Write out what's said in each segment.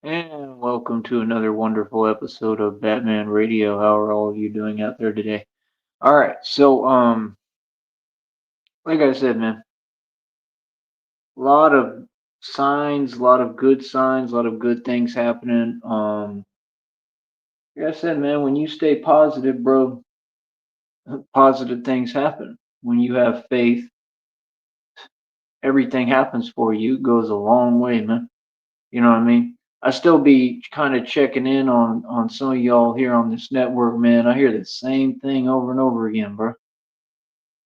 And welcome to another wonderful episode of Batman Radio. How are all of you doing out there today? All right, like I said, man, a lot of signs, a lot of good signs, a lot of good things happening. Like I said, man, when you stay positive, bro, positive things happen. When you have faith, everything happens for you. It goes a long way, man. You know what I mean? I still be kind of checking in on some of y'all here on this network, man. I hear the same thing over and over again, bro.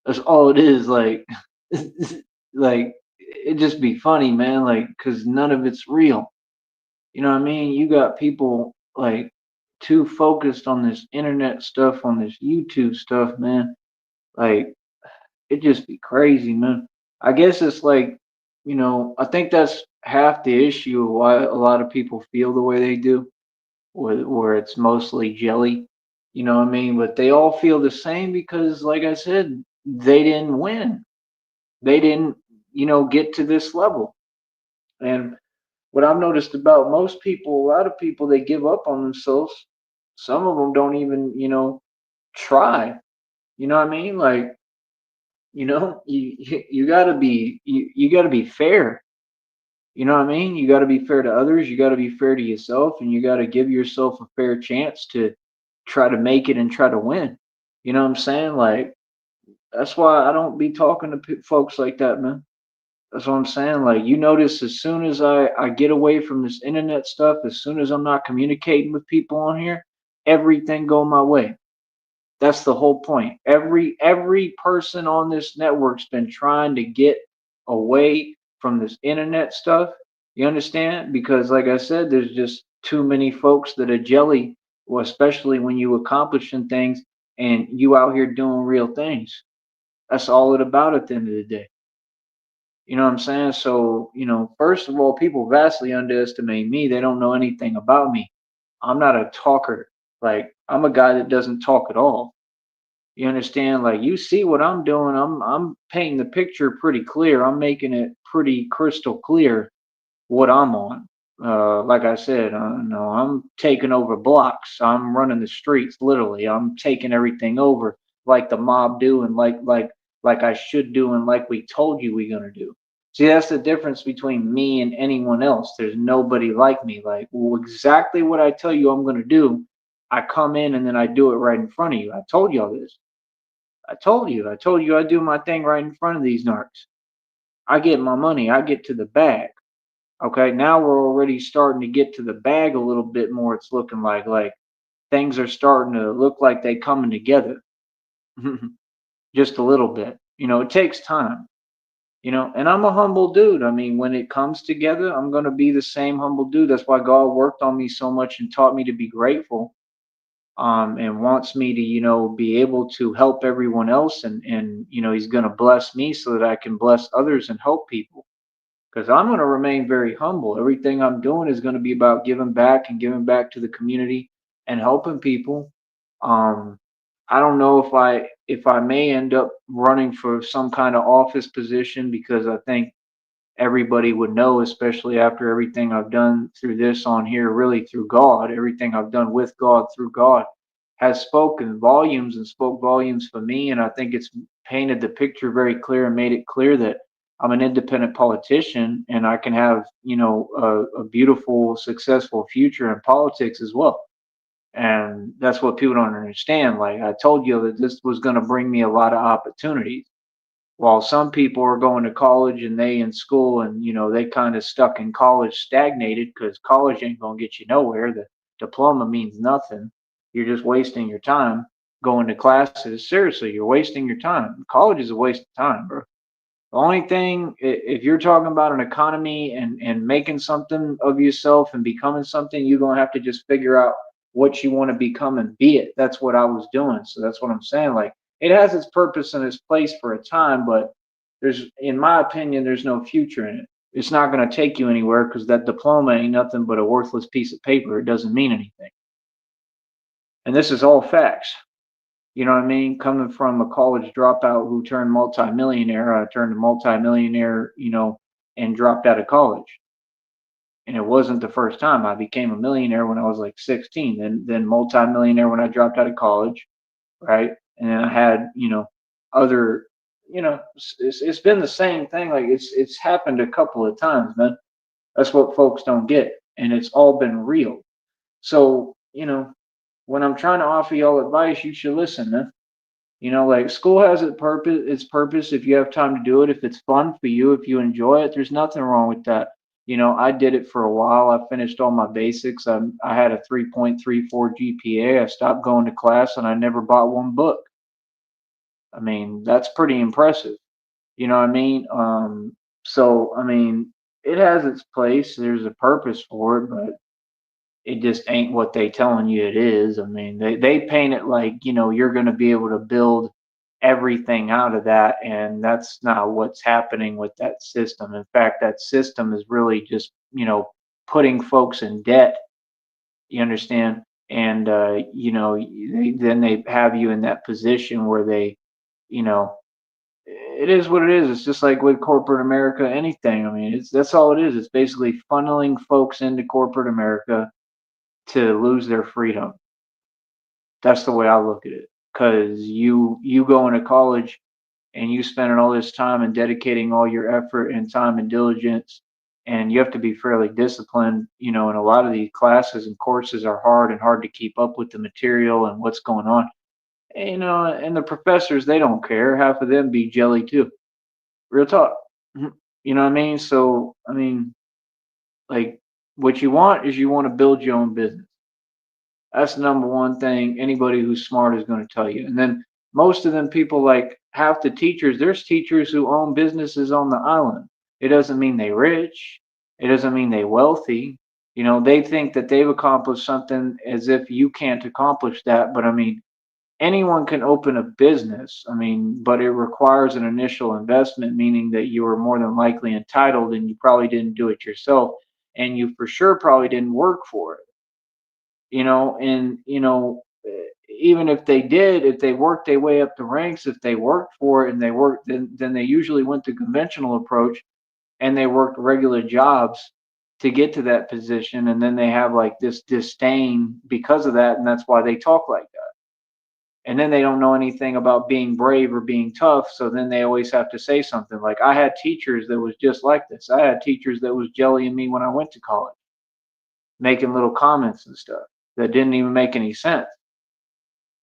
That's all it is. Like it just be funny, man. Like, cause none of it's real. You know what I mean? You got people like too focused on this internet stuff, on this YouTube stuff, man. Like, it just be crazy, man. I guess it's like, I think that's half the issue of why a lot of people feel the way they do, where it's mostly jelly. You know what I mean? But they all feel the same because, like I said, they didn't win. They didn't, get to this level. And what I've noticed about most people, a lot of people, they give up on themselves. Some of them don't even, try. You know what I mean? Like, you gotta be you gotta be fair. You know what I mean? You gotta be fair to others. You gotta be fair to yourself, and you gotta give yourself a fair chance to try to make it and try to win. You know what I'm saying? Like that's why I don't be talking to folks like that, man. That's what I'm saying. Like you notice, as soon as I get away from this internet stuff, as soon as I'm not communicating with people on here, everything go my way. That's the whole point. Every person on this network's been trying to get away from this internet stuff. You understand? Because like I said, there's just too many folks that are jelly, well, especially when you accomplishing things and you out here doing real things. That's all it about at the end of the day. You know what I'm saying? So, first of all, people vastly underestimate me. They don't know anything about me. I'm not a talker. Like, I'm a guy that doesn't talk at all. You understand? Like, you see what I'm doing. I'm painting the picture pretty clear. I'm making it pretty crystal clear what I'm on. Like I said, no, I'm taking over blocks. I'm running the streets, literally. I'm taking everything over like the mob do, and like I should do, and like we told you we're gonna do. See, that's the difference between me and anyone else. There's nobody like me. Like, well, exactly what I tell you I'm gonna do, I come in and then I do it right in front of you. I told you all this. I told you I do my thing right in front of these narcs. I get my money. I get to the bag. Okay, now we're already starting to get to the bag a little bit more. It's looking like things are starting to look like they coming together, just a little bit. It takes time. And I'm a humble dude. I mean, when it comes together, I'm gonna be the same humble dude. That's why God worked on me so much and taught me to be grateful. And wants me to, be able to help everyone else, and He's gonna bless me so that I can bless others and help people because I'm going to remain very humble. Everything I'm doing is going to be about giving back and giving back to the community and helping people. Um, I don't know if I may end up running for some kind of office position because I think everybody would know, especially after everything I've done through this on here, really through God, everything I've done with God through God has spoken volumes and spoke volumes for me. And I think it's painted the picture very clear and made it clear that I'm an independent politician and I can have, a beautiful, successful future in politics as well. And that's what people don't understand. Like I told you that this was going to bring me a lot of opportunities while some people are going to college and they in school and they kind of stuck in college stagnated because college ain't going to get you nowhere. The diploma means nothing. You're just wasting your time going to classes. Seriously, you're wasting your time. College is a waste of time, bro. The only thing, if you're talking about an economy and making something of yourself and becoming something, you're going to have to just figure out what you want to become and be it. That's what I was doing. So that's what I'm saying. Like, it has its purpose and its place for a time, but in my opinion, there's no future in it. It's not going to take you anywhere because that diploma ain't nothing but a worthless piece of paper. It doesn't mean anything. And this is all facts. You know what I mean? Coming from a college dropout who turned multimillionaire, I turned a multimillionaire, and dropped out of college. And it wasn't the first time. I became a millionaire when I was like 16, then multi-millionaire when I dropped out of college, right? And then I had, other, it's been the same thing. Like it's happened a couple of times, man. That's what folks don't get, and it's all been real. So, when I'm trying to offer y'all advice, you should listen, man. Like school has its purpose if you have time to do it, if it's fun for you, if you enjoy it, there's nothing wrong with that. I did it for a while. I finished all my basics. I had a 3.34 GPA. I stopped going to class and I never bought one book. I mean, that's pretty impressive. You know what I mean? So I mean, it has its place. There's a purpose for it, but it just ain't what they telling you it is. I mean, they paint it like, you're going to be able to build everything out of that, and that's not what's happening with that system. In fact, that system is really just, putting folks in debt. You understand? And then they have you in that position where they, you know, it is what it is. It's just like with corporate America, anything. I mean, that's all it is. It's basically funneling folks into corporate America to lose their freedom. That's the way I look at it. Because you go into college and you spending all this time and dedicating all your effort and time and diligence, and you have to be fairly disciplined. And a lot of these classes and courses are hard to keep up with the material and what's going on. And the professors, they don't care. Half of them be jelly too. Real talk. You know what I mean? So I mean, like, what you want is you want to build your own business. That's the number one thing anybody who's smart is going to tell you. And then most of them people, like half the teachers, there's teachers who own businesses on the island. It doesn't mean they rich. It doesn't mean they wealthy. They think that they've accomplished something as if you can't accomplish that. But I mean, anyone can open a business. I mean, but it requires an initial investment, meaning that you are more than likely entitled and you probably didn't do it yourself. And you for sure probably didn't work for it, and even if they did, if they worked their way up the ranks, if they worked for it and they worked, then they usually went the conventional approach and they worked regular jobs to get to that position, and then they have like this disdain because of that, and that's why they talk like that. And then they don't know anything about being brave or being tough, so then they always have to say something. Like, I had teachers that was just like this. I had teachers that was jellying me when I went to college, making little comments and stuff that didn't even make any sense.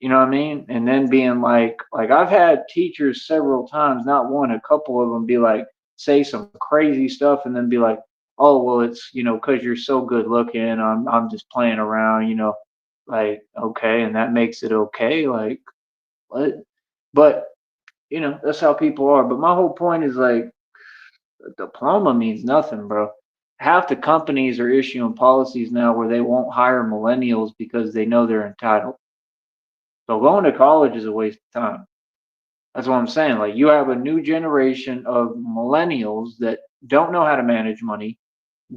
You know what I mean? And then being like I've had teachers several times, not one, a couple of them be like, say some crazy stuff and then be like, oh, well, it's, because you're so good looking. I'm just playing around, like, okay. And that makes it okay. Like, what? But, that's how people are. But my whole point is like, a diploma means nothing, bro. Half the companies are issuing policies now where they won't hire millennials because they know they're entitled. So going to college is a waste of time. That's what I'm saying. Like, you have a new generation of millennials that don't know how to manage money,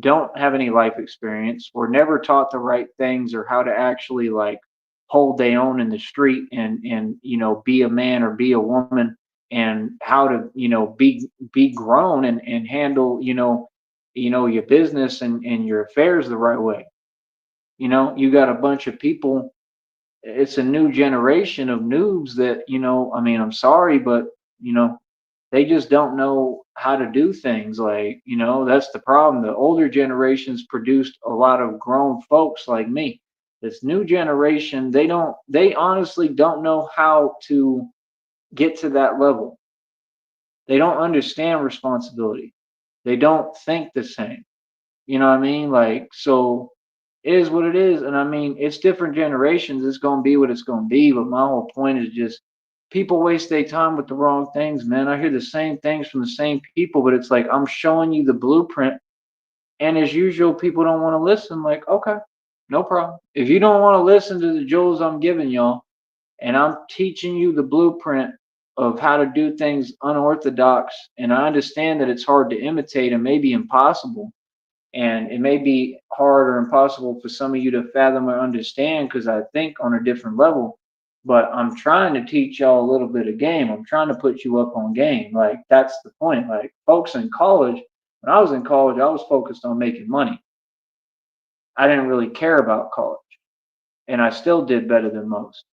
don't have any life experience, were never taught the right things or how to actually like hold their own in the street and be a man or be a woman, and how to be grown and handle your business and your affairs the right way. You got a bunch of people. It's a new generation of noobs that, I mean, I'm sorry, but you know they just don't know how to do things. Like, that's the problem. The older generations produced a lot of grown folks like me. This new generation, they honestly don't know how to get to that level. They don't understand responsibility. They don't think the same. You know what I mean? Like, so it is what it is. And I mean, it's different generations. It's going to be what it's going to be. But my whole point is just, people waste their time with the wrong things, man. I hear the same things from the same people, but it's like, I'm showing you the blueprint. And as usual, people don't want to listen. Like, okay, no problem. If you don't want to listen to the jewels I'm giving y'all, and I'm teaching you the blueprint of how to do things unorthodox, and I understand that it's hard to imitate and maybe impossible, and it may be hard or impossible for some of you to fathom or understand because I think on a different level. But I'm trying to teach y'all a little bit of game. I'm trying to put you up on game. Like, that's the point. Like, folks in college, when I was in college, I was focused on making money. I didn't really care about college, and I still did better than most.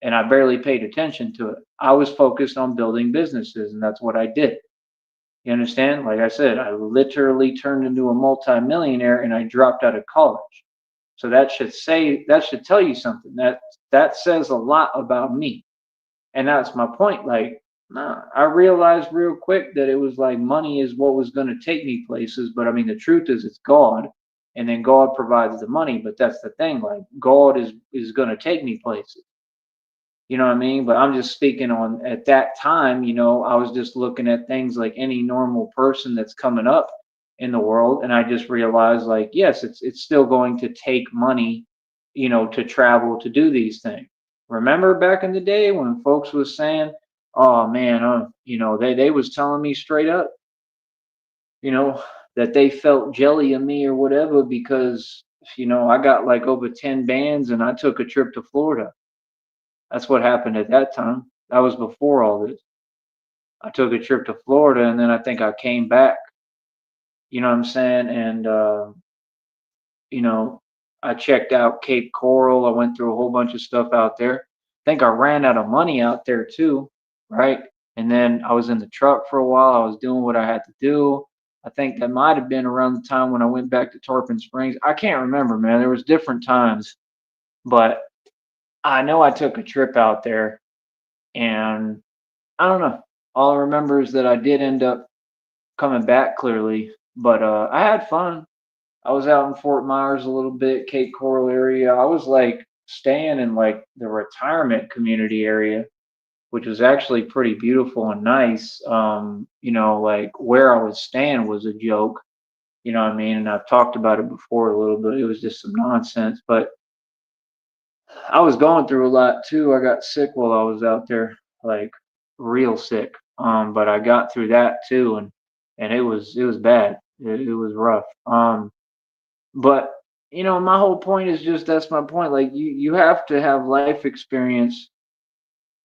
And I barely paid attention to it. I was focused on building businesses, and that's what I did. You understand? Like I said, I literally turned into a multimillionaire and I dropped out of college. So that should tell you something. That says a lot about me. And that's my point. Like, nah, I realized real quick that it was like money is what was going to take me places. But I mean, the truth is, it's God, and then God provides the money. But that's the thing. Like, God is going to take me places. You know what I mean? But I'm just speaking on at that time, I was just looking at things like any normal person that's coming up in the world. And I just realized like, yes, it's still going to take money, to travel to do these things. Remember back in the day when folks was saying, oh man, they was telling me straight up, you know, that they felt jelly of me or whatever because, I got like over 10 bands and I took a trip to Florida. That's what happened at that time. That was before all this. I took a trip to Florida and then I think I came back, you know what I'm saying? And, you know, I checked out Cape Coral. I went through a whole bunch of stuff out there. I think I ran out of money out there too, right? And then I was in the truck for a while. I was doing what I had to do. I think that might have been around the time when I went back to Tarpon Springs. I can't remember, man. There was different times, but I know I took a trip out there and I don't know. All I remember is that I did end up coming back clearly, but I had fun. I was out in Fort Myers a little bit, Cape Coral area. I was like staying in like the retirement community area, which was actually pretty beautiful and nice. Like where I was staying was a joke, you know what I mean? And I've talked about it before a little bit. It was just some nonsense, but I was going through a lot too. I got sick while I was out there, like real sick. But I got through that too, and it was bad. It was rough. But my whole point is just that's my point. Like you have to have life experience,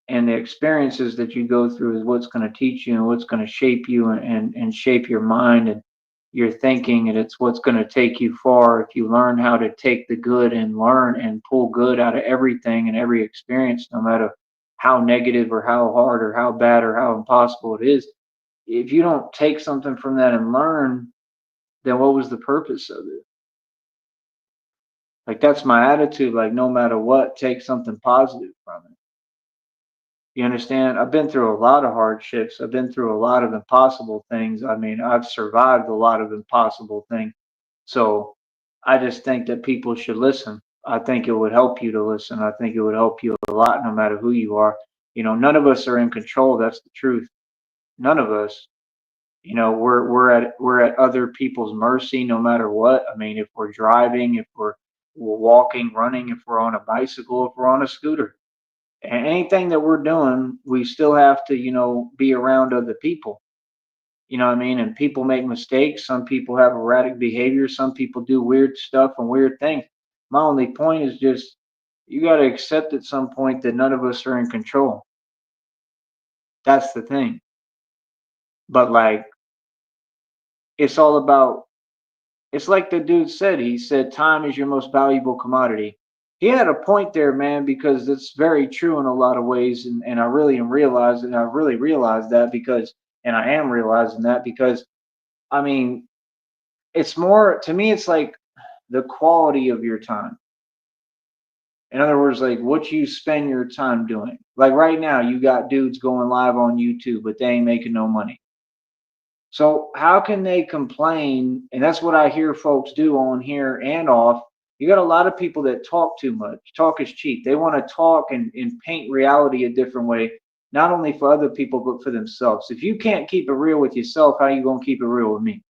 and the experiences that you go through is what's going to teach you and what's going to shape you and shape your mind and your thinking, and it's what's going to take you far if you learn how to take the good and learn and pull good out of everything and every experience, no matter how negative or how hard or how bad or how impossible it is. If you don't take something from that and learn, then what was the purpose of it? Like that's my attitude. Like no matter what, take something positive from it. You understand? I've been through a lot of hardships. I've been through a lot of impossible things. I mean, I've survived a lot of impossible things. So I just think that people should listen. I think it would help you to listen. I think it would help you a lot no matter who you are. None of us are in control. That's the truth. None of us. We're at other people's mercy no matter what. I mean, if we're driving, if we're walking, running, if we're on a bicycle, if we're on a scooter, anything that we're doing, we still have to, be around other people. You know what I mean? And people make mistakes. Some people have erratic behavior. Some people do weird stuff and weird things. My only point is just you got to accept at some point that none of us are in control. That's the thing. But like, it's all about, it's like the dude said, he said, time is your most valuable commodity. He had a point there, man, because it's very true in a lot of ways. And I really am realizing, I really realized that because, and I am realizing that because, I mean, it's more, to me, it's like the quality of your time. In other words, like what you spend your time doing. Like right now, you got dudes going live on YouTube, but they ain't making no money. So how can they complain? And that's what I hear folks do on here and off. You got a lot of people that talk too much. Talk is cheap. They want to talk and paint reality a different way, not only for other people, but for themselves. If you can't keep it real with yourself, how are you going to keep it real with me?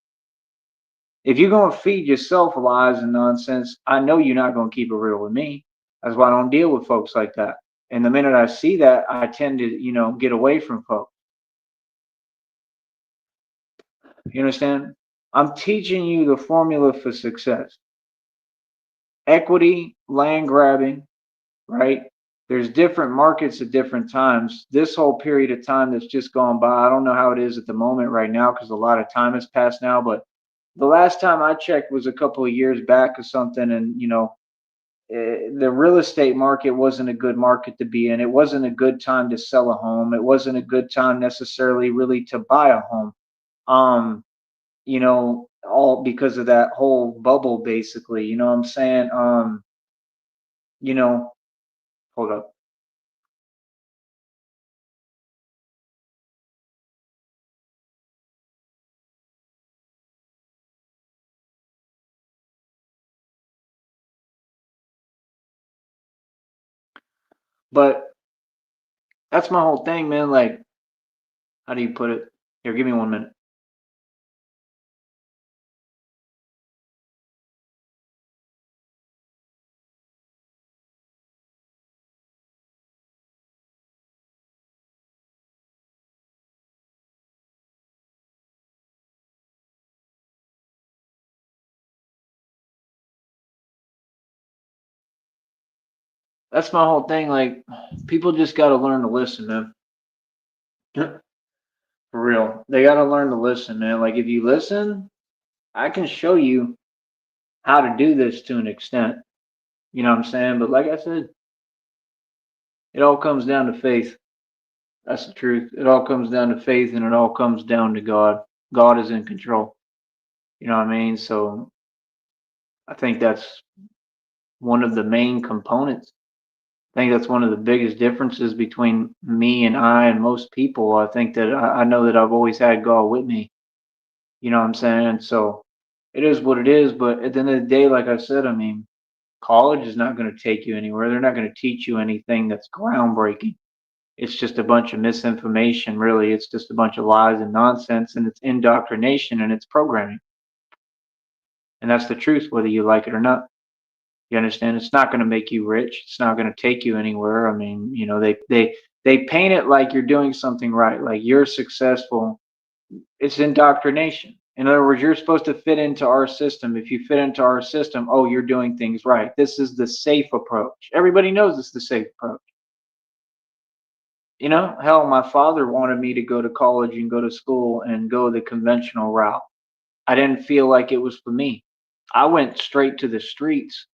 If you're going to feed yourself lies and nonsense, I know you're not going to keep it real with me. That's why I don't deal with folks like that. And the minute I see that, I tend to, get away from folks. You understand? I'm teaching you the formula for success. Equity, land grabbing, right? There's different markets at different times. This whole period of time that's just gone by, I don't know how it is at the moment right now because a lot of time has passed now, but the last time I checked was a couple of years back or something, and the real estate market wasn't a good market to be in. It wasn't a good time to sell a home. It wasn't a good time necessarily really to buy a home. Um, all because of that whole bubble, basically. You know what I'm saying? You know, hold up. But that's my whole thing, man. Like, how do you put it? Here, give me 1 minute. That's my whole thing. Like, people just got to learn to listen, man. For real. They got to learn to listen, man. Like, if you listen, I can show you how to do this to an extent. You know what I'm saying? But like I said, it all comes down to faith. That's the truth. It all comes down to faith and it all comes down to God. God is in control. You know what I mean? So I think that's one of the main components. I think that's one of the biggest differences between me and I and most people. I think that I know that I've always had God with me. You know what I'm saying? So it is what it is. But at the end of the day, like I said, I mean, college is not going to take you anywhere. They're not going to teach you anything that's groundbreaking. It's just a bunch of misinformation, really. It's just a bunch of lies and nonsense, and it's indoctrination and it's programming. And that's the truth, whether you like it or not. You understand? It's not going to make you rich. It's not going to take you anywhere. I mean, they paint it like you're doing something right, like you're successful. It's indoctrination. In other words, you're supposed to fit into our system. If you fit into our system, oh, you're doing things right. This is the safe approach. Everybody knows it's the safe approach. Hell, my father wanted me to go to college and go to school and go the conventional route. I didn't feel like it was for me. I went straight to the streets.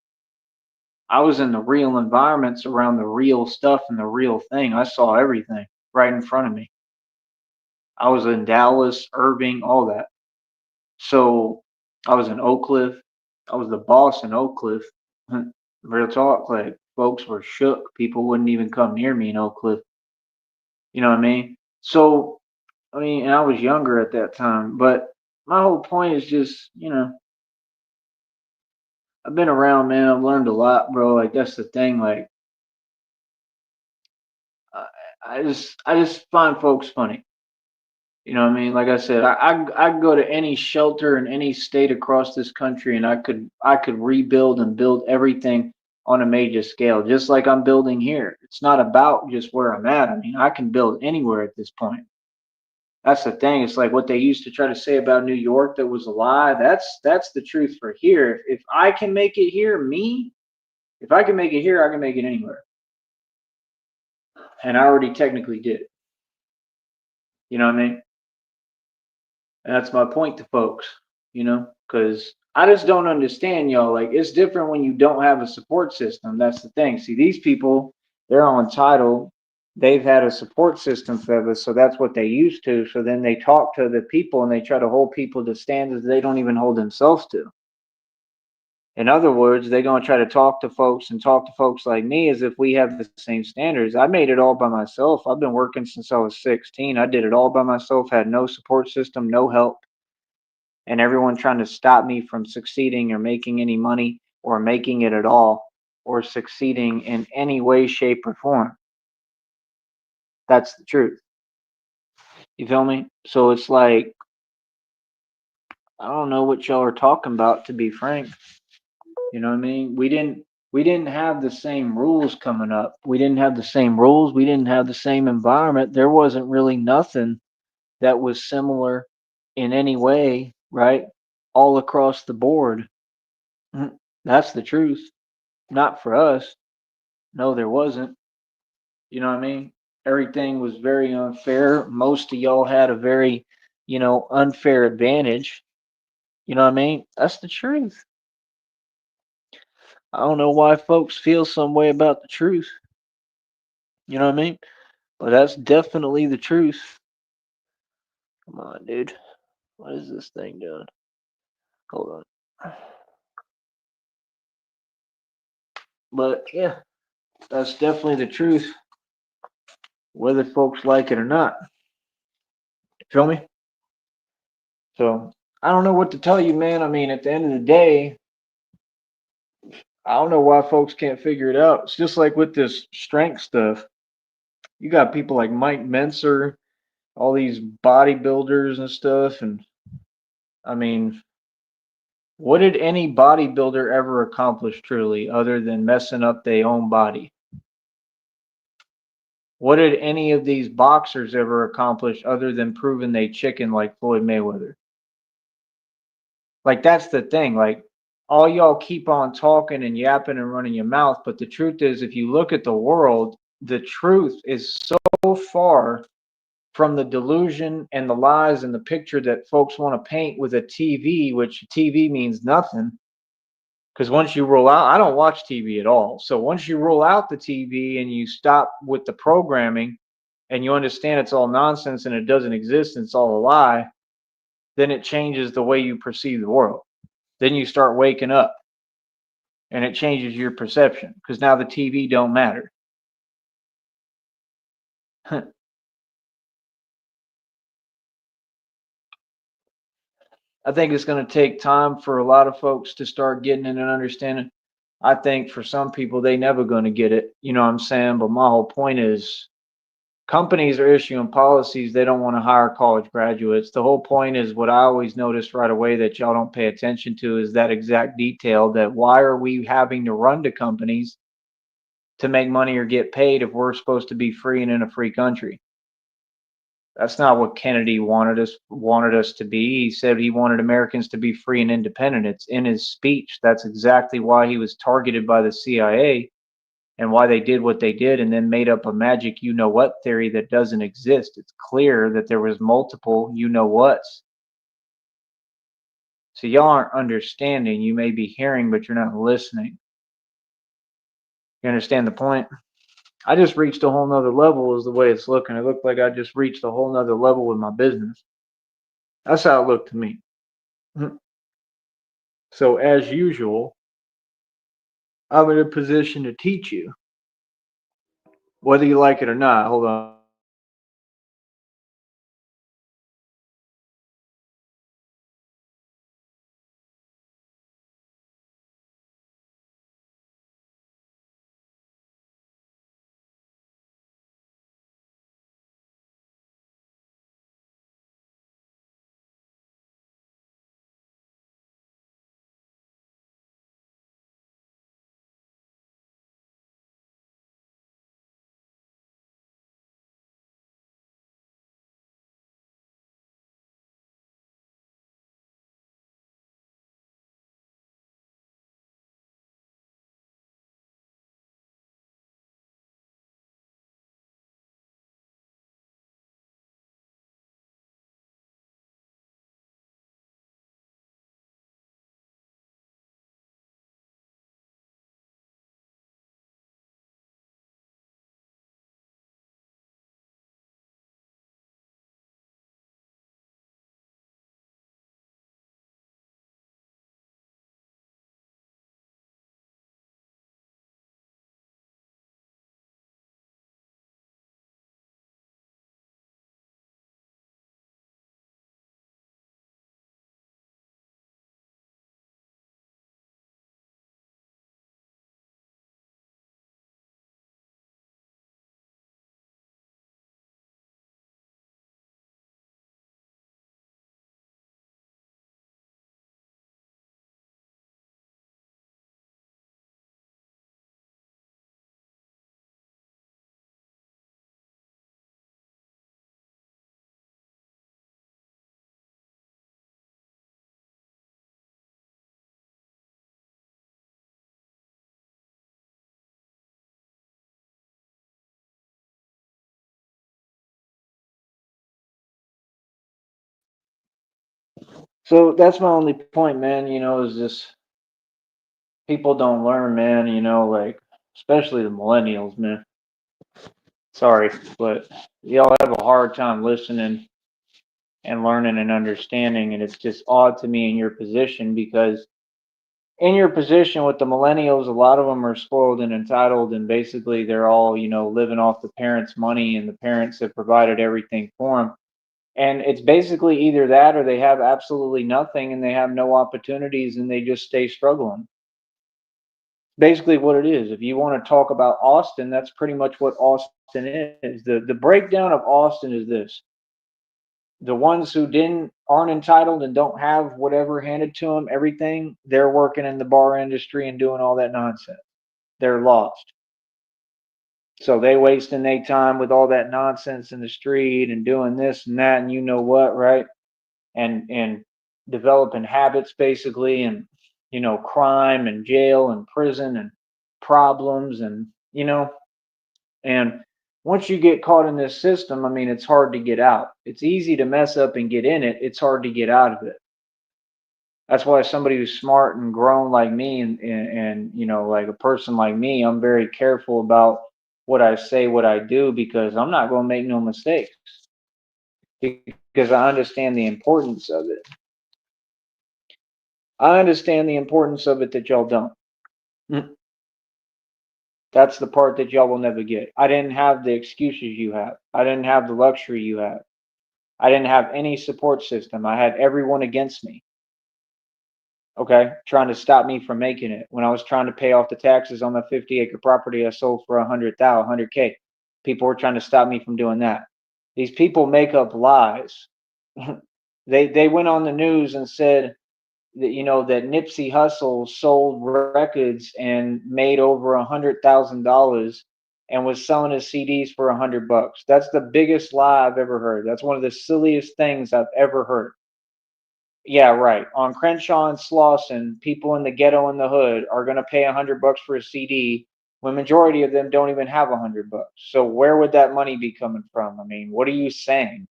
I was in the real environments around the real stuff and the real thing. I saw everything right in front of me. I was in Dallas, Irving, all that. So I was in Oak Cliff. I was the boss in Oak Cliff. Real talk, like folks were shook. People wouldn't even come near me in Oak Cliff. You know what I mean? So, I mean, and I was younger at that time, but my whole point is just, I've been around, man. I've learned a lot, bro. Like that's the thing. Like I, I just find folks funny. You know what I mean? Like I said, I could go to any shelter in any state across this country, and I could rebuild and build everything on a major scale, just like I'm building here. It's not about just where I'm at. I mean, I can build anywhere at this point. That's the thing. It's like what they used to try to say about New York that was a lie. That's the truth for here. If I can make it here, if I can make it here, I can make it anywhere. And I already technically did. You know what I mean? And that's my point to folks, because I just don't understand y'all. Like, it's different when you don't have a support system. That's the thing. See, these people, they're on title. They've had a support system for this, so that's what they used to. So then they talk to the people and they try to hold people to standards they don't even hold themselves to. In other words, they're going to try to talk to folks and talk to folks like me as if we have the same standards. I made it all by myself. I've been working since I was 16. I did it all by myself, had no support system, no help, and everyone trying to stop me from succeeding or making any money or making it at all or succeeding in any way, shape, or form. That's the truth. You feel me? So it's like, I don't know what y'all are talking about, to be frank. You know what I mean? We didn't have the same rules coming up. We didn't have the same rules. We didn't have the same environment. There wasn't really nothing that was similar in any way, right? All across the board. That's the truth. Not for us. No, there wasn't. You know what I mean? Everything was very unfair. Most of y'all had a very, unfair advantage. You know what I mean? That's the truth. I don't know why folks feel some way about the truth. You know what I mean? But that's definitely the truth. Come on, dude. What is this thing doing? Hold on. But yeah, that's definitely the truth, whether folks like it or not. Feel me? So I don't know what to tell you, man. I mean, at the end of the day, I don't know why folks can't figure it out. It's just like with this strength stuff. You got people like Mike Menser, all these bodybuilders and stuff, and I mean, what did any bodybuilder ever accomplish truly other than messing up their own body? What did any of these boxers ever accomplish other than proving they chicken like Floyd Mayweather? Like that's the thing. Like all y'all keep on talking and yapping and running your mouth, but the truth is, if you look at the world, the truth is so far from the delusion and the lies and the picture that folks want to paint with a TV, which TV means nothing. Because once you roll out, I don't watch TV at all. So once you roll out the TV and you stop with the programming and you understand it's all nonsense and it doesn't exist and it's all a lie, then it changes the way you perceive the world. Then you start waking up and it changes your perception because now the TV don't matter. I think it's going to take time for a lot of folks to start getting it and understanding. I think for some people, they never going to get it. You know what I'm saying? But my whole point is companies are issuing policies. They don't want to hire college graduates. The whole point is what I always notice right away that y'all don't pay attention to is that exact detail that why are we having to run to companies to make money or get paid if we're supposed to be free and in a free country? That's not what Kennedy wanted us to be. He said he wanted Americans to be free and independent. It's in his speech. That's exactly why he was targeted by the CIA and why they did what they did and then made up a magic you know what theory that doesn't exist. It's clear that there was multiple you know what's. So y'all aren't understanding. You may be hearing, but you're not listening. You understand the point? I just reached a whole nother level is the way it's looking. It looked like I just reached a whole nother level with my business. That's how it looked to me. So as usual, I'm in a position to teach you, whether you like it or not. Hold on. So that's my only point, man. Is just people don't learn, man. Like especially the millennials, man. Sorry, but y'all have a hard time listening and learning and understanding, and it's just odd to me in your position because in your position with the millennials, a lot of them are spoiled and entitled, and basically they're all, living off the parents' money, and the parents have provided everything for them. And it's basically either that or they have absolutely nothing and they have no opportunities and they just stay struggling. Basically, what it is. If you want to talk about Austin, that's pretty much what Austin is. The breakdown of Austin is this: the ones who didn't aren't entitled and don't have whatever handed to them, everything, they're working in the bar industry and doing all that nonsense. They're lost. So they wasting their time with all that nonsense in the street and doing this and that and you know what, right? And developing habits basically, and crime and jail and prison and problems, and and once you get caught in this system, I mean, it's hard to get out. It's easy to mess up and get in it. It's hard to get out of it. That's why somebody who's smart and grown like me, and like a person like me, I'm very careful about what I say, what I do, because I'm not going to make no mistakes, because I understand the importance of it. I understand the importance of it that y'all don't. Mm. That's the part that y'all will never get. I didn't have the excuses you have. I didn't have the luxury you have. I didn't have any support system. I had everyone against me, okay, trying to stop me from making it. When I was trying to pay off the taxes on my 50-acre property I sold for 100,000, 100K, people were trying to stop me from doing that. These people make up lies. They went on the news and said that that Nipsey Hussle sold records and made over $100,000 and was selling his CDs for $100. That's the biggest lie I've ever heard. That's one of the silliest things I've ever heard. Yeah, right. On Crenshaw and Slauson, people in the ghetto and the hood are going to pay $100 for a CD when majority of them don't even have $100. So where would that money be coming from? I mean, what are you saying?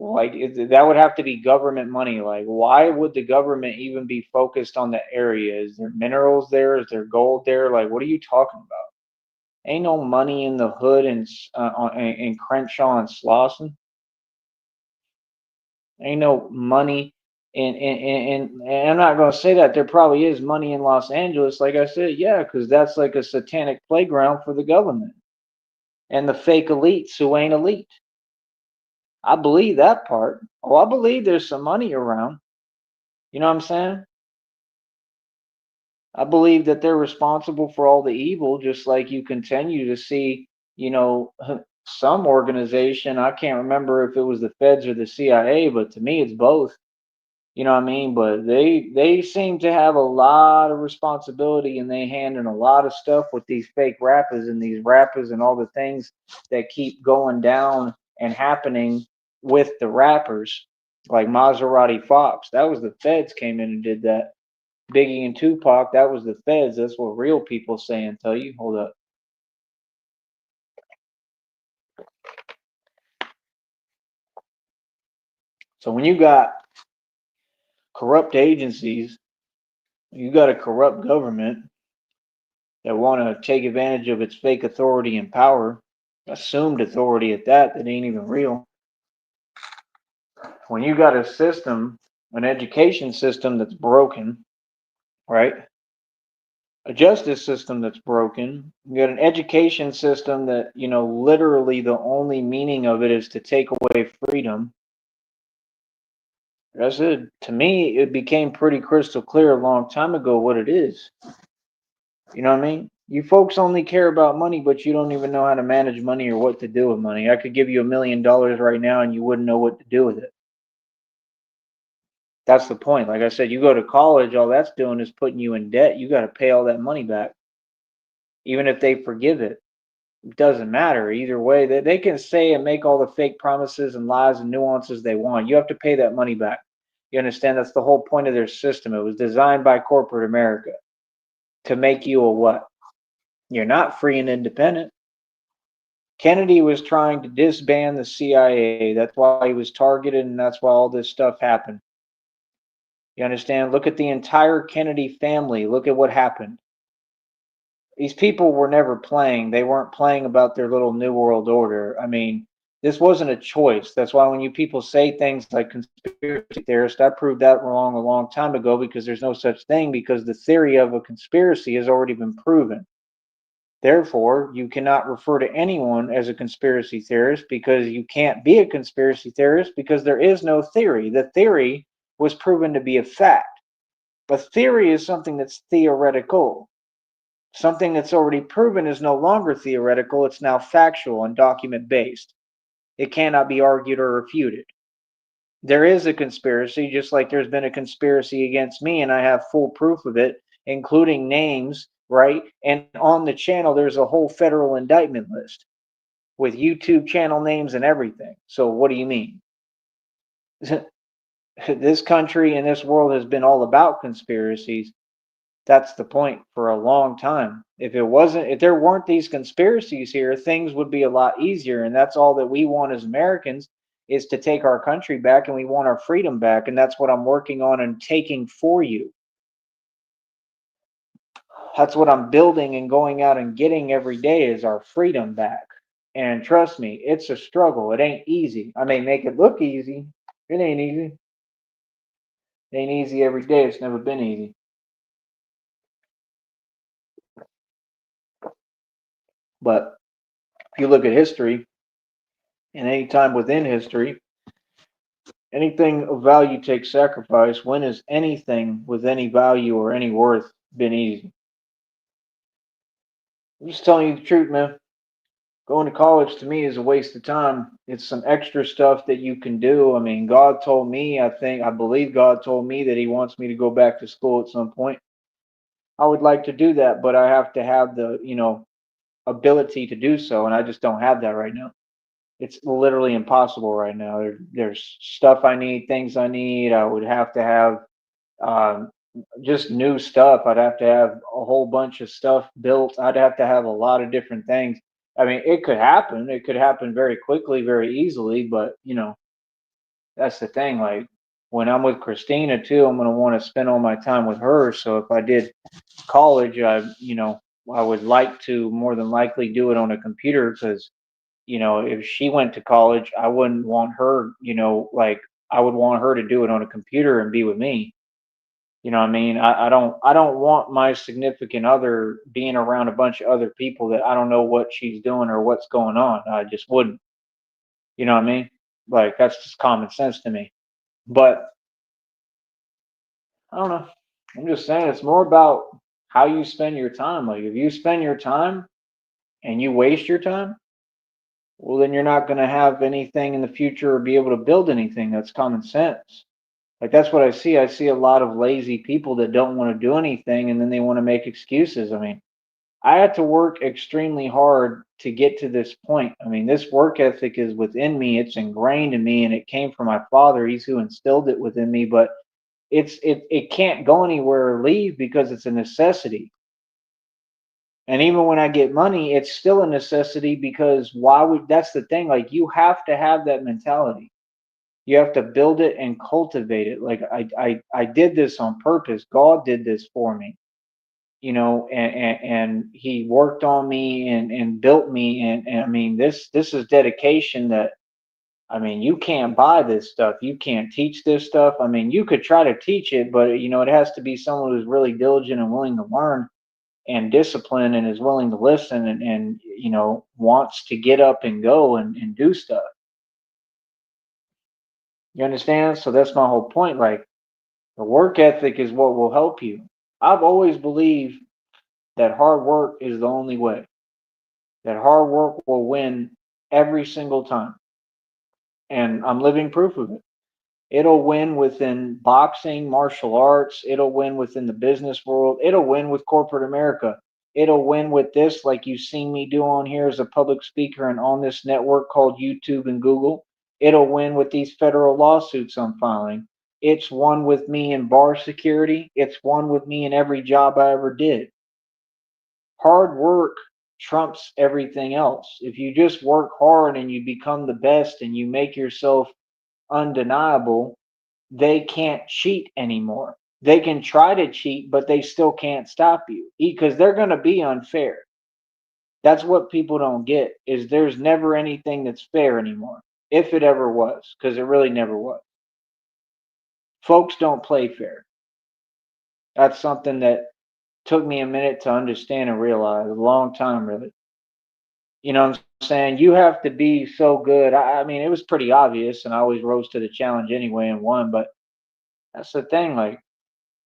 Like that would have to be government money. Like, why would the government even be focused on the area? Is there minerals there? Is there gold there? Like, what are you talking about? Ain't no money in the hood and in Crenshaw and Slauson. Ain't no money and I'm not going to say that there probably is money in Los Angeles. Like I said, yeah, because that's like a satanic playground for the government and the fake elites who ain't elite. I believe that part. Oh, I believe there's some money around. You know what I'm saying? I believe that they're responsible for all the evil, just like you continue to see, some organization. I can't remember if it was the feds or the CIA, but to me, it's both. You know what I mean? But they seem to have a lot of responsibility, and they handle a lot of stuff with these fake rappers and these rappers and all the things that keep going down and happening with the rappers, like Maserati Fox. That was the feds came in and did that. Biggie and Tupac, that was the feds. That's what real people say and tell you. Hold up. So when you got corrupt agencies, you got a corrupt government that want to take advantage of its fake authority and power, assumed authority at that, that ain't even real. When you got a system, an education system that's broken, right? A justice system that's broken. You got an education system that, literally the only meaning of it is to take away freedom. That's it. To me, it became pretty crystal clear a long time ago what it is. You know what I mean? You folks only care about money, but you don't even know how to manage money or what to do with money. I could give you $1 million right now and you wouldn't know what to do with it. That's the point. Like I said, you go to college, all that's doing is putting you in debt. You got to pay all that money back. Even if they forgive it, it doesn't matter. Either way, they can say and make all the fake promises and lies and nuances they want. You have to pay that money back. You understand? That's the whole point of their system. It was designed by corporate America to make you a what? You're not free and independent. Kennedy was trying to disband the CIA. That's why he was targeted, and that's why all this stuff happened. You understand? Look at the entire Kennedy family. Look at what happened. These people were never playing. They weren't playing about their little new world order. I mean, this wasn't a choice. That's why when you people say things like conspiracy theorist, I proved that wrong a long time ago, because there's no such thing, because the theory of a conspiracy has already been proven. Therefore, you cannot refer to anyone as a conspiracy theorist, because you can't be a conspiracy theorist because there is no theory. The theory was proven to be a fact. But theory is something that's theoretical. Something that's already proven is no longer theoretical, it's now factual and document based. It cannot be argued or refuted. There is a conspiracy, just like there's been a conspiracy against me, and I have full proof of it, including names, right? And on the channel, there's a whole federal indictment list with YouTube channel names and everything. So, what do you mean? This country and this world has been all about conspiracies. That's the point for a long time. If there weren't these conspiracies here, things would be a lot easier. And that's all that we want as Americans, is to take our country back, and we want our freedom back. And that's what I'm working on and taking for you. That's what I'm building and going out and getting every day, is our freedom back. And trust me, it's a struggle. It ain't easy. I may make it look easy. It ain't easy. It ain't easy every day. It's never been easy. But if you look at history, and any time within history, anything of value takes sacrifice. When has anything with any value or any worth been easy? I'm just telling you the truth, man. Going to college to me is a waste of time. It's some extra stuff that you can do. I mean, God told me, I believe God told me that He wants me to go back to school at some point. I would like to do that, but I have to have the, ability to do so, and I just don't have that right now. It's literally impossible right now. There's stuff I need, things I need. I would have to have um, just new stuff. I'd have to have a whole bunch of stuff built. I'd have to have a lot of different things. I mean, it could happen. It could happen very quickly, very easily. But that's the thing. Like when I'm with Christina too, I'm gonna want to spend all my time with her. So if I did college, I would like to more than likely do it on a computer, because if she went to college, I wouldn't want her, like I would want her to do it on a computer and be with me. You know what I mean? I don't want my significant other being around a bunch of other people that I don't know what she's doing or what's going on. I just wouldn't. You know what I mean? Like that's just common sense to me. But I don't know. I'm just saying it's more about how you spend your time. Like if you spend your time and you waste your time, well then you're not going to have anything in the future or be able to build anything. That's common sense. Like that's what I see. I see a lot of lazy people that don't want to do anything, and then they want to make excuses. I mean, I had to work extremely hard to get to this point. I mean, this work ethic is within me. It's ingrained in me, and it came from my father. He's who instilled it within me, but it can't go anywhere or leave, because it's a necessity. And even when I get money, it's still a necessity, because why would that's the thing. Like you have to have that mentality. You have to build it and cultivate it. Like I did this on purpose. God did this for me, and He worked on me and built me. And I mean, this is dedication that, I mean, you can't buy this stuff. You can't teach this stuff. I mean, you could try to teach it, but it has to be someone who's really diligent and willing to learn and disciplined and is willing to listen and wants to get up and go and do stuff. You understand? So that's my whole point. Like the work ethic is what will help you. I've always believed that hard work is the only way. That hard work will win every single time. And I'm living proof of it. It'll win within boxing, martial arts. It'll win within the business world. It'll win with corporate America. It'll win with this, like you've seen me do on here as a public speaker and on this network called YouTube and Google. It'll win with these federal lawsuits I'm filing. It's won with me in bar security. It's won with me in every job I ever did. Hard work trumps everything else. If you just work hard and you become the best and you make yourself undeniable, they can't cheat anymore. They can try to cheat, but they still can't stop you because they're going to be unfair. That's what people don't get is there's never anything that's fair anymore, if it ever was, because it really never was. Folks don't play fair. That's something that took me a minute to understand and realize, a long time, really. You know what I'm saying? You have to be so good. I mean, it was pretty obvious, and I always rose to the challenge anyway and won. But that's the thing. Like,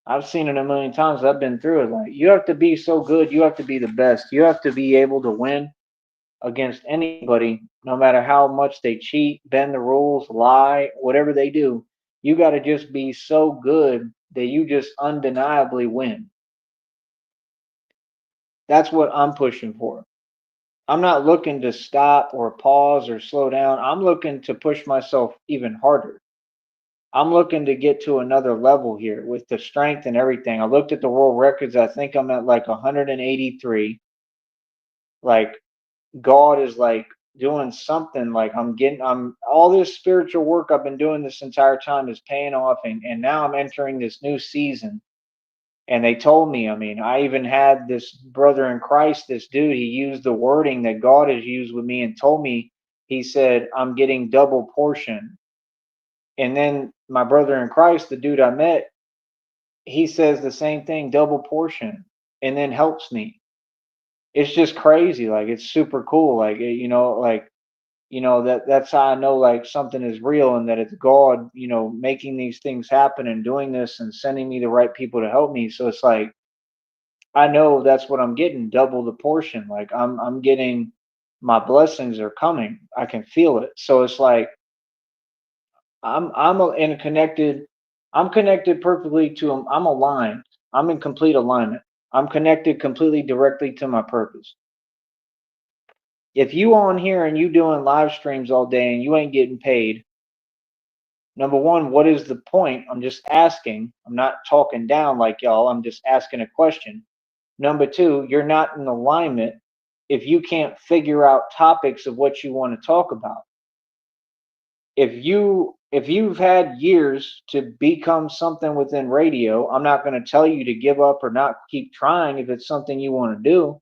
I've seen it a million times. I've been through it. Like, you have to be so good. You have to be the best. You have to be able to win against anybody, no matter how much they cheat, bend the rules, lie, whatever they do. You got to just be so good that you just undeniably win. That's what I'm pushing for. I'm not looking to stop or pause or slow down. I'm looking to push myself even harder. I'm looking to get to another level here with the strength and everything. I looked at the world records. I think I'm at like 183. Like God is like doing something. Like I'm all this spiritual work I've been doing this entire time is paying off. And now I'm entering this new season. And they told me, I mean, I even had this brother in Christ, this dude, he used the wording that God has used with me and told me, he said, I'm getting double portion. And then my brother in Christ, the dude I met, he says the same thing, double portion, and then helps me. It's just crazy. Like, it's super cool. Like, like, that's how I know like something is real and that it's God, making these things happen and doing this and sending me the right people to help me. So it's like, I know that's what I'm getting, double the portion. Like I'm getting my blessings are coming. I can feel it. So it's like in connected. I'm connected perfectly to him. I'm aligned. I'm in complete alignment. I'm connected completely directly to my purpose. If you on here and you doing live streams all day and you ain't getting paid, number one, what is the point? I'm just asking. I'm not talking down like y'all. I'm just asking a question. Number two, you're not in alignment if you can't figure out topics of what you want to talk about. If you've had years to become something within radio, I'm not going to tell you to give up or not keep trying if it's something you want to do.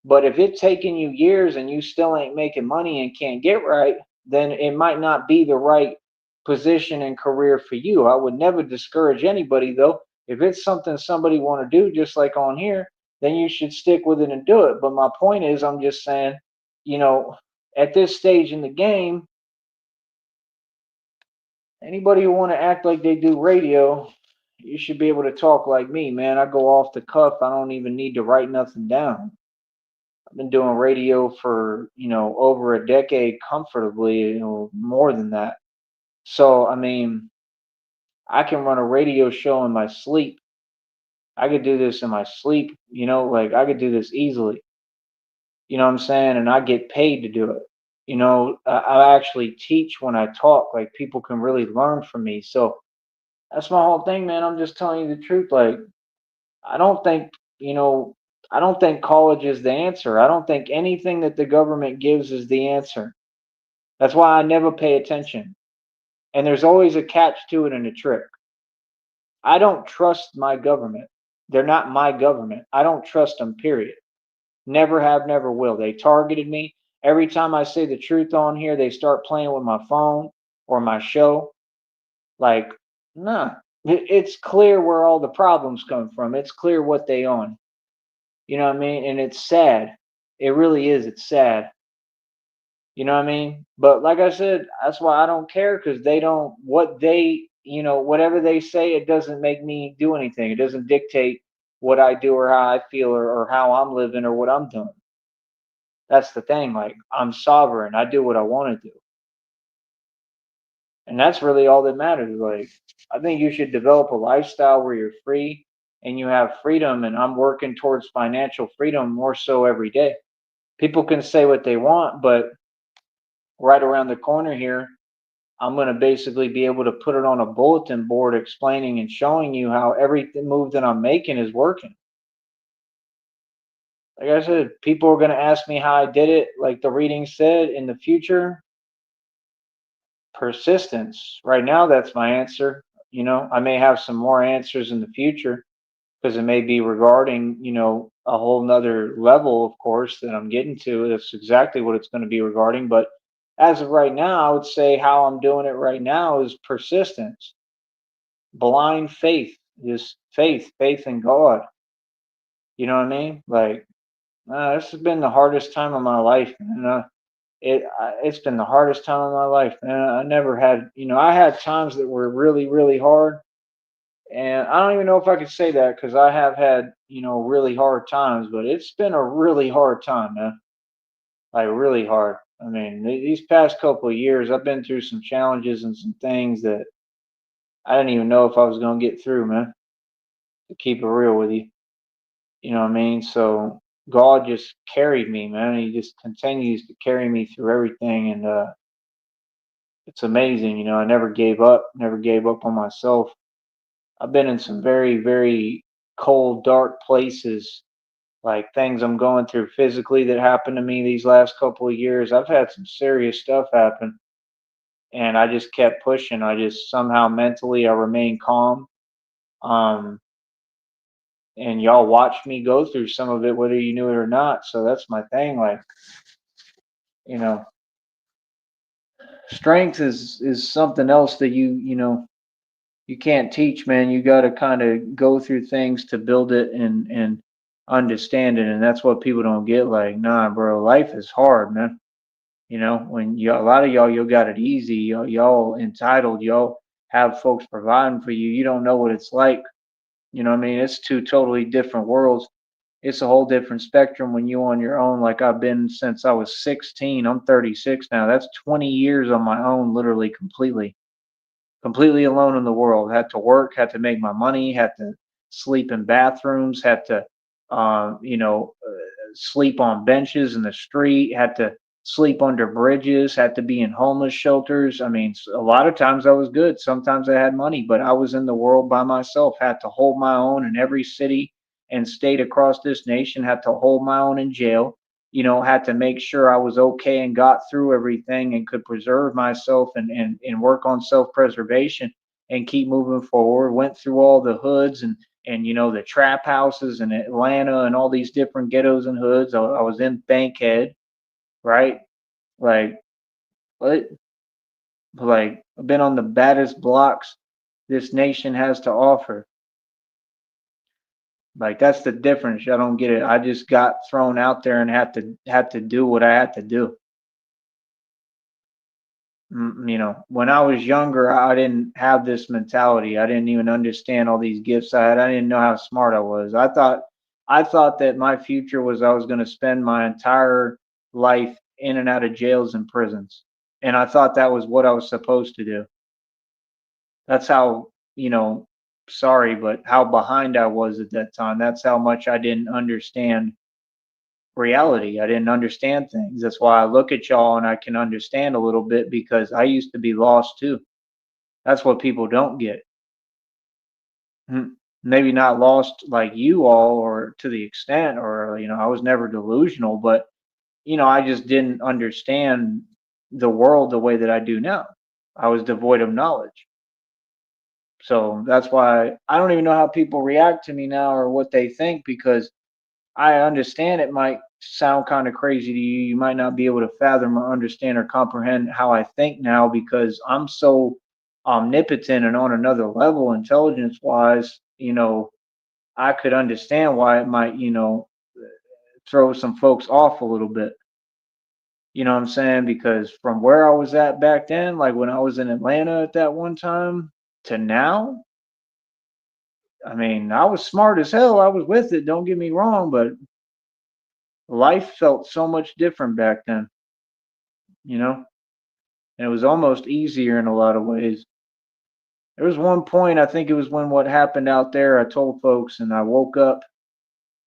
But if it's taking you years and you still ain't making money and can't get right, then it might not be the right position and career for you. I would never discourage anybody though. If it's something somebody want to do, just like on here, then you should stick with it and do it. But my point is, I'm just saying, you know, at this stage in the game, anybody who want to act like they do radio, you should be able to talk like me, man. I go off the cuff. I don't even need to write nothing down. I've been doing radio for, over a decade comfortably, more than that. So, I mean, I can run a radio show in my sleep. I could do this in my sleep, like I could do this easily. You know what I'm saying? And I get paid to do it. I actually teach when I talk, like people can really learn from me. So that's my whole thing, man. I'm just telling you the truth. Like, I don't think, you know, I don't think college is the answer. I don't think anything that the government gives is the answer. That's why I never pay attention. And there's always a catch to it and a trick. I don't trust my government. They're not my government. I don't trust them, period. Never have, never will. They targeted me. Every time I say the truth on here, they start playing with my phone or my show. Like, nah. It's clear where all the problems come from. It's clear what they on. You know what I mean? And it's sad. It really is. It's sad. You know what I mean? But like I said, that's why I don't care because they don't, whatever they say, it doesn't make me do anything. It doesn't dictate what I do or how I feel or how I'm living or what I'm doing. That's the thing. Like, I'm sovereign. I do what I want to do. And that's really all that matters. Like, I think you should develop a lifestyle where you're free and you have freedom. And I'm working towards financial freedom more so every day. People can say what they want, but right around the corner here, I'm going to basically be able to put it on a bulletin board explaining and showing you how every move that I'm making is working. Like I said, people are going to ask me how I did it. Like the reading said, in the future, persistence. Right now, that's my answer. I may have some more answers in the future because it may be regarding, a whole nother level, of course, that I'm getting to. That's exactly what it's going to be regarding. But as of right now, I would say how I'm doing it right now is persistence, blind faith, just faith in God. You know what I mean? Like, this has been the hardest time of my life, man. It's been the hardest time of my life, man. I never had, I had times that were really, really hard, and I don't even know if I could say that because I have had, really hard times, but it's been a really hard time, man. Like really hard. I mean, these past couple of years, I've been through some challenges and some things that I didn't even know if I was gonna get through, man. To keep it real with you, you know what I mean? So God just carried me, man. He just continues to carry me through everything, and it's amazing. I never gave up on myself. I've been in some very, very cold, dark places, like things I'm going through physically that happened to me these last couple of years. I've had some serious stuff happen, and I just kept pushing. I just somehow mentally I remained calm. Um, and y'all watched me go through some of it, whether you knew it or not. So that's my thing. Like, you know, strength is something else that you can't teach, man. You got to kind of go through things to build it and understand it, and that's what people don't get. Like, nah, bro, life is hard, man. When a lot of y'all got it easy. Y'all entitled. Y'all have folks providing for you. You don't know what it's like. You know what I mean? It's two totally different worlds. It's a whole different spectrum when you on your own. Like I've been since I was 16. I'm 36 now. That's 20 years on my own, literally, completely alone in the world. Had to work, had to make my money, had to sleep in bathrooms, had to, sleep on benches in the street, had to sleep under bridges, had to be in homeless shelters. I mean, a lot of times I was good. Sometimes I had money, but I was in the world by myself, had to hold my own in every city and state across this nation, had to hold my own in jail, had to make sure I was okay and got through everything and could preserve myself and work on self preservation and keep moving forward. Went through all the hoods and the trap houses in Atlanta and all these different ghettos and hoods. I was in Bankhead, right? Like, what? Like, I've been on the baddest blocks this nation has to offer. Like, that's the difference. I don't get it. I just got thrown out there and had to do what I had to do. When I was younger, I didn't have this mentality. I didn't even understand all these gifts I had. I didn't know how smart I was. I thought that my future was I was going to spend my entire life in and out of jails and prisons. And I thought that was what I was supposed to do. That's how, sorry, but how behind I was at that time. That's how much I didn't understand reality. I didn't understand things. That's why I look at y'all and I can understand a little bit because I used to be lost too. That's what people don't get. Maybe not lost like you all or to the extent, or, I was never delusional, but, I just didn't understand the world the way that I do now. I was devoid of knowledge. So that's why I don't even know how people react to me now or what they think because I understand it might sound kind of crazy to you. You might not be able to fathom or understand or comprehend how I think now because I'm so omnipotent and on another level intelligence wise, I could understand why it might, throw some folks off a little bit. You know what I'm saying? Because from where I was at back then, like when I was in Atlanta at that one time to now, I mean, I was smart as hell. I was with it. Don't get me wrong, but life felt so much different back then, you know? And it was almost easier in a lot of ways. There was one point, I think it was when what happened out there, I told folks, and I woke up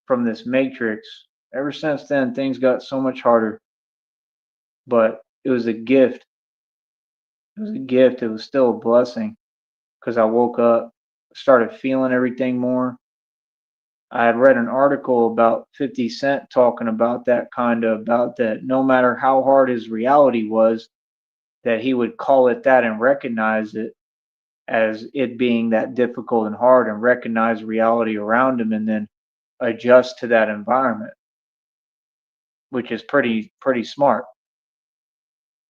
from this matrix. Ever since then, things got so much harder, but it was a gift. It was a gift. It was still a blessing because I woke up, started feeling everything more. I had read an article about 50 Cent talking about that about that no matter how hard his reality was, that he would call it that and recognize it as it being that difficult and hard, and recognize reality around him and then adjust to that environment, which is pretty smart.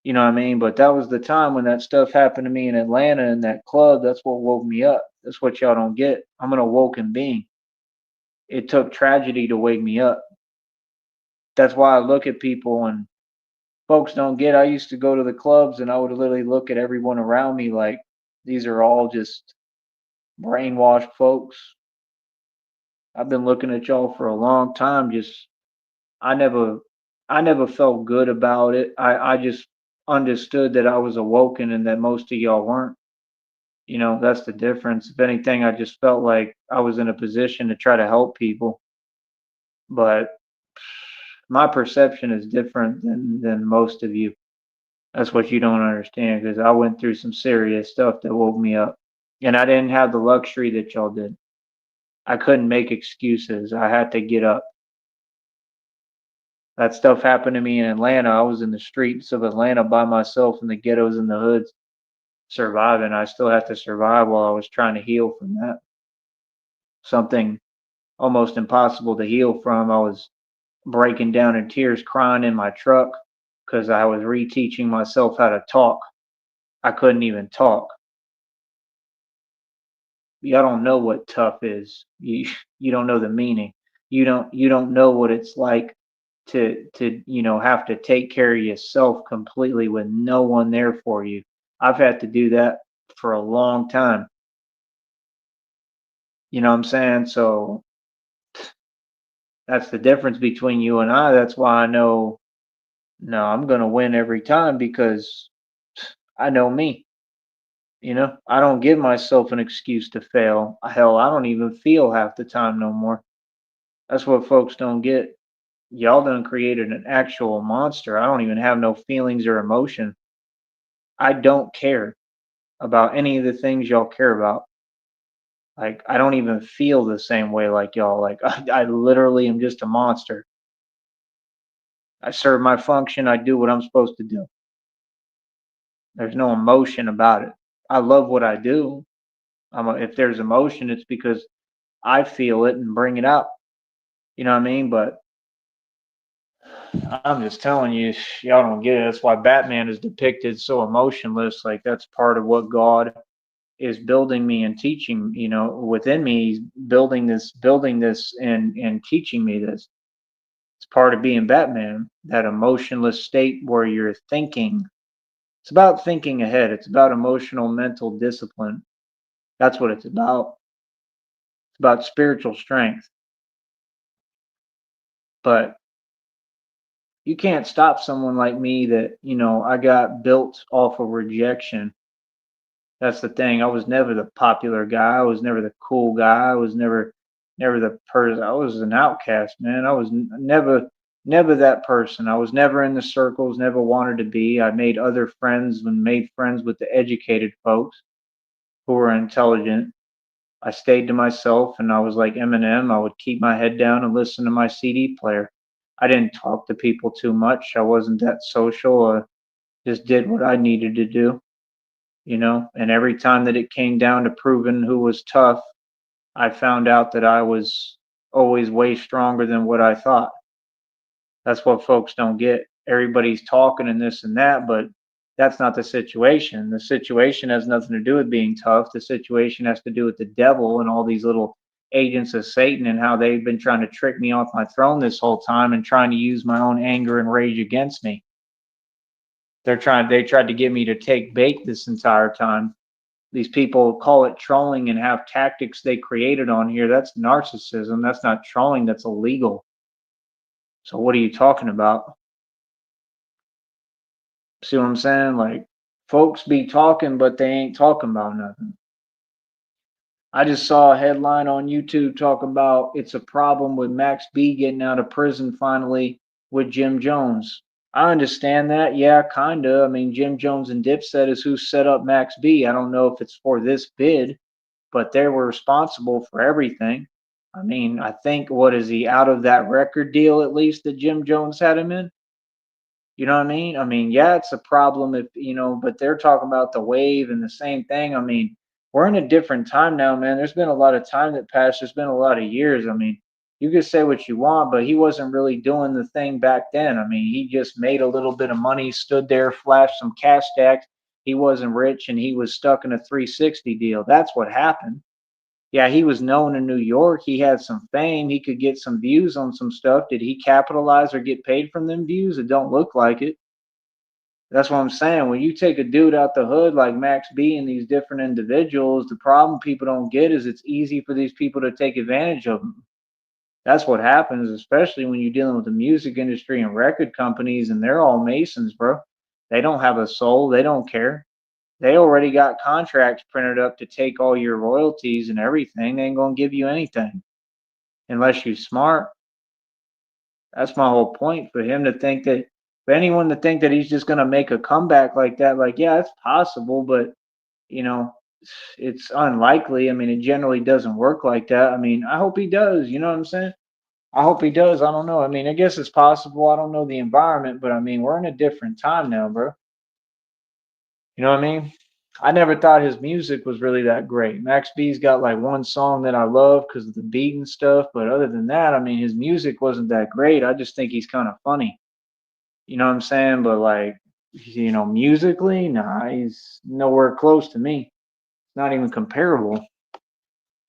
You know what I mean? But that was the time when that stuff happened to me in Atlanta in that club. That's what woke me up. That's what y'all don't get. I'm an awoken being. It took tragedy to wake me up. That's why I look at people and folks don't get. I used to go to the clubs and I would literally look at everyone around me like these are all just brainwashed folks. I've been looking at y'all for a long time. Just I never I never felt good about it. I just understood that I was awoken and that most of y'all weren't. That's the difference. If anything, I just felt like I was in a position to try to help people. But my perception is different than most of you. That's what you don't understand because I went through some serious stuff that woke me up. And I didn't have the luxury that y'all did. I couldn't make excuses. I had to get up. That stuff happened to me in Atlanta. I was in the streets of Atlanta by myself in the ghettos and the hoods surviving. I still had to survive while I was trying to heal from that. Something almost impossible to heal from. I was breaking down in tears, crying in my truck because I was reteaching myself how to talk. I couldn't even talk. Y'all don't know what tough is. You don't know the meaning. You don't know what it's like to have to take care of yourself completely with no one there for you. I've had to do that for a long time. You know what I'm saying? So that's the difference between you and I. That's why I know no, I'm gonna win every time because I know me. I don't give myself an excuse to fail. Hell, I don't even feel half the time no more. That's what folks don't get. Y'all done created an actual monster. I don't even have no feelings or emotion. I don't care about any of the things y'all care about. Like, I don't even feel the same way like y'all. Like, I literally am just a monster. I serve my function. I do what I'm supposed to do. There's no emotion about it. I love what I do. If there's emotion, it's because I feel it and bring it out. You know what I mean? But I'm just telling you, y'all don't get it. That's why Batman is depicted so emotionless. Like that's part of what God is building me and teaching. Within me, He's building this, and teaching me this. It's part of being Batman. That emotionless state where you're thinking. It's about thinking ahead. It's about emotional, mental discipline. That's what it's about. It's about spiritual strength. But you can't stop someone like me that, I got built off of rejection. That's the thing. I was never the popular guy. I was never the cool guy. I was never the person. I was an outcast, man. I was never that person. I was never in the circles, never wanted to be. I made other friends and made friends with the educated folks who were intelligent. I stayed to myself and I was like Eminem. I would keep my head down and listen to my CD player. I didn't talk to people too much. I wasn't that social. I just did what I needed to do, and every time that it came down to proving who was tough, I found out that I was always way stronger than what I thought. That's what folks don't get. Everybody's talking and this and that, but that's not the situation. The situation has nothing to do with being tough. The situation has to do with the devil and all these little agents of Satan and how they've been trying to trick me off my throne this whole time and trying to use my own anger and rage against me. They tried to get me to take bait this entire time. These people call it trolling and have tactics they created on here. That's narcissism. That's not trolling. That's illegal. So what are you talking about? See what I'm saying? Like folks be talking, but they ain't talking about nothing. I just saw a headline on YouTube talking about it's a problem with Max B getting out of prison finally with Jim Jones. I understand that. Yeah, kinda. I mean, Jim Jones and Dipset is who set up Max B. I don't know if it's for this bid, but they were responsible for everything. I mean, I think what is he out of that record deal at least that Jim Jones had him in? You know what I mean? I mean, yeah, it's a problem if but they're talking about the wave and the same thing. I mean, we're in a different time now, man. There's been a lot of time that passed. There's been a lot of years. I mean, you could say what you want, but he wasn't really doing the thing back then. I mean, he just made a little bit of money, stood there, flashed some cash stacks. He wasn't rich and he was stuck in a 360 deal. That's what happened. Yeah, he was known in New York. He had some fame. He could get some views on some stuff. Did he capitalize or get paid from them views? It don't look like it. That's what I'm saying. When you take a dude out the hood like Max B and these different individuals, the problem people don't get is it's easy for these people to take advantage of them. That's what happens, especially when you're dealing with the music industry and record companies, and they're all Masons, bro. They don't have a soul. They don't care. They already got contracts printed up to take all your royalties and everything. They ain't gonna give you anything unless you're smart. That's my whole point. For him to think that, for anyone to think that he's just gonna make a comeback like that, like yeah, it's possible, but you know, it's unlikely. I mean, it generally doesn't work like that. I mean, I hope he does. You know what I'm saying? I hope he does. I don't know. I mean, I guess it's possible. I don't know the environment, but I mean, we're in a different time now, bro. You know what I mean? I never thought his music was really that great. Max B's got like one song that I love because of the beat and stuff, but other than that, I mean, his music wasn't that great. I just think he's kind of funny. You know what I'm saying? But like, musically, nah, he's nowhere close to me. Not even comparable.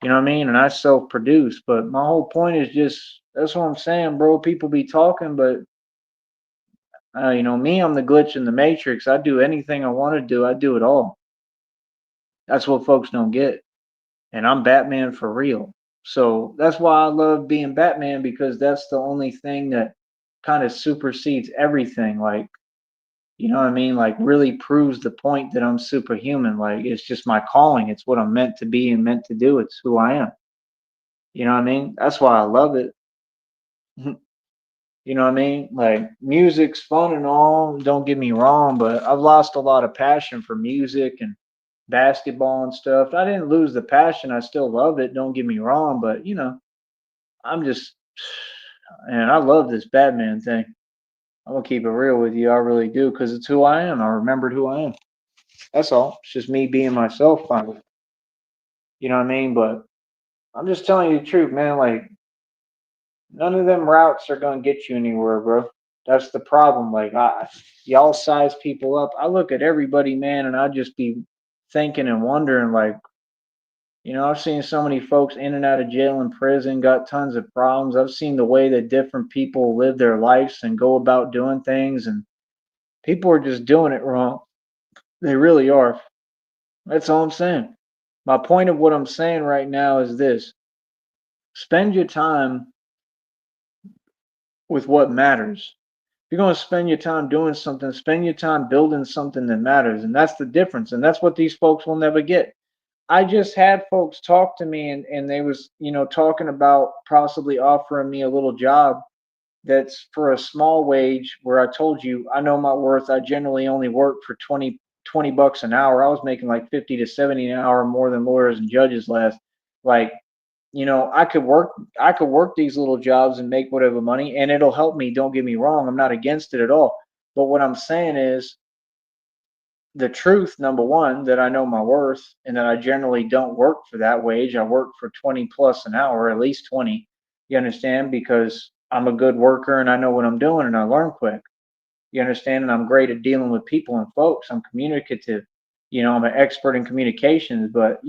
You know what I mean? And I self-produce, but my whole point is just that's what I'm saying, bro. People be talking, but me, I'm the glitch in the matrix. I do anything I want to do. I do it all. That's what folks don't get. And I'm Batman for real. So that's why I love being Batman because that's the only thing that kind of supersedes everything. Like, you know what I mean? Like, really proves the point that I'm superhuman. Like, it's just my calling. It's what I'm meant to be and meant to do. It's who I am. You know what I mean? That's why I love it. You know what I mean? Like music's fun and all, don't get me wrong, but I've lost a lot of passion for music and basketball and stuff. I didn't lose the passion. I still love it, don't get me wrong, but I'm just and I love this Batman thing. I'm gonna keep it real with you. I really do, because it's who I am. I remembered who I am. That's all. It's just me being myself finally. You know what I mean? But I'm just telling you the truth, man. Like none of them routes are gonna get you anywhere, bro. That's the problem. Like y'all size people up. I look at everybody, man, and I just be thinking and wondering, like, I've seen so many folks in and out of jail and prison, got tons of problems. I've seen the way that different people live their lives and go about doing things, and people are just doing it wrong. They really are. That's all I'm saying. My point of what I'm saying right now is this: spend your time with what matters. If you're going to spend your time doing something, spend your time building something that matters. And that's the difference. And that's what these folks will never get. I just had folks talk to me and they was, talking about possibly offering me a little job that's for a small wage where I told you I know my worth. I generally only work for 20 bucks an hour. I was making like 50 to 70 an hour more than lawyers and judges last. Like, I could work these little jobs and make whatever money and it'll help me. Don't get me wrong. I'm not against it at all. But what I'm saying is the truth, number one, that I know my worth and that I generally don't work for that wage. I work for 20 plus an hour, at least 20. You understand? Because I'm a good worker and I know what I'm doing and I learn quick. You understand? And I'm great at dealing with people and folks. I'm communicative. I'm an expert in communications, but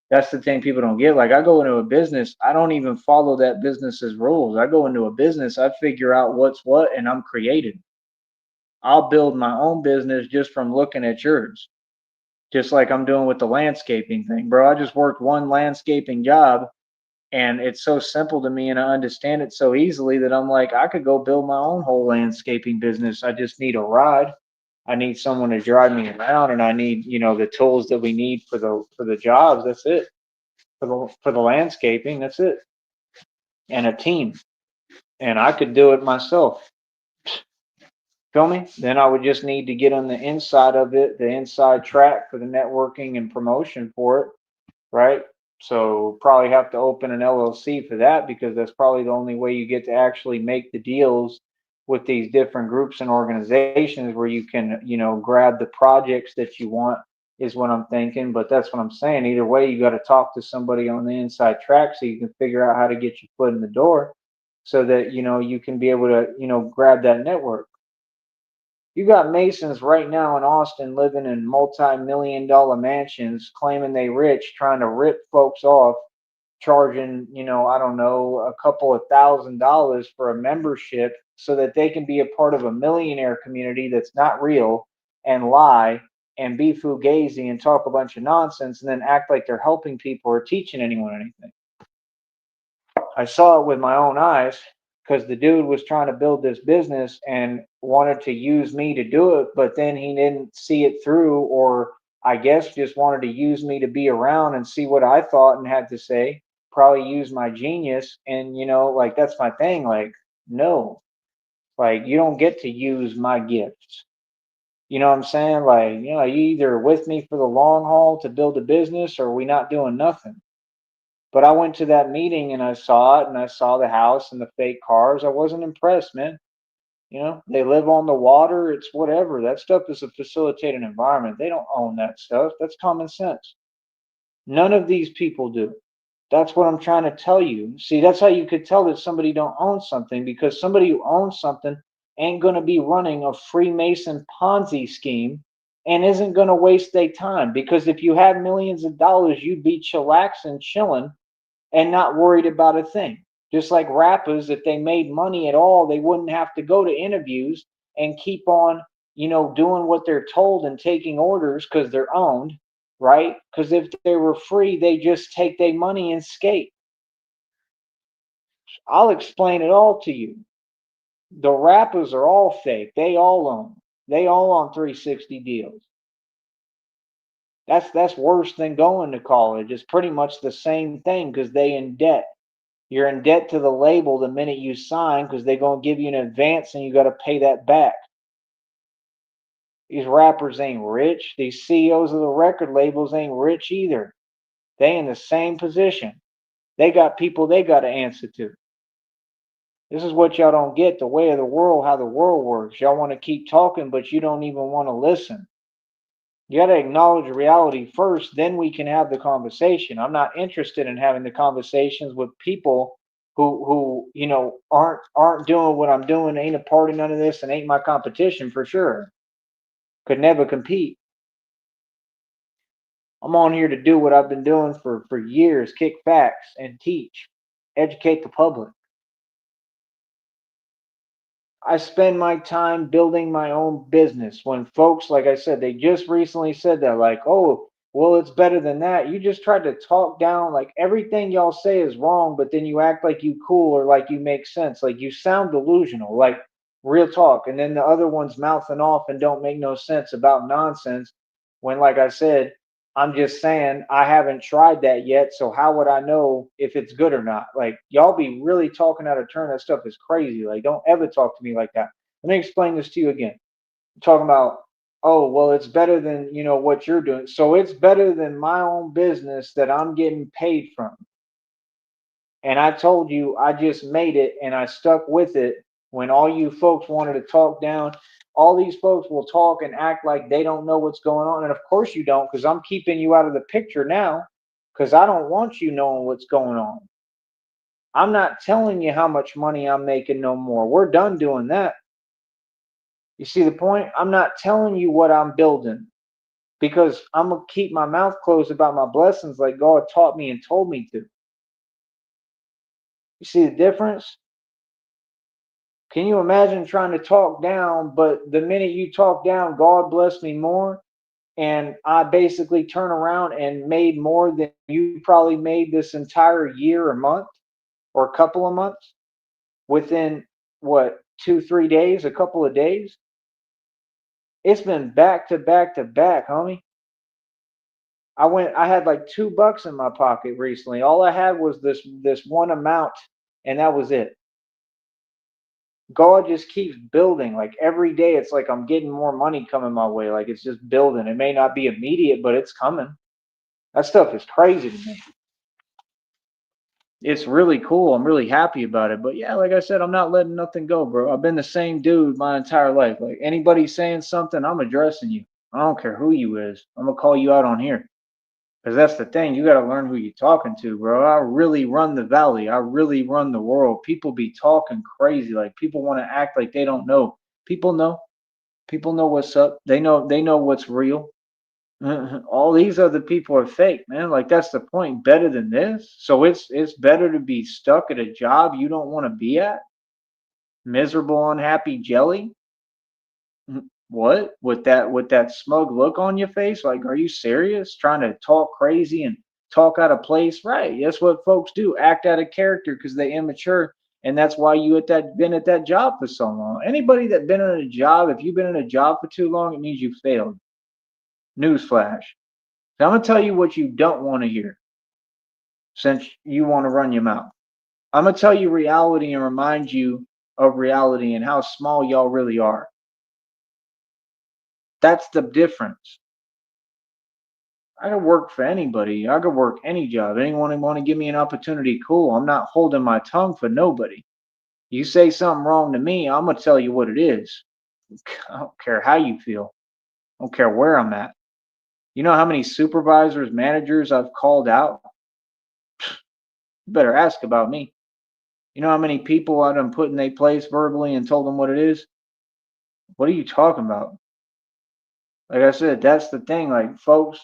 that's the thing people don't get. Like I go into a business, I don't even follow that business's rules. I go into a business, I figure out what's what, and I'm creative. I'll build my own business just from looking at yours, just like I'm doing with the landscaping thing, bro. I just worked one landscaping job and it's so simple to me and I understand it so easily that I'm like, I could go build my own whole landscaping business. I just need a ride. I need someone to drive me around and I need, the tools that we need for the jobs. That's it. For the landscaping, that's it. And a team. And I could do it myself. Feel me? Then I would just need to get on the inside of it, the inside track for the networking and promotion for it, right? So probably have to open an LLC for that because that's probably the only way you get to actually make the deals with these different groups and organizations where you can, grab the projects that you want is what I'm thinking. But that's what I'm saying. Either way, you got to talk to somebody on the inside track so you can figure out how to get your foot in the door, so that you can be able to grab that network. You got Masons right now in Austin living in multi-million-dollar mansions, claiming they rich, trying to rip folks off, charging, I don't know, a couple of $1,000s for a membership so that they can be a part of a millionaire community that's not real, and lie and be fugazi and talk a bunch of nonsense and then act like they're helping people or teaching anyone anything. I saw it with my own eyes because the dude was trying to build this business and wanted to use me to do it, but then he didn't see it through, or I guess just wanted to use me to be around and see what I thought and had to say, probably use my genius. And, like, that's my thing. Like, no, like, you don't get to use my gifts. You know what I'm saying? Like, you either with me for the long haul to build a business or we not doing nothing. But I went to that meeting and I saw it and I saw the house and the fake cars. I wasn't impressed, man. They live on the water. It's whatever. That stuff is a facilitated environment. They don't own that stuff. That's common sense. None of these people do. That's what I'm trying to tell you. See, that's how you could tell that somebody don't own something, because somebody who owns something ain't going to be running a Freemason Ponzi scheme and isn't going to waste their time. Because if you had millions of dollars, you'd be chillaxing, chilling, and not worried about a thing. Just like rappers, if they made money at all, they wouldn't have to go to interviews and keep on, doing what they're told and taking orders because they're owned, right? Because if they were free, they just take their money and skate. I'll explain it all to you. The rappers are all fake. They all own. They all on 360 deals. That's worse than going to college. It's pretty much the same thing because they in debt. You're in debt to the label the minute you sign because they're going to give you an advance and you got to pay that back. These rappers ain't rich. These CEOs of the record labels ain't rich either. They in the same position. They got people they got to answer to. This is what y'all don't get, the way of the world, how the world works. Y'all want to keep talking, but you don't even want to listen. You got to acknowledge reality first, then we can have the conversation. I'm not interested in having the conversations with people who aren't doing what I'm doing, ain't a part of none of this, and ain't my competition for sure. Could never compete. I'm on here to do what I've been doing for years, kick facts and teach, educate the public. I spend my time building my own business. When folks, like I said, they just recently said that, like, oh, well, it's better than that. You just tried to talk down, like everything y'all say is wrong, but then you act like you cool or like you make sense. Like you sound delusional, like real talk. And then the other one's mouthing off and don't make no sense about nonsense. When, like I said, I'm just saying I haven't tried that yet, so how would I know if it's good or not? Like y'all be really talking out of turn. That stuff is crazy. Like don't ever talk to me like that. Let me explain this to you again. I'm talking about, oh, well, it's better than, what you're doing. So it's better than my own business that I'm getting paid from. And I told you I just made it and I stuck with it when all you folks wanted to talk down. All these folks will talk and act like they don't know what's going on. And of course you don't, because I'm keeping you out of the picture now because I don't want you knowing what's going on. I'm not telling you how much money I'm making no more. We're done doing that. You see the point? I'm not telling you what I'm building because I'm going to keep my mouth closed about my blessings like God taught me and told me to. You see the difference? Can you imagine trying to talk down, but the minute you talk down, God bless me more, and I basically turn around and made more than you probably made this entire year or month or a couple of months within what, 2-3 days, a couple of days? It's been back to back to back, homie. I had like $2 in my pocket recently. All I had was this one amount, and that was it. God just keeps building. Like every day, it's like I'm getting more money coming my way. Like it's just building. It may not be immediate, but it's coming. That stuff is crazy to me. It's really cool. I'm really happy about it. But yeah, like I said, I'm not letting nothing go, bro. I've been the same dude my entire life. Like anybody saying something, I'm addressing you. I don't care who you is. I'm gonna call you out on here. Because that's the thing. You got to learn who you're talking to, bro. I really run the valley. I really run the world. People be talking crazy. Like people want to act like they don't know. People know. People know what's up. They know what's real. All these other people are fake, man. Like that's the point. Better than this. So it's better to be stuck at a job you don't want to be at. Miserable, unhappy jelly. What with that smug look on your face? Like, are you serious? Trying to talk crazy and talk out of place? Right. That's what folks do. Act out of character because they immature. And that's why you at that been at that job for so long. Anybody that been in a job, if you've been in a job for too long, it means you failed. Newsflash. So I'm gonna tell you what you don't want to hear since you want to run your mouth. I'm gonna tell you reality and remind you of reality and how small y'all really are. That's the difference. I could work for anybody. I could work any job. Anyone want to give me an opportunity, cool. I'm not holding my tongue for nobody. You say something wrong to me, I'm gonna tell you what it is. I don't care how you feel. I don't care where I'm at. You know how many supervisors, managers I've called out? You better ask about me. You know how many people I done put in their place verbally and told them what it is? What are you talking about? Like I said, that's the thing. Like folks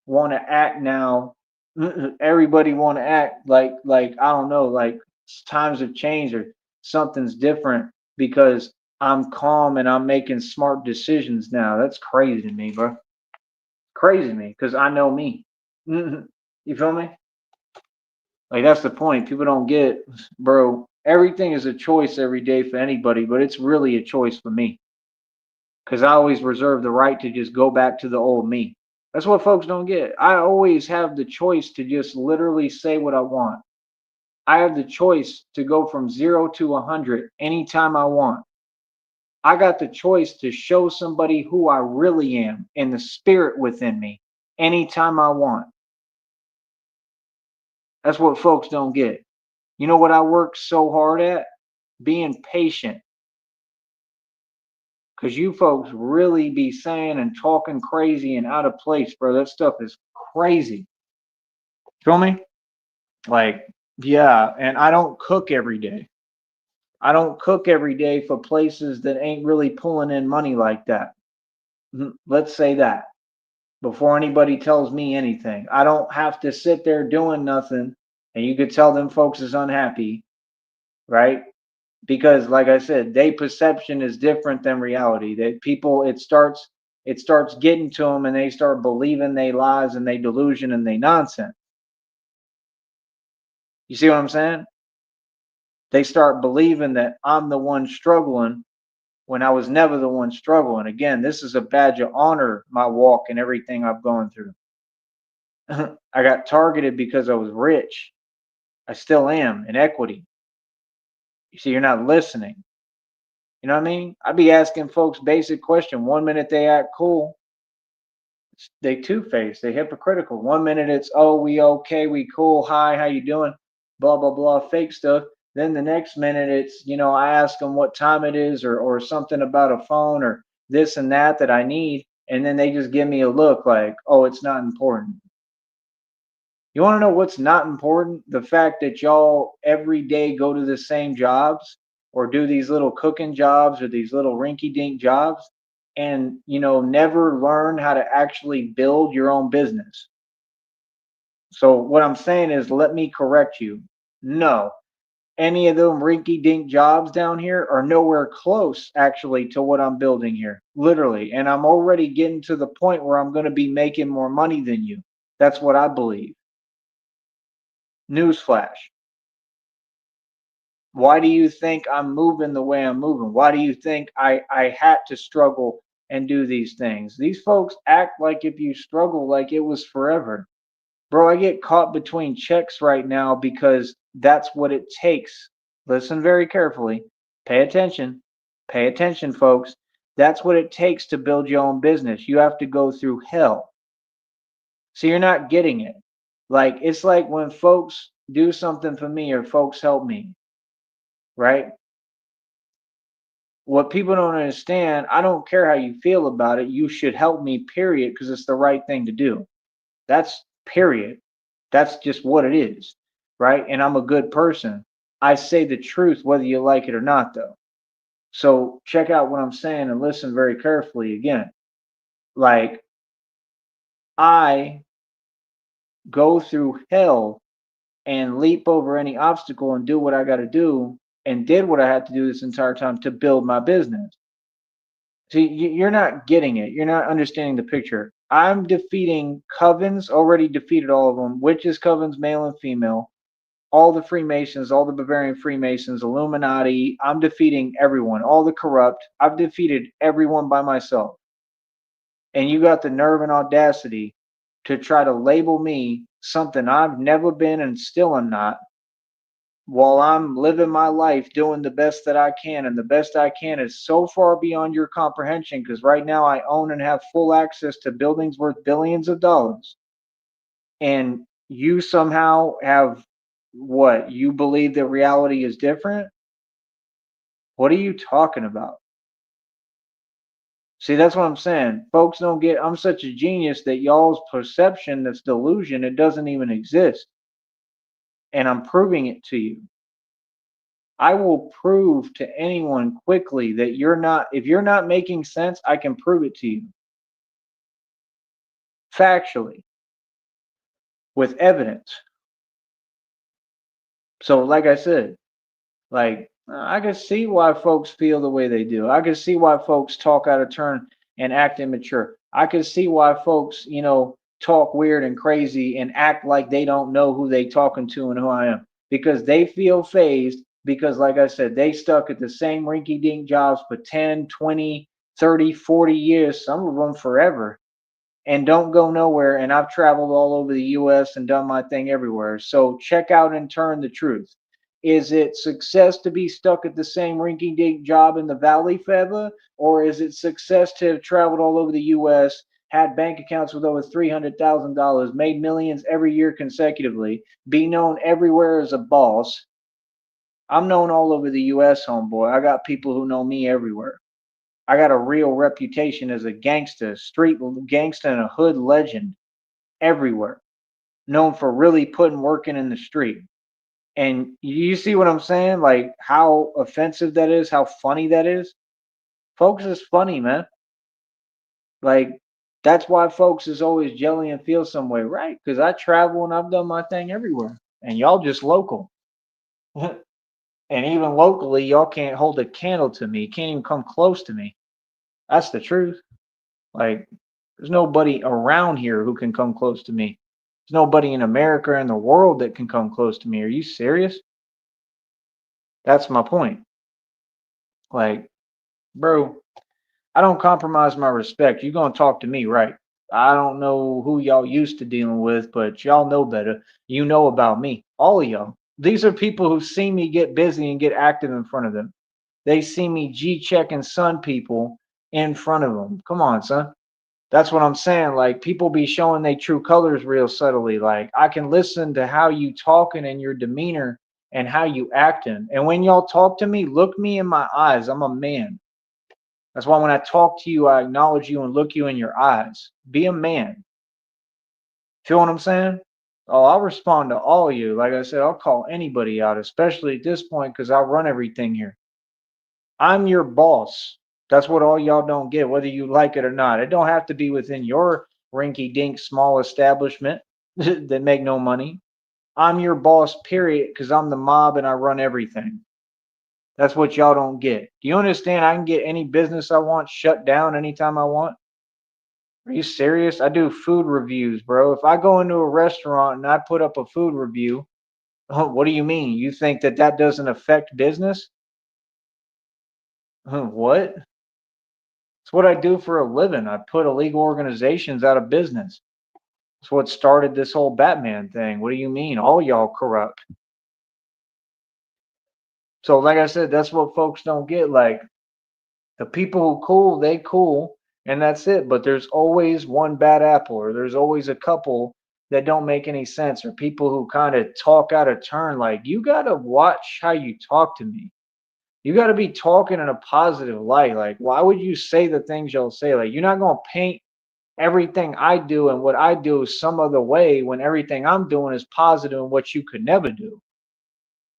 want to act now. Everybody want to act like I don't know, like times have changed or something's different because I'm calm and I'm making smart decisions now. That's crazy to me, bro. Crazy to me because I know me. You feel me? Like that's the point. People don't get, bro. Everything is a choice every day for anybody, but it's really a choice for me because I always reserve the right to just go back to the old me. That's what folks don't get. I always have the choice to just literally say what I want. I have the choice to go from 0 to 100 anytime I want. I got the choice to show somebody who I really am and the spirit within me anytime I want. That's what folks don't get. You know what I work so hard at? Being patient. Because you folks really be saying and talking crazy and out of place, bro. That stuff is crazy. Feel me? Like, yeah, and I don't cook every day. I don't cook every day for places that ain't really pulling in money like that. Let's say that before anybody tells me anything. I don't have to sit there doing nothing and you could tell them folks is unhappy, right? Because like I said, they perception is different than reality. That people it starts getting to them and they start believing they lies and they delusion and they nonsense. You see what I'm saying? They start believing that I'm the one struggling when I was never the one struggling. Again, this is a badge of honor, my walk and everything I've gone through. I got targeted because I was rich. I still am in equity. You see, you're not listening. You know what I mean? I'd be asking folks basic question. One minute they act cool, they two-faced, they hypocritical. One minute it's we okay, we cool, hi, how you doing? Blah blah blah, fake stuff. Then the next minute it's I ask them what time it is or something about a phone or this and that I need, and then they just give me a look like, oh, it's not important. You want to know what's not important? The fact that y'all every day go to the same jobs or do these little cooking jobs or these little rinky dink jobs and, never learn how to actually build your own business. So, what I'm saying is, let me correct you. No, any of them rinky dink jobs down here are nowhere close actually to what I'm building here, literally. And I'm already getting to the point where I'm going to be making more money than you. That's what I believe. Newsflash. Why do you think I'm moving the way I'm moving? Why do you think I had to struggle and do these things? These folks act like if you struggle, like it was forever. Bro, I get caught between checks right now because that's what it takes. Listen very carefully. Pay attention. Pay attention, folks. That's what it takes to build your own business. You have to go through hell. So you're not getting it. Like, it's like when folks do something for me or folks help me, right? What people don't understand, I don't care how you feel about it. You should help me, period, because it's the right thing to do. That's period. That's just what it is, right? And I'm a good person. I say the truth whether you like it or not, though. So check out what I'm saying and listen very carefully again. Like, I go through hell and leap over any obstacle and do what I got to do and did what I had to do this entire time to build my business. See, you're not getting it. You're not understanding the picture. I'm defeating covens, already defeated all of them, witches, covens, male and female, all the Freemasons, all the Bavarian Freemasons, Illuminati. I'm defeating everyone, all the corrupt. I've defeated everyone by myself. And you got the nerve and audacity to try to label me something I've never been and still am not, while I'm living my life doing the best that I can. And the best I can is so far beyond your comprehension because right now I own and have full access to buildings worth billions of dollars. And you somehow have what? You believe that reality is different? What are you talking about? See, that's what I'm saying. Folks don't get, I'm such a genius that y'all's perception that's delusion, it doesn't even exist. And I'm proving it to you. I will prove to anyone quickly that you're not, if you're not making sense, I can prove it to you factually with evidence. So, like I said, like I can see why folks feel the way they do. I can see why folks talk out of turn and act immature. I can see why folks, talk weird and crazy and act like they don't know who they talking to and who I am because they feel phased because like I said, they stuck at the same rinky dink jobs for 10, 20, 30, 40 years, some of them forever and don't go nowhere. And I've traveled all over the US and done my thing everywhere. So check out and turn the truth. Is it success to be stuck at the same rinky dink job in the valley forever? Or is it success to have traveled all over the US, had bank accounts with over $300,000, made millions every year consecutively, be known everywhere as a boss? I'm known all over the US, homeboy. I got people who know me everywhere. I got a real reputation as a gangster, street gangster, and a hood legend everywhere. Known for really putting working in the street. And you see what I'm saying? Like how offensive that is, how funny that is. Folks is funny, man. Like that's why folks is always jelly and feel some way, right? Because I travel and I've done my thing everywhere, and y'all just local. And even locally, y'all can't hold a candle to me. Can't even come close to me. That's the truth. Like there's nobody around here who can come close to me. There's nobody in America or in the world that can come close to me. Are you serious? That's my point. Like, bro, I don't compromise my respect. You're gonna talk to me, right? I don't know who y'all used to dealing with, but y'all know better. You know about me. All of y'all. These are people who see me get busy and get active in front of them. They see me G checking sun people in front of them. Come on, son. That's what I'm saying. Like people be showing their true colors real subtly. Like I can listen to how you talking and your demeanor and how you acting. And when y'all talk to me, look me in my eyes. I'm a man. That's why when I talk to you, I acknowledge you and look you in your eyes. Be a man. Feel what I'm saying? Oh, I'll respond to all of you. Like I said, I'll call anybody out, especially at this point, because I run everything here. I'm your boss. That's what all y'all don't get, whether you like it or not. It don't have to be within your rinky dink small establishment that make no money. I'm your boss, period, because I'm the mob and I run everything. That's what y'all don't get. Do you understand? I can get any business I want shut down anytime I want. Are you serious? I do food reviews, bro. If I go into a restaurant and I put up a food review, what do you mean? You think that that doesn't affect business? What? It's what I do for a living. I put illegal organizations out of business. It's what started this whole Batman thing. What do you mean? All y'all corrupt. So, like I said, that's what folks don't get. Like the people who cool, they cool, and that's it. But there's always one bad apple, or there's always a couple that don't make any sense, or people who kind of talk out of turn. Like you gotta watch how you talk to me. You got to be talking in a positive light. Like, why would you say the things you'll say? Like, you're not going to paint everything I do and what I do some other way when everything I'm doing is positive and what you could never do.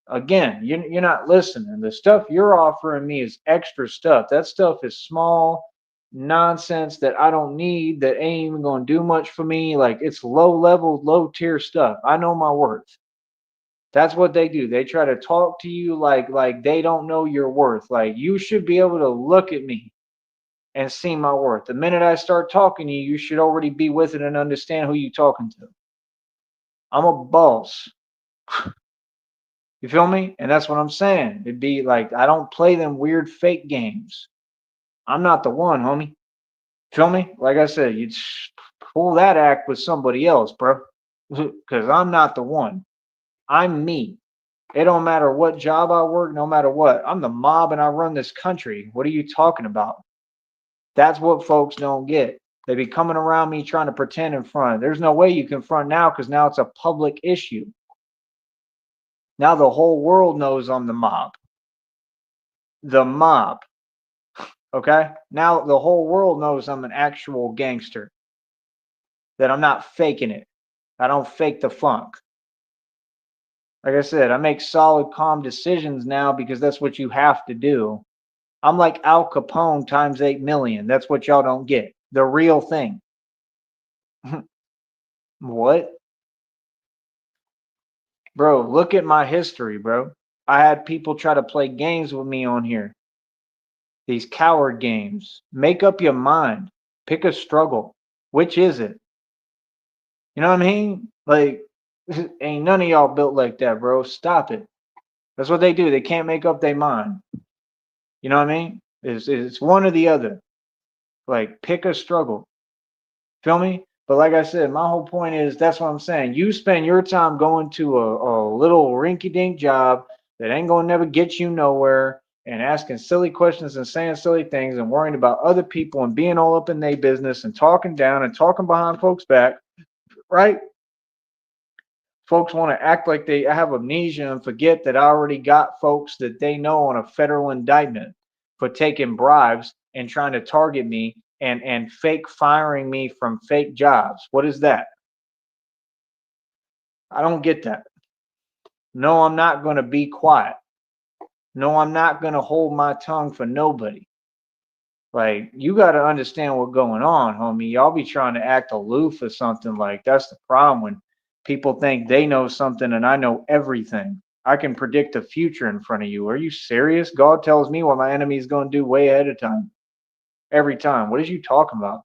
Again, you're not listening. The stuff you're offering me is extra stuff. That stuff is small nonsense that I don't need, that ain't even going to do much for me. Like, it's low level, low tier stuff. I know my worth. That's what they do. They try to talk to you like they don't know your worth. Like, you should be able to look at me and see my worth. The minute I start talking to you, you should already be with it and understand who you talking to. I'm a boss. You feel me? And that's what I'm saying. It'd be like, I don't play them weird fake games. I'm not the one, homie. Feel me? Like I said, you pull that act with somebody else, bro. Because I'm not the one. I'm me. It don't matter what job I work, no matter what. I'm the mob and I run this country. What are you talking about? That's what folks don't get. They be coming around me trying to pretend in front. There's no way you can front now because now it's a public issue. Now the whole world knows I'm the mob. The mob. Okay? Now the whole world knows I'm an actual gangster. That I'm not faking it. I don't fake the funk. Like I said, I make solid, calm decisions now because that's what you have to do. I'm like Al Capone times 8 million. That's what y'all don't get. The real thing. What? Bro, look at my history, bro. I had people try to play games with me on here. These coward games. Make up your mind. Pick a struggle. Which is it? You know what I mean? Like, ain't none of y'all built like that, bro. Stop it. That's what they do. They can't make up their mind. You know what I mean? It's one or the other. Like, pick a struggle. Feel me? But like I said, my whole point is that's what I'm saying. You spend your time going to a little rinky dink job that ain't gonna never get you nowhere and asking silly questions and saying silly things and worrying about other people and being all up in their business and talking down and talking behind folks' back, right? Folks want to act like they have amnesia and forget that I already got folks that they know on a federal indictment for taking bribes and trying to target me and fake firing me from fake jobs. What is that? I don't get that. No, I'm not going to be quiet. No, I'm not going to hold my tongue for nobody. Like, you got to understand what's going on, homie. Y'all be trying to act aloof or something. Like, that's the problem when people think they know something and I know everything. I can predict the future in front of you. Are you serious? God tells me what my enemy is going to do way ahead of time. Every time. What is you talking about?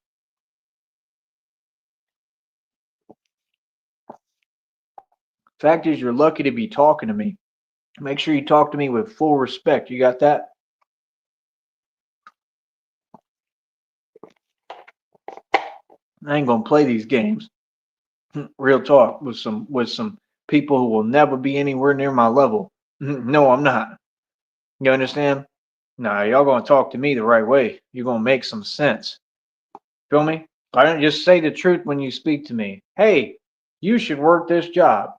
Fact is, you're lucky to be talking to me. Make sure you talk to me with full respect. You got that? I ain't gonna play these games. Real talk with some people who will never be anywhere near my level. No, I'm not. You understand? Nah, y'all gonna talk to me the right way. You're gonna make some sense. Feel me? I don't just say the truth when you speak to me. Hey, you should work this job.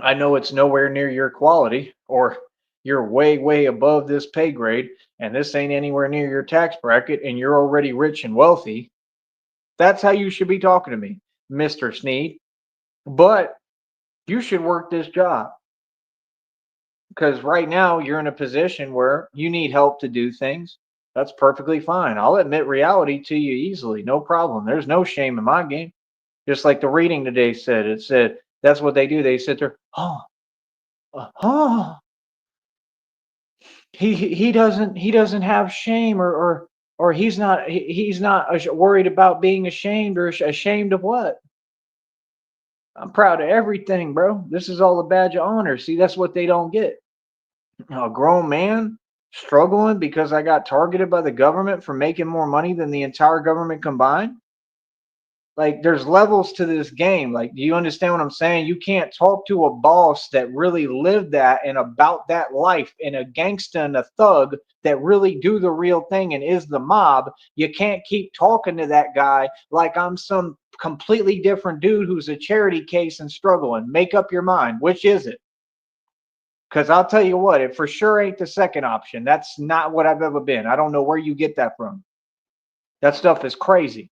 I know it's nowhere near your quality, or you're way, way above this pay grade, and this ain't anywhere near your tax bracket, and you're already rich and wealthy. That's how you should be talking to me, Mr. Sneed. But you should work this job because right now you're in a position where you need help to do things. That's perfectly fine. I'll admit reality to you easily. No problem. There's no shame in my game. Just like the reading today said, it said that's what they do. They sit there, oh, oh, he doesn't have shame or he's not worried about being ashamed or ashamed of what? I'm proud of everything, bro. This is all a badge of honor. See, that's what they don't get. A grown man struggling because I got targeted by the government for making more money than the entire government combined. Like, there's levels to this game. Like, do you understand what I'm saying? You can't talk to a boss that really lived that and about that life, and a gangster and a thug that really do the real thing and is the mob. You can't keep talking to that guy like I'm some completely different dude who's a charity case and struggling. Make up your mind. Which is it? Because I'll tell you what, it for sure ain't the second option. That's not what I've ever been. I don't know where you get that from. That stuff is crazy.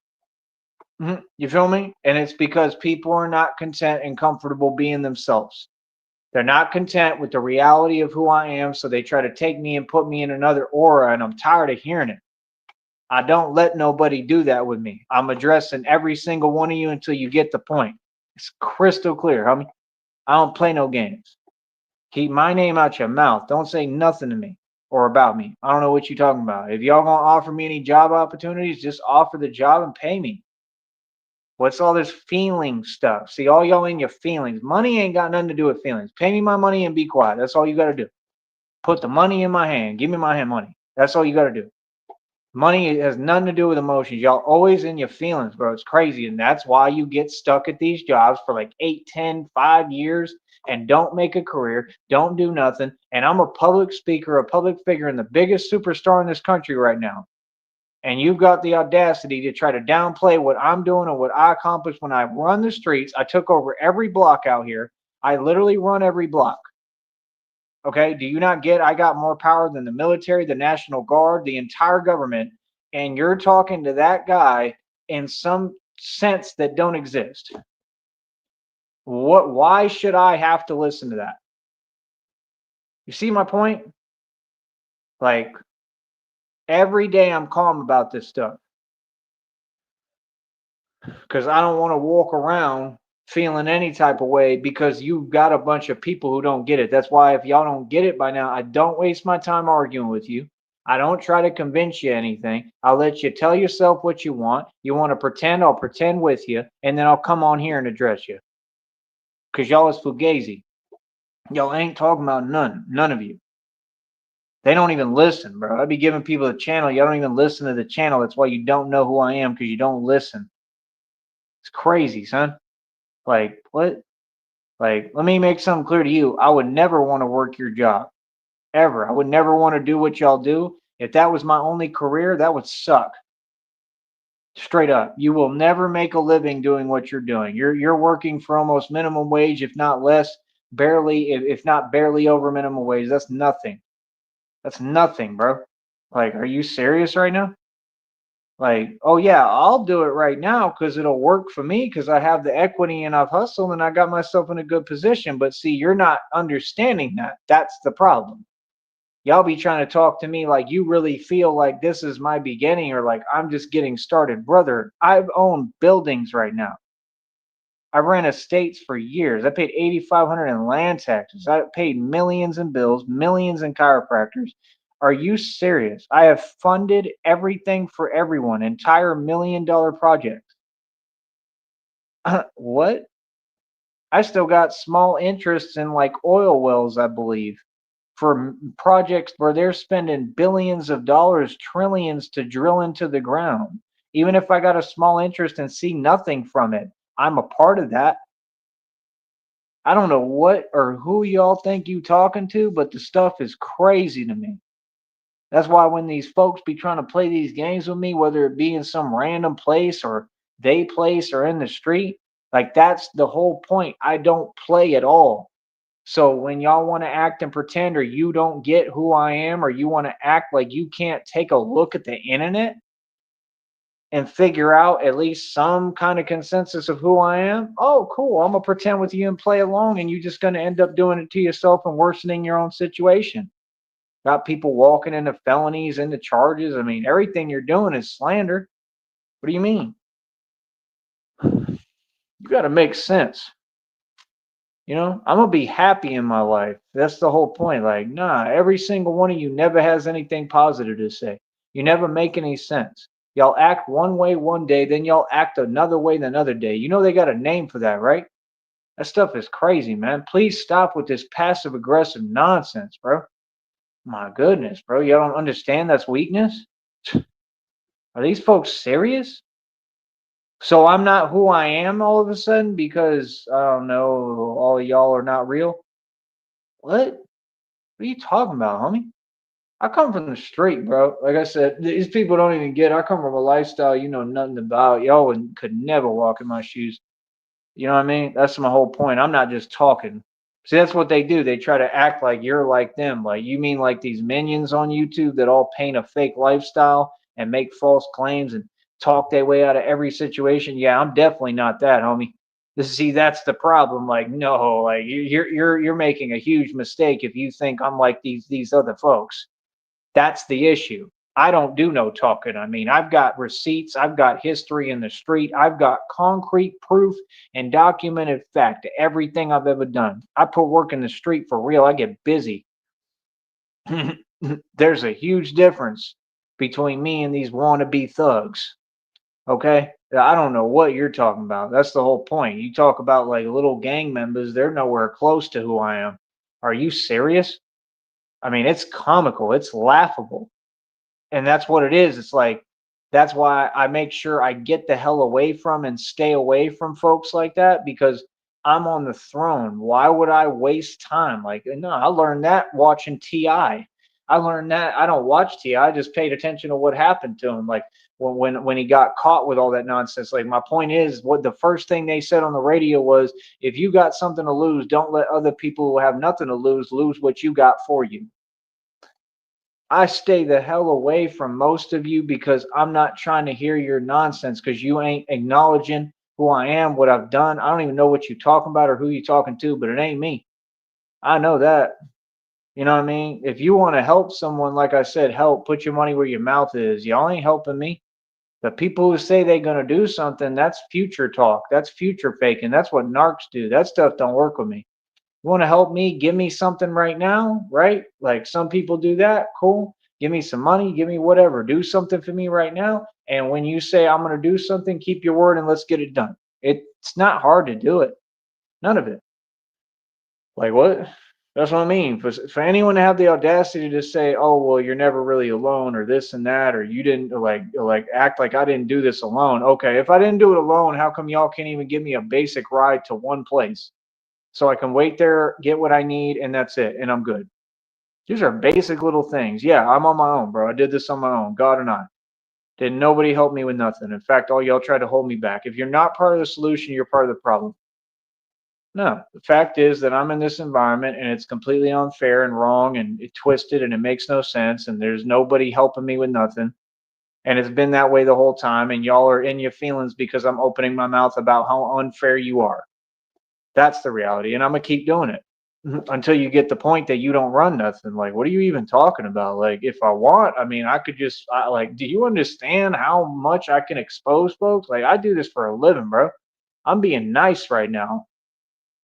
You feel me? And it's because people are not content and comfortable being themselves. They're not content with the reality of who I am, so they try to take me and put me in another aura, and I'm tired of hearing it. I don't let nobody do that with me. I'm addressing every single one of you until you get the point. It's crystal clear, homie. I don't play no games. Keep my name out your mouth. Don't say nothing to me or about me. I don't know what you're talking about. If y'all gonna offer me any job opportunities, just offer the job and pay me. What's all this feeling stuff? See, all y'all in your feelings. Money ain't got nothing to do with feelings. Pay me my money and be quiet. That's all you got to do. Put the money in my hand. Give me my hand money. That's all you got to do. Money has nothing to do with emotions. Y'all always in your feelings, bro. It's crazy. And that's why you get stuck at these jobs for like 8, 10, 5 years and don't make a career, don't do nothing. And I'm a public speaker, a public figure, and the biggest superstar in this country right now. And you've got the audacity to try to downplay what I'm doing and what I accomplished when I run the streets. I took over every block out here. I literally run every block. Okay. Do you not get I got more power than the military, the National Guard, the entire government? And you're talking to that guy in some sense that don't exist. Why should I have to listen to that? You see my point? Like every day I'm calm about this stuff. Because I don't want to walk around feeling any type of way because you've got a bunch of people who don't get it. That's why if y'all don't get it by now, I don't waste my time arguing with you. I don't try to convince you anything. I'll let you tell yourself what you want. You want to pretend, I'll pretend with you, and then I'll come on here and address you. Because y'all is fugazi. Y'all ain't talking about none of you. They don't even listen, bro. I'd be giving people a channel. Y'all don't even listen to the channel. That's why you don't know who I am, because you don't listen. It's crazy, son. Like, what? Like, let me make something clear to you. I would never want to work your job. Ever. I would never want to do what y'all do. If that was my only career, that would suck. Straight up. You will never make a living doing what you're doing. You're working for almost minimum wage, if not less, barely, if not barely over minimum wage. That's nothing. That's nothing, bro. Like, are you serious right now? Like, oh yeah, I'll do it right now because it'll work for me because I have the equity and I've hustled and I got myself in a good position. But see, you're not understanding that. That's the problem. Y'all be trying to talk to me like you really feel like this is my beginning or like I'm just getting started. Brother, I've owned buildings right now. I ran estates for years. I paid 8,500 in land taxes. I paid millions in bills, millions in chiropractors. Are you serious? I have funded everything for everyone, entire $1 million projects. What? I still got small interests in like oil wells, I believe, for projects where they're spending billions of dollars, trillions to drill into the ground. Even if I got a small interest and see nothing from it, I'm a part of that. I don't know what or who y'all think you talking to, but the stuff is crazy to me. That's why when these folks be trying to play these games with me, whether it be in some random place or they place or in the street, like that's the whole point. I don't play at all. So when y'all want to act and pretend or you don't get who I am or you want to act like you can't take a look at the internet and figure out at least some kind of consensus of who I am, oh, cool. I'm going to pretend with you and play along, and you're just going to end up doing it to yourself and worsening your own situation. Got people walking into felonies, into charges. I mean, everything you're doing is slander. What do you mean? You got to make sense. I'm going to be happy in my life. That's the whole point. Like, nah, every single one of you never has anything positive to say. You never make any sense. Y'all act one way one day, then y'all act another way the other day. You know they got a name for that, right? That stuff is crazy, man. Please stop with this passive aggressive nonsense, bro. My goodness, bro. Y'all don't understand that's weakness? Are these folks serious? So I'm not who I am all of a sudden because I don't know, all of y'all are not real? What? What are you talking about, homie? I come from the street, bro. Like I said, these people don't even get. I come from a lifestyle you know nothing about. Y'all could never walk in my shoes. You know what I mean? That's my whole point. I'm not just talking. See, that's what they do. They try to act like you're like them. Like, you mean like these minions on YouTube that all paint a fake lifestyle and make false claims and talk their way out of every situation? Yeah, I'm definitely not that, homie. See, that's the problem. Like, no, like you're making a huge mistake if you think I'm like these other folks. That's the issue. I don't do no talking. I mean, I've got receipts, I've got history in the street, I've got concrete proof and documented fact to everything I've ever done. I put work in the street for real. I get busy. There's a huge difference between me and these wannabe thugs. Okay? I don't know what you're talking about. That's the whole point. You talk about like little gang members, they're nowhere close to who I am. Are you serious? I mean, it's comical, it's laughable. And that's what it is. It's like, that's why I make sure I get the hell away from and stay away from folks like that, because I'm on the throne. Why would I waste time? Like, no, I learned that watching Ti. I learned that. I don't watch Ti. I just paid attention to what happened to him. Like when he got caught with all that nonsense. Like, my point is, what the first thing they said on the radio was, if you got something to lose, don't let other people who have nothing to lose what you got for you. I stay the hell away from most of you because I'm not trying to hear your nonsense, because you ain't acknowledging who I am, what I've done. I don't even know what you're talking about or who you're talking to, but it ain't me. I know that. You know what I mean? If you want to help someone, like I said, help, put your money where your mouth is. Y'all ain't helping me. The people who say they're going to do something, that's future talk. That's future faking. That's what narcs do. That stuff don't work with me. You want to help me? Give me something right now, right? Like some people do that. Cool. Give me some money. Give me whatever. Do something for me right now. And when you say I'm going to do something, keep your word and let's get it done. It's not hard to do it. None of it. Like what? That's what I mean. For anyone to have the audacity to say, "Oh, well, you're never really alone," or this and that, or you didn't like act like I didn't do this alone. Okay, if I didn't do it alone, how come y'all can't even give me a basic ride to one place? So I can wait there, get what I need, and that's it, and I'm good. These are basic little things. Yeah, I'm on my own, bro. I did this on my own, God and I. Didn't nobody help me with nothing. In fact, all y'all tried to hold me back. If you're not part of the solution, you're part of the problem. No, the fact is that I'm in this environment and it's completely unfair and wrong and twisted and it makes no sense and there's nobody helping me with nothing. And it's been that way the whole time. And y'all are in your feelings because I'm opening my mouth about how unfair you are. That's the reality. And I'm going to keep doing it until you get the point that you don't run nothing. Like, what are you even talking about? Like, if I want, I mean, I could just, like, do you understand how much I can expose folks? Like, I do this for a living, bro. I'm being nice right now.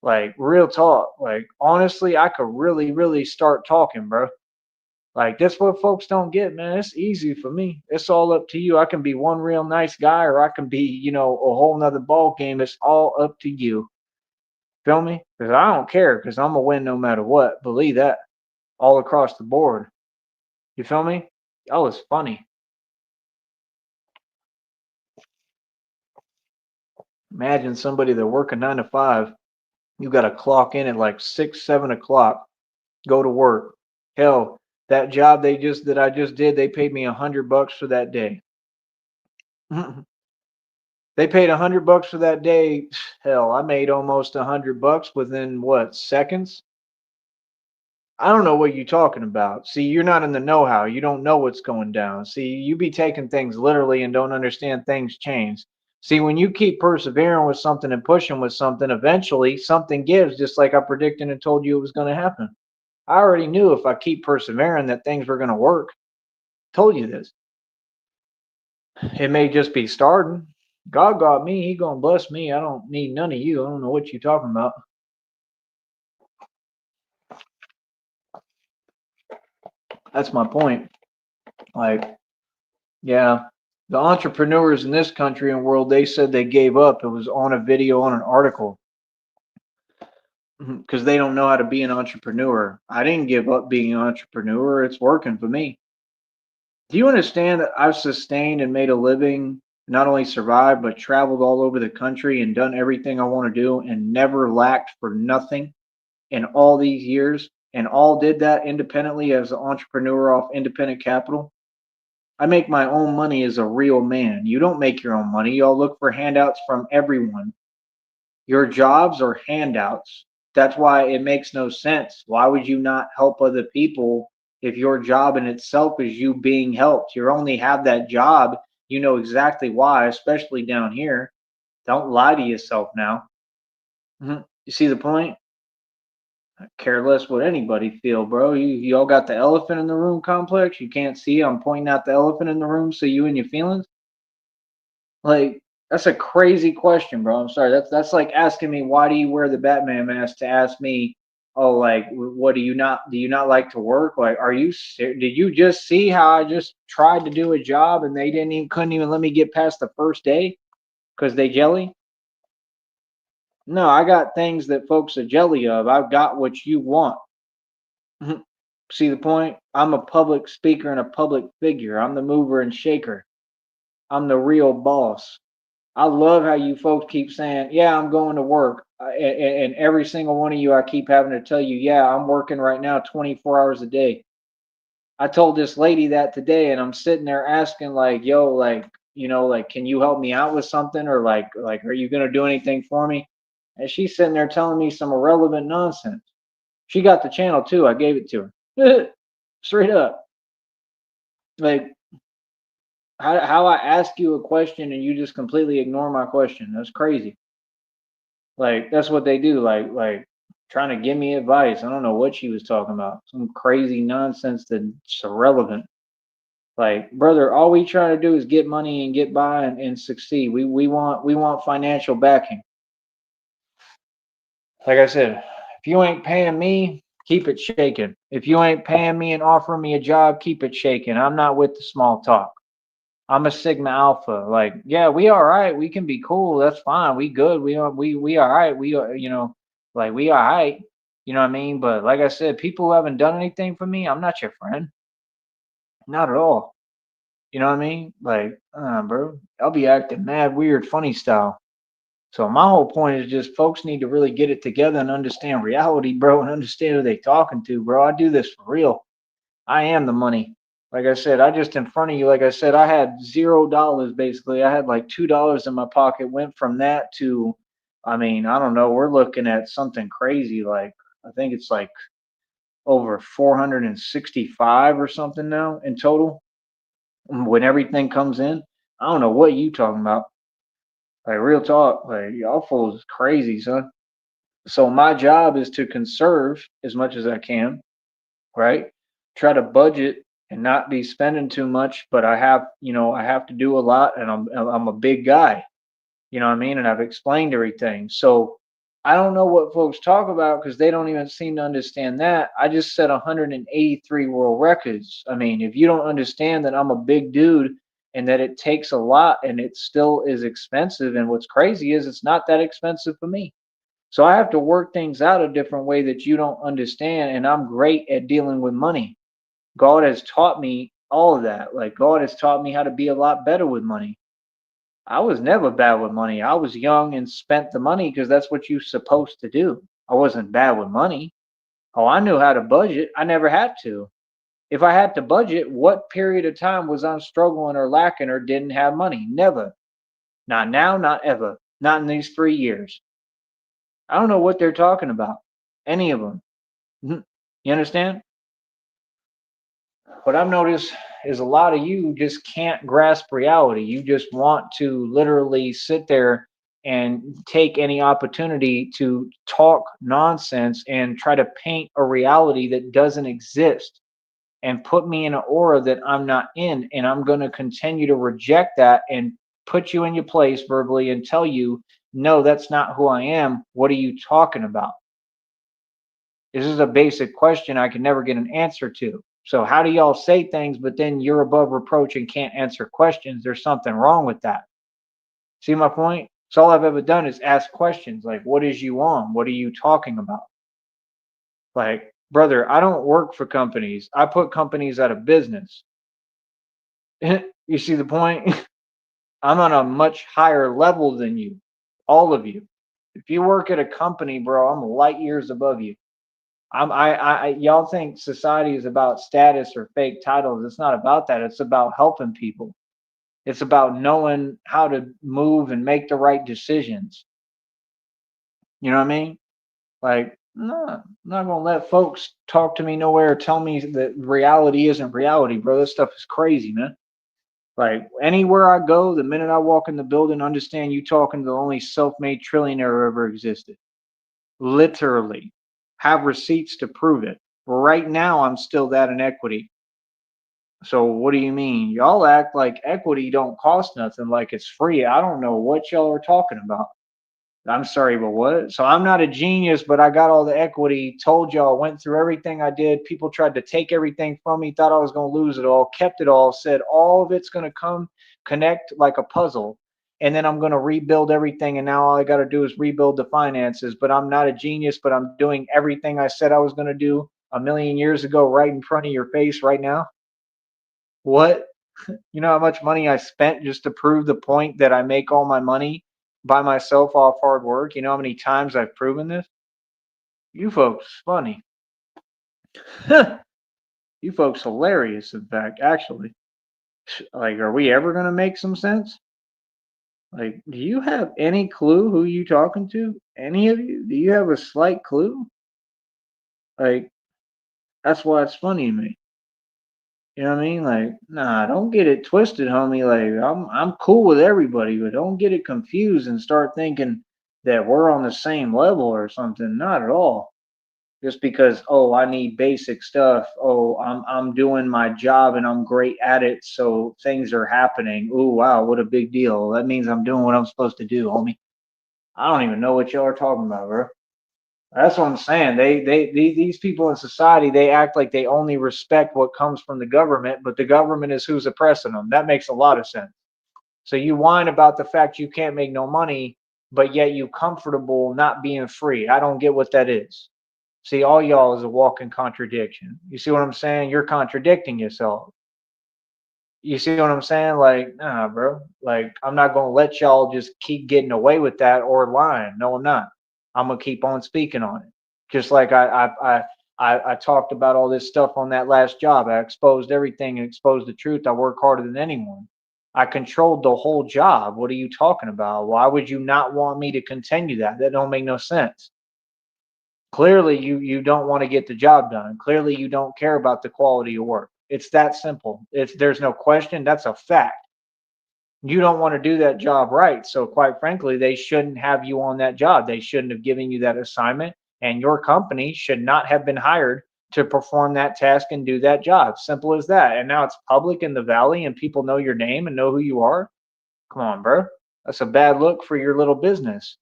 Like, real talk. Like, honestly, I could really, really start talking, bro. Like, that's what folks don't get, man. It's easy for me. It's all up to you. I can be one real nice guy or I can be, a whole nother ball game. It's all up to you. Feel me? Because I don't care, because I'm going to win no matter what. Believe that. All across the board. You feel me? Oh, it's funny. Imagine somebody that work a 9 to 5. You got to clock in at like 6, 7 o'clock. Go to work. Hell, that job that I just did, they paid me $100 for that day. They paid $100 for that day. Hell, I made almost $100 within what, seconds? I don't know what you're talking about. See, you're not in the know-how. You don't know what's going down. See, you be taking things literally and don't understand things change. See, when you keep persevering with something and pushing with something, eventually something gives, just like I predicted and told you it was going to happen. I already knew if I keep persevering that things were going to work. Told you this. It may just be starting. God got me. He gonna bless me. I don't need none of you. I don't know what you're talking about. That's my point. Like, yeah, the entrepreneurs in this country and world, they said they gave up. It was on a video, on an article, because they don't know how to be an entrepreneur. I didn't give up being an entrepreneur. It's working for me. Do you understand that I've sustained and made a living, not only survived, but traveled all over the country and done everything I want to do and never lacked for nothing in all these years, and all did that independently as an entrepreneur off independent capital? I make my own money as a real man. You don't make your own money. Y'all look for handouts from everyone. Your jobs are handouts. That's why it makes no sense. Why would you not help other people if your job in itself is you being helped? You only have that job. You know exactly why, especially down here. Don't lie to yourself now. You see the point? I care less what anybody feel, bro. You all got the elephant in the room complex. You can't see I'm pointing out the elephant in the room so you and your feelings. Like that's a crazy question, bro. I'm sorry. That's like asking me why do you wear the Batman mask to ask me, oh, like what do you not like to work? Like, are you did you just see how I just tried to do a job and they couldn't even let me get past the first day because they jelly? No, I got things that folks are jelly of. I've got what you want. See the point? I'm a public speaker and a public figure. I'm the mover and shaker. I'm the real boss. I love how you folks keep saying, "Yeah, I'm going to work," and every single one of you, I keep having to tell you, "Yeah, I'm working right now, 24 hours a day." I told this lady that today, and I'm sitting there asking, like, "Yo, like, like, can you help me out with something, or like, are you gonna do anything for me?" And she's sitting there telling me some irrelevant nonsense. She got the channel too. I gave it to her, straight up. Like, how I ask you a question and you just completely ignore my question. That's crazy. Like that's what they do. Like trying to give me advice. I don't know what she was talking about. Some crazy nonsense that's irrelevant. Like, brother, all we try to do is get money and get by and succeed. We want financial backing. Like I said, if you ain't paying me, keep it shaking. If you ain't paying me and offering me a job, keep it shaking. I'm not with the small talk. I'm a Sigma Alpha. Like, yeah, we all right. We can be cool. That's fine. We good. We all right. We are, like we all right. You know what I mean? But like I said, people who haven't done anything for me, I'm not your friend. Not at all. You know what I mean? Like, bro, I'll be acting mad, weird, funny style. So my whole point is just folks need to really get it together and understand reality, bro, and understand who they talking to, bro. I do this for real. I am the money. Like I said, I just in front of you, like I said, I had $0 basically. I had like $2 in my pocket, went from that to, I mean, I don't know, we're looking at something crazy. Like, I think it's like over 465 or something now in total when everything comes in. I don't know what you talking about. Like, real talk, like, y'all fools is crazy, son. So, my job is to conserve as much as I can, right? Try to budget and not be spending too much, but I have to do a lot and I'm a big guy, you know what I mean? And I've explained everything. So I don't know what folks talk about because they don't even seem to understand that. I just set 183 world records. I mean, if you don't understand that I'm a big dude and that it takes a lot and it still is expensive, and what's crazy is it's not that expensive for me. So I have to work things out a different way that you don't understand. And I'm great at dealing with money. God has taught me all of that. Like God has taught me how to be a lot better with money. I was never bad with money. I was young and spent the money because that's what you're supposed to do. I wasn't bad with money. Oh, I knew how to budget. I never had to. If I had to budget, what period of time was I struggling or lacking or didn't have money? Never. Not now, not ever. Not in these 3 years. I don't know what they're talking about. Any of them. You understand? What I've noticed is a lot of you just can't grasp reality. You just want to literally sit there and take any opportunity to talk nonsense and try to paint a reality that doesn't exist and put me in an aura that I'm not in. And I'm going to continue to reject that and put you in your place verbally and tell you, no, that's not who I am. What are you talking about? This is a basic question I can never get an answer to. So how do y'all say things, but then you're above reproach and can't answer questions? There's something wrong with that. See my point? So all I've ever done is ask questions like, what is you on? What are you talking about? Like, brother, I don't work for companies. I put companies out of business. You see the point? I'm on a much higher level than you, all of you. If you work at a company, bro, I'm light years above you. Y'all think society is about status or fake titles. It's not about that. It's about helping people. It's about knowing how to move and make the right decisions. You know what I mean? Like No, I'm not gonna let folks talk to me nowhere, tell me that reality isn't reality, bro. This stuff is crazy, man. Like anywhere I go, the minute I walk in the building, understand you talking to the only self-made trillionaire who ever existed. Literally. Have receipts to prove it. Right now, I'm still that in equity. So what do you mean? Y'all act like equity don't cost nothing, like it's free. I don't know what y'all are talking about. I'm sorry, but what? So I'm not a genius, but I got all the equity, told y'all, went through everything I did. People tried to take everything from me, thought I was going to lose it all, kept it all, said all of it's going to come connect like a puzzle. And then I'm going to rebuild everything. And now all I got to do is rebuild the finances. But I'm not a genius, but I'm doing everything I said I was going to do a million years ago right in front of your face right now. What? You know how much money I spent just to prove the point that I make all my money by myself off hard work? You know how many times I've proven this? You folks funny. You folks hilarious, in fact, actually. Like, are we ever gonna make some sense? Like, do you have any clue who you talking to? Any of you? Do you have a slight clue? Like, that's why it's funny to me. You know what I mean? Like, nah, don't get it twisted, homie. Like, I'm cool with everybody, but don't get it confused and start thinking that we're on the same level or something. Not at all. Just because, oh, I need basic stuff. Oh, I'm doing my job and I'm great at it, so things are happening. Oh, wow, what a big deal. That means I'm doing what I'm supposed to do, homie. I don't even know what y'all are talking about, bro. That's what I'm saying. These people in society, they act like they only respect what comes from the government, but the government is who's oppressing them. That makes a lot of sense. So you whine about the fact you can't make no money, but yet you comfortable not being free. I don't get what that is. See, all y'all is a walking contradiction. You see what I'm saying? You're contradicting yourself. You see what I'm saying? Like, nah, bro. Like, I'm not gonna let y'all just keep getting away with that or lying. No, I'm not. I'm gonna keep on speaking on it. Just like I talked about all this stuff on that last job. I exposed everything and exposed the truth. I work harder than anyone. I controlled the whole job. What are you talking about? Why would you not want me to continue that? That don't make no sense. Clearly, you don't want to get the job done. Clearly, you don't care about the quality of work. It's that simple. It's there's no question. That's a fact. You don't want to do that job right. So quite frankly, they shouldn't have you on that job. They shouldn't have given you that assignment, and your company should not have been hired to perform that task and do that job. Simple as that. And now it's public in the valley and people know your name and know who you are. Come on, bro. That's a bad look for your little business.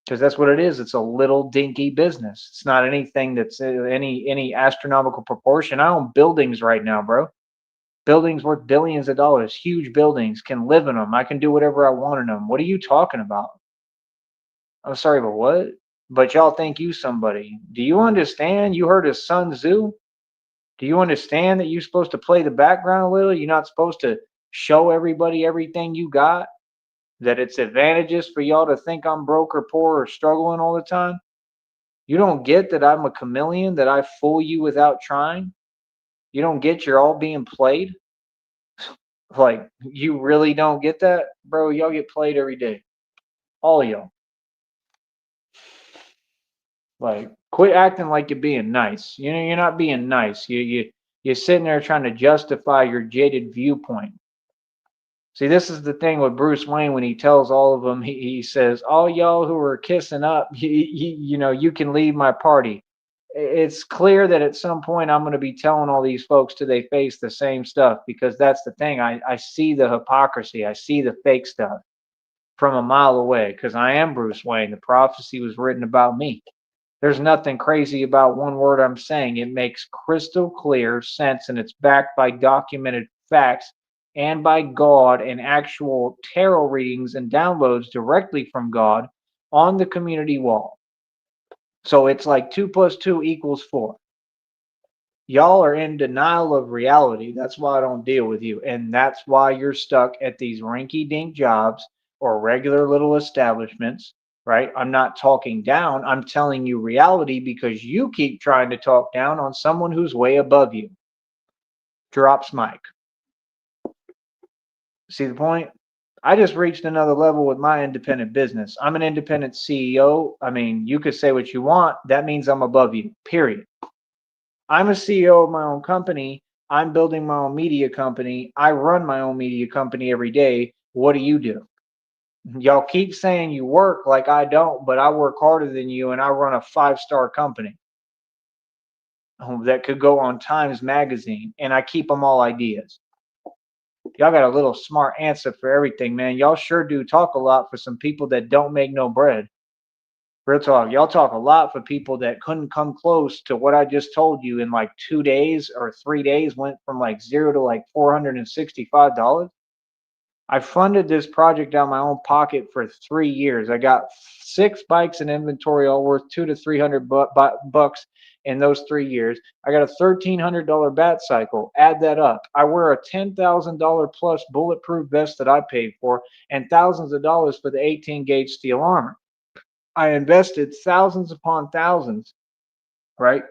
Because that's what it is. It's a little dinky business. It's not anything that's any astronomical proportion. I own buildings right now, bro. Buildings worth billions of dollars. Huge buildings. Can live in them. I can do whatever I want in them. What are you talking about? I'm sorry, but what? But y'all think you somebody. Do you understand? You heard of Sun Tzu? Do you understand that you're supposed to play the background a little? You're not supposed to show everybody everything you got? That it's advantageous for y'all to think I'm broke or poor or struggling all the time? You don't get that I'm a chameleon, that I fool you without trying? You don't get you're all being played? Like, you really don't get that? Bro, y'all get played every day. All y'all. Like, quit acting like you're being nice. You know, you're not being nice. You're sitting there trying to justify your jaded viewpoint. See, this is the thing with Bruce Wayne when he tells all of them, he says, all y'all who are kissing up, you know, you can leave my party. It's clear that at some point I'm going to be telling all these folks till they face the same stuff, because that's the thing. I see the hypocrisy. I see the fake stuff from a mile away, because I am Bruce Wayne. The prophecy was written about me. There's nothing crazy about one word I'm saying. It makes crystal clear sense, and it's backed by documented facts and by God and actual tarot readings and downloads directly from God on the community wall. So it's like 2 plus 2 equals 4. Y'all are in denial of reality. That's why I don't deal with you. And that's why you're stuck at these rinky dink jobs or regular little establishments, right? I'm not talking down. I'm telling you reality because you keep trying to talk down on someone who's way above you. Drops mic. See the point? I just reached another level with my independent business. I'm an independent CEO. I mean, you could say what you want. That means I'm above you, period. I'm a CEO of my own company. I'm building my own media company. I run my own media company every day. What do? Y'all keep saying you work like I don't, but I work harder than you and I run a 5-star company that could go on Times Magazine and I keep them all ideas. Y'all got a little smart answer for everything, man. Y'all sure do talk a lot for some people that don't make no bread. Real talk. Y'all talk a lot for people that couldn't come close to what I just told you in like 2 days or 3 days, went from like zero to like $465. I funded this project out of my own pocket for 3 years. I got 6 bikes in inventory, all worth 200 to 300 bucks in those 3 years. I got a $1,300 bat cycle. Add that up. I wear a $10,000 plus bulletproof vest that I paid for, and thousands of dollars for the 18-gauge steel armor. I invested thousands upon thousands, right,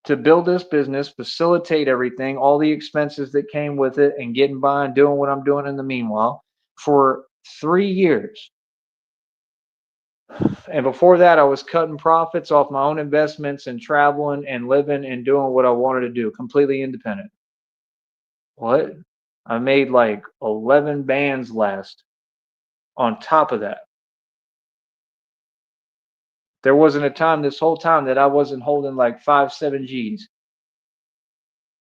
to build this business, facilitate everything, all the expenses that came with it, and getting by and doing what I'm doing in the meanwhile for 3 years. And before that, I was cutting profits off my own investments and traveling and living and doing what I wanted to do, completely independent. What? I made like 11 bands last on top of that. There wasn't a time this whole time that I wasn't holding like 5, 7 G's.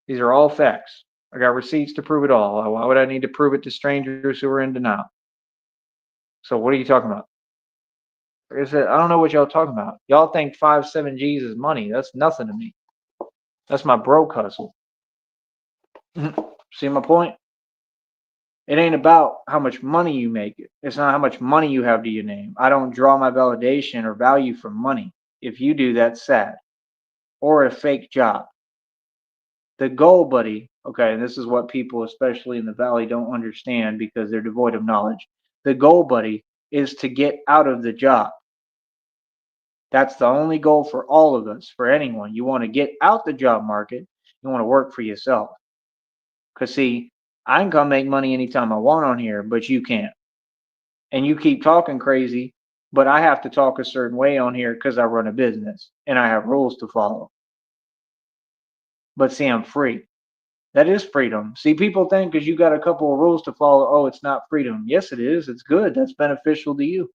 These are all facts. I got receipts to prove it all. Why would I need to prove it to strangers who are in denial? So what are you talking about? Like I said, I don't know what y'all talking about. Y'all think 5, 7 G's is money. That's nothing to me. That's my broke hustle. See my point? It ain't about how much money you make it. It's not how much money you have to your name. I don't draw my validation or value from money. If you do, that's sad. Or a fake job. The goal, buddy, okay, and this is what people, especially in the valley, don't understand because they're devoid of knowledge. The goal, buddy, is to get out of the job. That's the only goal for all of us, for anyone. You want to get out the job market. You want to work for yourself. Because, see, I can come make money anytime I want on here, but you can't. And you keep talking crazy, but I have to talk a certain way on here because I run a business and I have rules to follow. But see, I'm free. That is freedom. See, people think because you got a couple of rules to follow, oh, it's not freedom. Yes, it is. It's good. That's beneficial to you.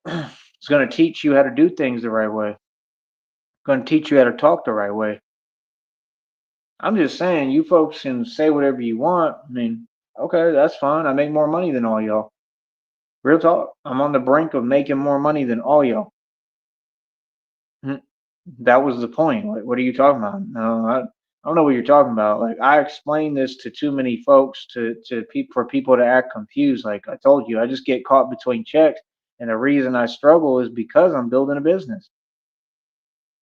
It's going to teach you how to do things the right way. It's going to teach you how to talk the right way. I'm just saying, you folks can say whatever you want. I mean, okay, that's fine. I make more money than all y'all. Real talk. I'm on the brink of making more money than all y'all. That was the point. Like, what are you talking about? No, I don't know what you're talking about. Like, I explained this to too many folks to people for people to act confused. Like I told you, I just get caught between checks, and the reason I struggle is because I'm building a business.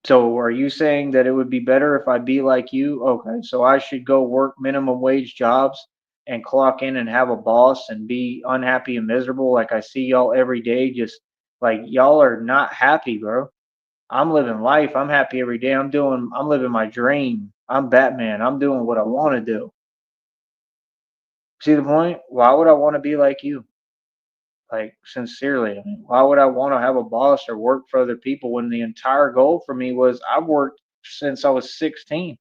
So, are you saying that it would be better if I be like you? Okay, so I should go work minimum wage jobs and clock in and have a boss and be unhappy and miserable like I see y'all every day. Just like y'all are not happy, bro. I'm living life. I'm happy every day. I'm living my dream. I'm Batman. I'm doing what I want to do. See the point? Why would I want to be like you? Like, sincerely, I mean, why would I want to have a boss or work for other people when the entire goal for me was I've worked since I was 16.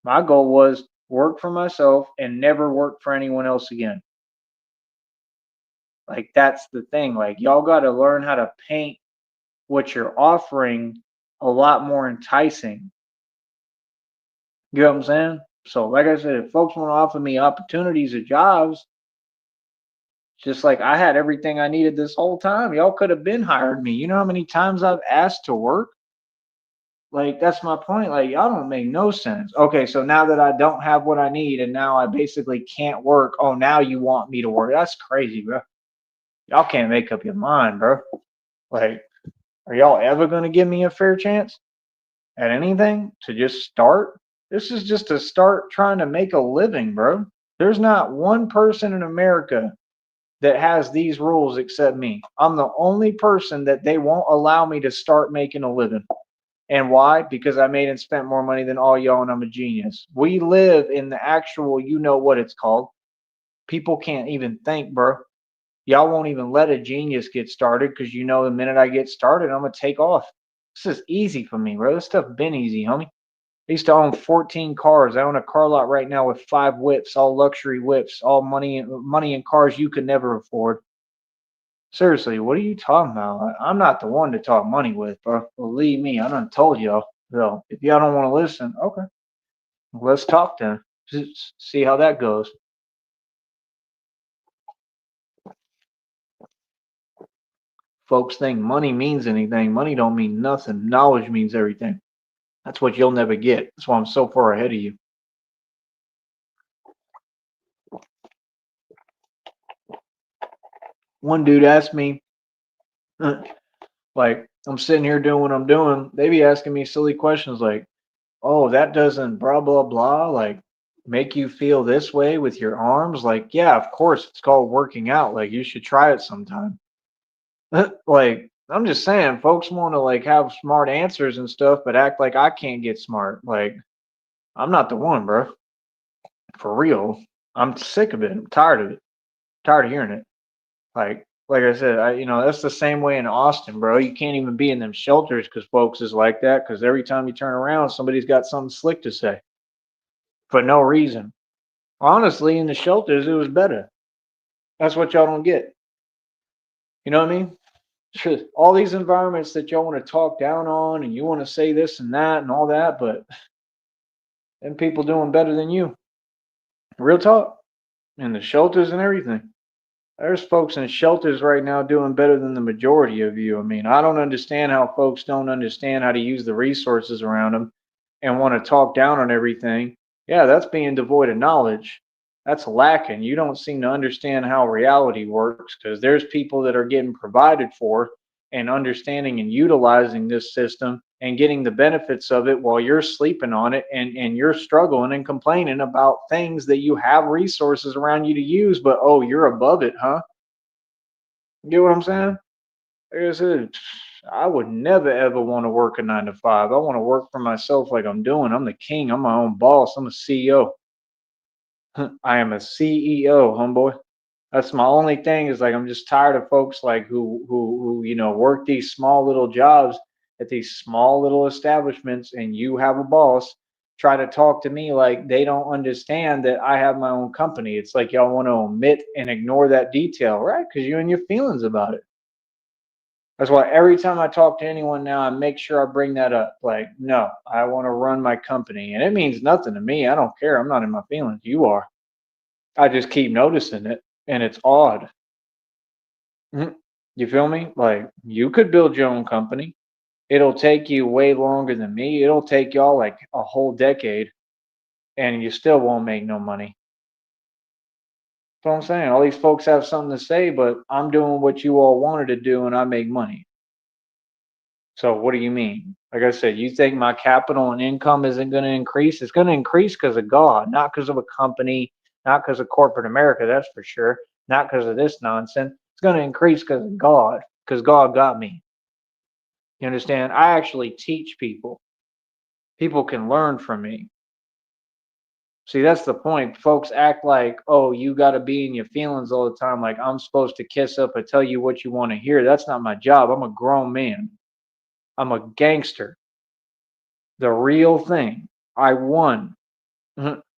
My goal was work for myself and never work for anyone else again. Like, that's the thing. Like, y'all got to learn how to paint what you're offering a lot more enticing. You know what I'm saying? So, like I said, if folks want to offer me opportunities or jobs, just like I had everything I needed this whole time, y'all could have been hired me. You know how many times I've asked to work? Like, that's my point. Like, y'all don't make no sense. Okay, so now that I don't have what I need and now I basically can't work, oh, now you want me to work. That's crazy, bro. Y'all can't make up your mind, bro. Like, are y'all ever going to give me a fair chance at anything to just start? This is just to start trying to make a living, bro. There's not one person in America that has these rules except me. I'm the only person that they won't allow me to start making a living. And why? Because I made and spent more money than all y'all and I'm a genius. We live in the actual, you know what it's called, People can't even think, bro. Y'all won't even let a genius get started because you know the minute I get started, I'm gonna take off. This is easy for me, bro. This stuff been easy, homie. I used to own 14 cars. I own a car lot right now with 5 whips, all luxury whips, all money and cars you could never afford. Seriously, what are you talking about? I'm not the one to talk money with, bro. Believe me, I done told y'all. So if y'all don't want to listen, okay, let's talk then. Just see how that goes. Folks think money means anything. Money don't mean nothing. Knowledge means everything. That's what you'll never get. That's why I'm so far ahead of you. One dude asked me, like, I'm sitting here doing what I'm doing. They be asking me silly questions like, oh, that doesn't blah, blah, blah, like make you feel this way with your arms. Like, yeah, of course, it's called working out. Like, you should try it sometime. Like, I'm just saying, folks want to like have smart answers and stuff, but act like I can't get smart. Like, I'm not the one, bro. For real. I'm sick of it. I'm tired of it. Tired of hearing it. Like I said, that's the same way in Austin, bro. You can't even be in them shelters because folks is like that. Because every time you turn around, somebody's got something slick to say for no reason. Honestly, in the shelters, it was better. That's what y'all don't get. You know what I mean? Sure, all these environments that y'all want to talk down on, and you want to say this and that and all that, but then people doing better than you. Real talk. In the shelters and everything. There's folks in shelters right now doing better than the majority of you. I mean, I don't understand how folks don't understand how to use the resources around them and want to talk down on everything. Yeah, that's being devoid of knowledge. That's lacking. You don't seem to understand how reality works because there's people that are getting provided for and understanding and utilizing this system and getting the benefits of it while you're sleeping on it and you're struggling and complaining about things that you have resources around you to use, but oh, you're above it, huh? You get what I'm saying? Like I said, I would never ever want to work a 9 to 5. I want to work for myself like I'm doing. I'm the king. I'm my own boss. I'm a CEO. I am a CEO, homeboy. That's my only thing is like I'm just tired of folks like who work these small little jobs at these small little establishments and you have a boss try to talk to me like they don't understand that I have my own company. It's like y'all want to omit and ignore that detail, right? Because you're in your feelings about it. That's why every time I talk to anyone now, I make sure I bring that up. Like, no, I want to run my company. And it means nothing to me. I don't care. I'm not in my feelings. You are. I just keep noticing it and it's odd. Mhm. You feel me? Like you could build your own company. It'll take you way longer than me. It'll take y'all like a whole decade and you still won't make no money. That's what I'm saying. All these folks have something to say, but I'm doing what you all wanted to do and I make money. So what do you mean? Like I said, you think my capital and income isn't going to increase? It's going to increase because of God, not because of a company, not because of corporate America, that's for sure. Not because of this nonsense. It's going to increase because God got me. You understand? I actually teach people. People can learn from me. See, that's the point. Folks act like, oh, you got to be in your feelings all the time. Like I'm supposed to kiss up and tell you what you want to hear. That's not my job. I'm a grown man. I'm a gangster. The real thing. I won.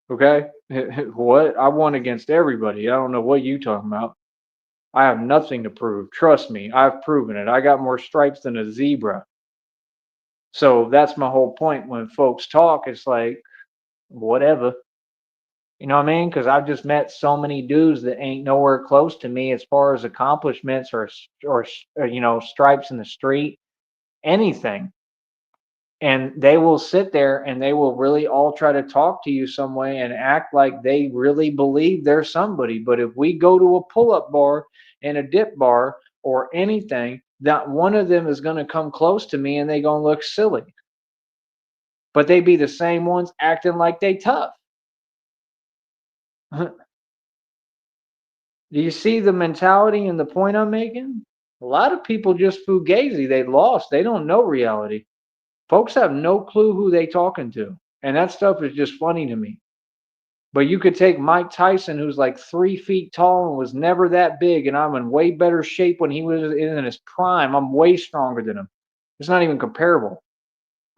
Okay? What? I won against everybody. I don't know what you talking about. I have nothing to prove. Trust me, I've proven it. I got more stripes than a zebra. So that's my whole point when folks talk. It's like, whatever. You know what I mean? Because I've just met so many dudes that ain't nowhere close to me as far as accomplishments or stripes in the street, anything. And they will sit there and they will really all try to talk to you some way and act like they really believe they're somebody. But if we go to a pull-up bar and a dip bar or anything, not one of them is going to come close to me and they going to look silly. But they be the same ones acting like they tough. Do you see the mentality and the point I'm making? A lot of people just fugazi. They lost. They don't know reality. Folks have no clue who they talking to. And that stuff is just funny to me. But you could take Mike Tyson, who's like 3 feet tall and was never that big, and I'm in way better shape when he was in his prime. I'm way stronger than him. It's not even comparable.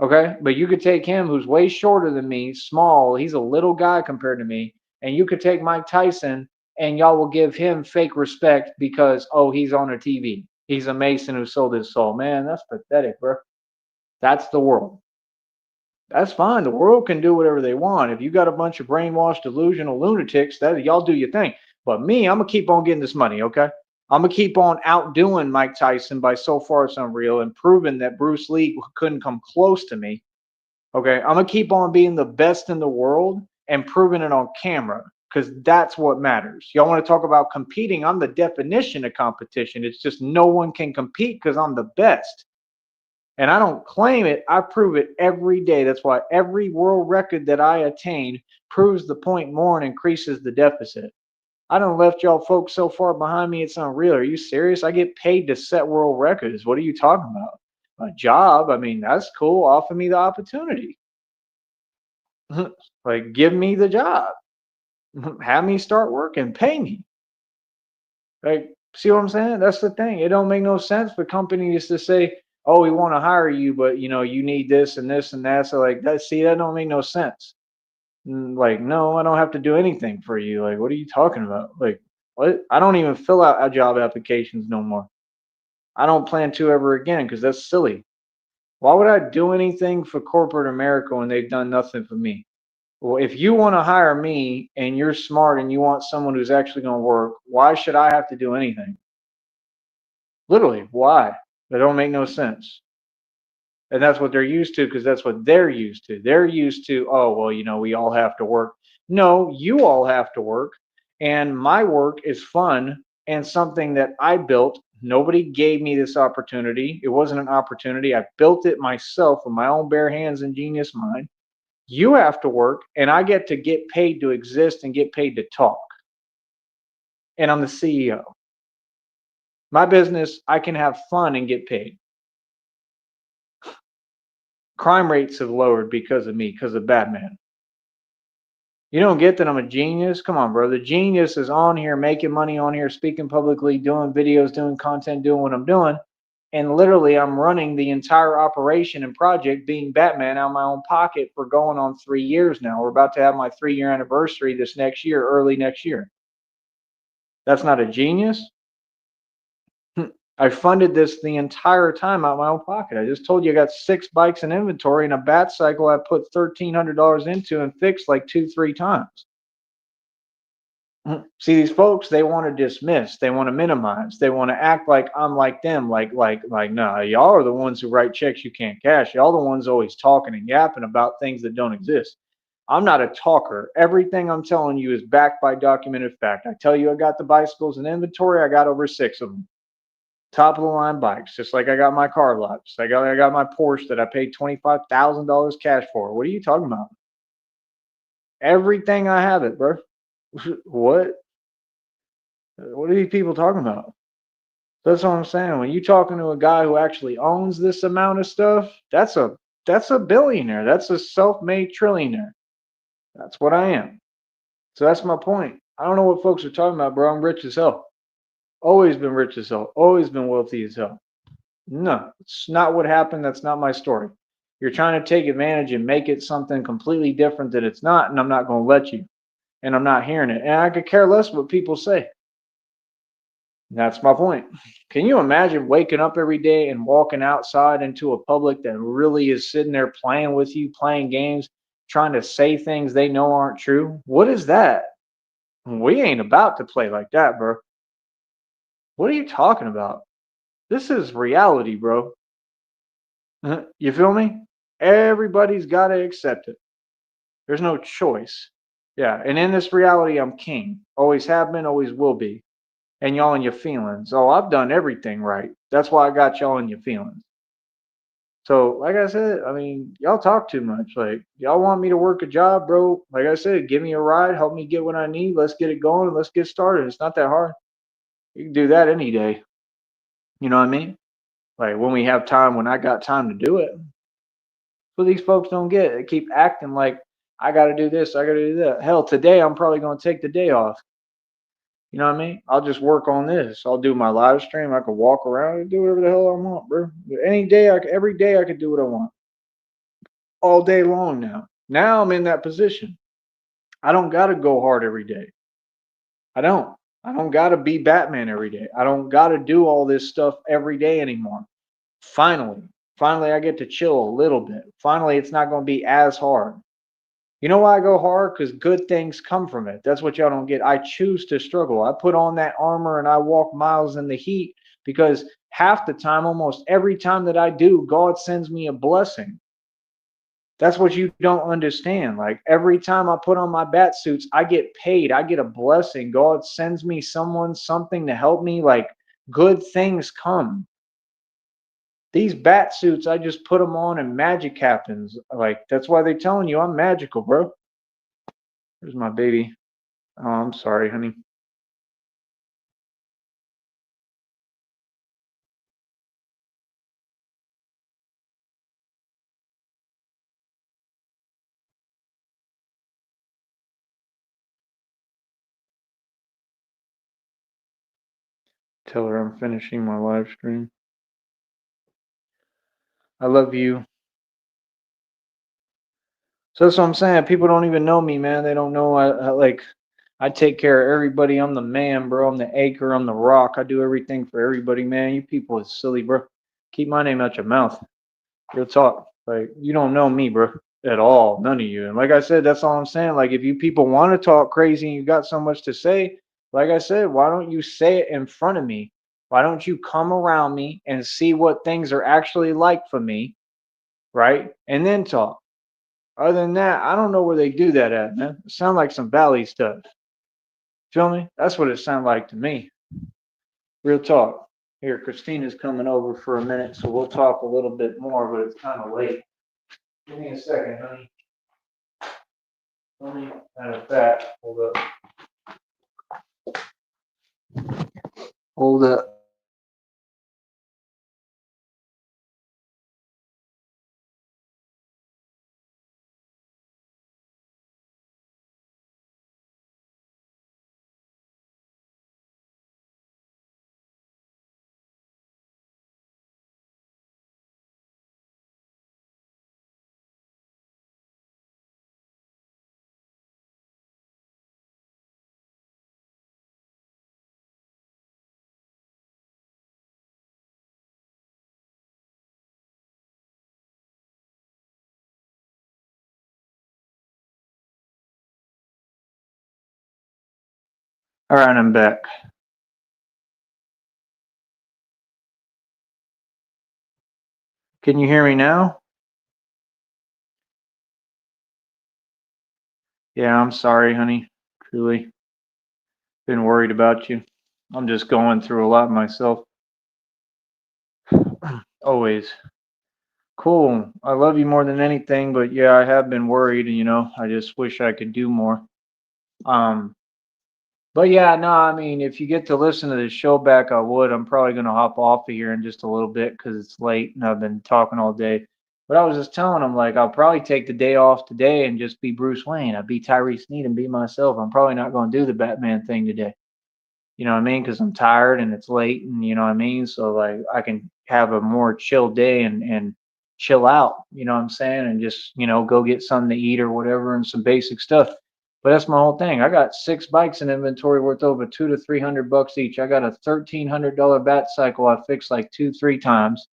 Okay. But you could take him, who's way shorter than me, small. He's a little guy compared to me. And you could take Mike Tyson and y'all will give him fake respect because, oh, he's on a TV. He's a Mason who sold his soul. Man, that's pathetic, bro. That's the world. That's fine. The world can do whatever they want. If you got a bunch of brainwashed, delusional lunatics, that y'all do your thing. But me, I'm gonna keep on getting this money, okay? I'm gonna keep on outdoing Mike Tyson by so far it's unreal and proving that Bruce Lee couldn't come close to me. Okay, I'm gonna keep on being the best in the world and proving it on camera because that's what matters. Y'all want to talk about competing? I'm the definition of competition. It's just no one can compete because I'm the best. And I don't claim it, I prove it every day. That's why every world record that I attain proves the point more and increases the deficit. I don't left y'all folks so far behind me, it's unreal. Are you serious? I get paid to set world records. What are you talking about? A job? I mean, that's cool. Offer me the opportunity. Like, give me the job. Have me start working. Pay me. Like, see what I'm saying? That's the thing. It don't make no sense for companies to say, "Oh, we want to hire you, but you know, you need this and this and that." So like that, see, that don't make no sense. Like, no, I don't have to do anything for you. Like, what are you talking about? Like, what? I don't even fill out job applications no more. I don't plan to ever again because that's silly. Why would I do anything for corporate America when they've done nothing for me? Well, if you want to hire me and you're smart and you want someone who's actually going to work, why should I have to do anything? Literally, why? That don't make no sense. And that's what they're used to because that's what they're used to. They're used to, oh, well, you know, we all have to work. No, you all have to work. And my work is fun and something that I built. Nobody gave me this opportunity. It wasn't an opportunity. I built it myself with my own bare hands and genius mind. You have to work, and I get paid to exist and get paid to talk. And I'm the CEO. My business, I can have fun and get paid. Crime rates have lowered because of me, because of Batman. You don't get that I'm a genius? Come on, bro. The genius is on here, making money on here, speaking publicly, doing videos, doing content, doing what I'm doing. And literally, I'm running the entire operation and project being Batman out of my own pocket for going on 3 years now. We're about to have my 3 year anniversary this next year, early next year. That's not a genius? I funded this the entire time out of my own pocket. I just told you I got 6 bikes in inventory and a bat cycle I put $1,300 into and fixed like 2, 3 times. See, these folks, they want to dismiss, they want to minimize, they want to act like I'm like them, like, nah, y'all are the ones who write checks you can't cash. Y'all the ones always talking and yapping about things that don't exist. I'm not a talker. Everything I'm telling you is backed by documented fact. I tell you I got the bicycles in inventory, I got over 6 of them. Top of the line bikes, just like I got my car lots. I got my Porsche that I paid $25,000 cash for. What are you talking about? Everything I have it, bro. What? What are these people talking about? That's what I'm saying. When you talking to a guy who actually owns this amount of stuff, that's a billionaire. That's a self-made trillionaire. That's what I am. So that's my point. I don't know what folks are talking about, bro. I'm rich as hell. Always been rich as hell. Always been wealthy as hell. No, it's not what happened. That's not my story. You're trying to take advantage and make it something completely different that it's not, and I'm not going to let you. And I'm not hearing it. And I could care less what people say. That's my point. Can you imagine waking up every day and walking outside into a public that really is sitting there playing with you, playing games, trying to say things they know aren't true? What is that? We ain't about to play like that, bro. What are you talking about? This is reality, bro. You feel me? Everybody's got to accept it. There's no choice. Yeah. And in this reality, I'm king. Always have been, always will be. And y'all in your feelings. Oh, I've done everything right. That's why I got y'all in your feelings. So, like I said, I mean, y'all talk too much. Like, y'all want me to work a job, bro. Like I said, give me a ride, help me get what I need. Let's get it going and let's get started. It's not that hard. You can do that any day. You know what I mean? Like when we have time, when I got time to do it. But these folks don't get it. They keep acting like I got to do this. I got to do that. Hell, today I'm probably going to take the day off. You know what I mean? I'll just work on this. I'll do my live stream. I can walk around and do whatever the hell I want, bro. Any day, every day I could do what I want. All day long now. Now I'm in that position. I don't got to go hard every day. I don't. I don't got to be Batman every day. I don't got to do all this stuff every day anymore. Finally, I get to chill a little bit. Finally, it's not going to be as hard. You know why I go hard? Because good things come from it. That's what y'all don't get. I choose to struggle. I put on that armor and I walk miles in the heat because half the time, almost every time that I do, God sends me a blessing. That's what you don't understand. Like every time I put on my bat suits, I get paid. I get a blessing. God sends me someone, something to help me. Like good things come. These bat suits, I just put them on and magic happens. Like that's why they're telling you I'm magical, bro. There's my baby. Oh, I'm sorry, honey. Tell her I'm finishing my live stream. I love you. So that's what I'm saying. People don't even know me, man. They don't know I take care of everybody. I'm the man, bro. I'm the anchor. I'm the rock. I do everything for everybody, man. You people is silly, bro. Keep my name out your mouth. Real talk. Like you don't know me, bro, at all. None of you. And like I said, that's all I'm saying. Like if you people want to talk crazy and you got so much to say, like I said, why don't you say it in front of me? Why don't you come around me and see what things are actually like for me, right? And then talk. Other than that, I don't know where they do that at, man. It sounds like some valley stuff. Feel me? That's what it sounded like to me. Real talk. Here, Christina's coming over for a minute, so we'll talk a little bit more, but it's kind of late. Give me a second, honey. Matter of fact, hold up. Hold up. All right, I'm back. Can you hear me now? Yeah, I'm sorry, honey. Truly. Been worried about you. I'm just going through a lot myself. Always. Cool. I love you more than anything, but yeah, I have been worried, and I just wish I could do more. Um, but yeah, no, I mean, if you get to listen to this show back, I would. I'm probably gonna hop off of here in just a little bit because it's late and I've been talking all day. But I was just telling him like I'll probably take the day off today and just be Bruce Wayne. I'll be Tyree Sneed and be myself. I'm probably not gonna do the Batman thing today. You know what I mean? Because I'm tired and it's late, and you know what I mean. So like I can have a more chill day and chill out. You know what I'm saying? And just go get something to eat or whatever and some basic stuff. But that's my whole thing. I got 6 bikes in inventory worth over $200 to $300 each. I got a $1,300 bat cycle I fixed like 2-3 times.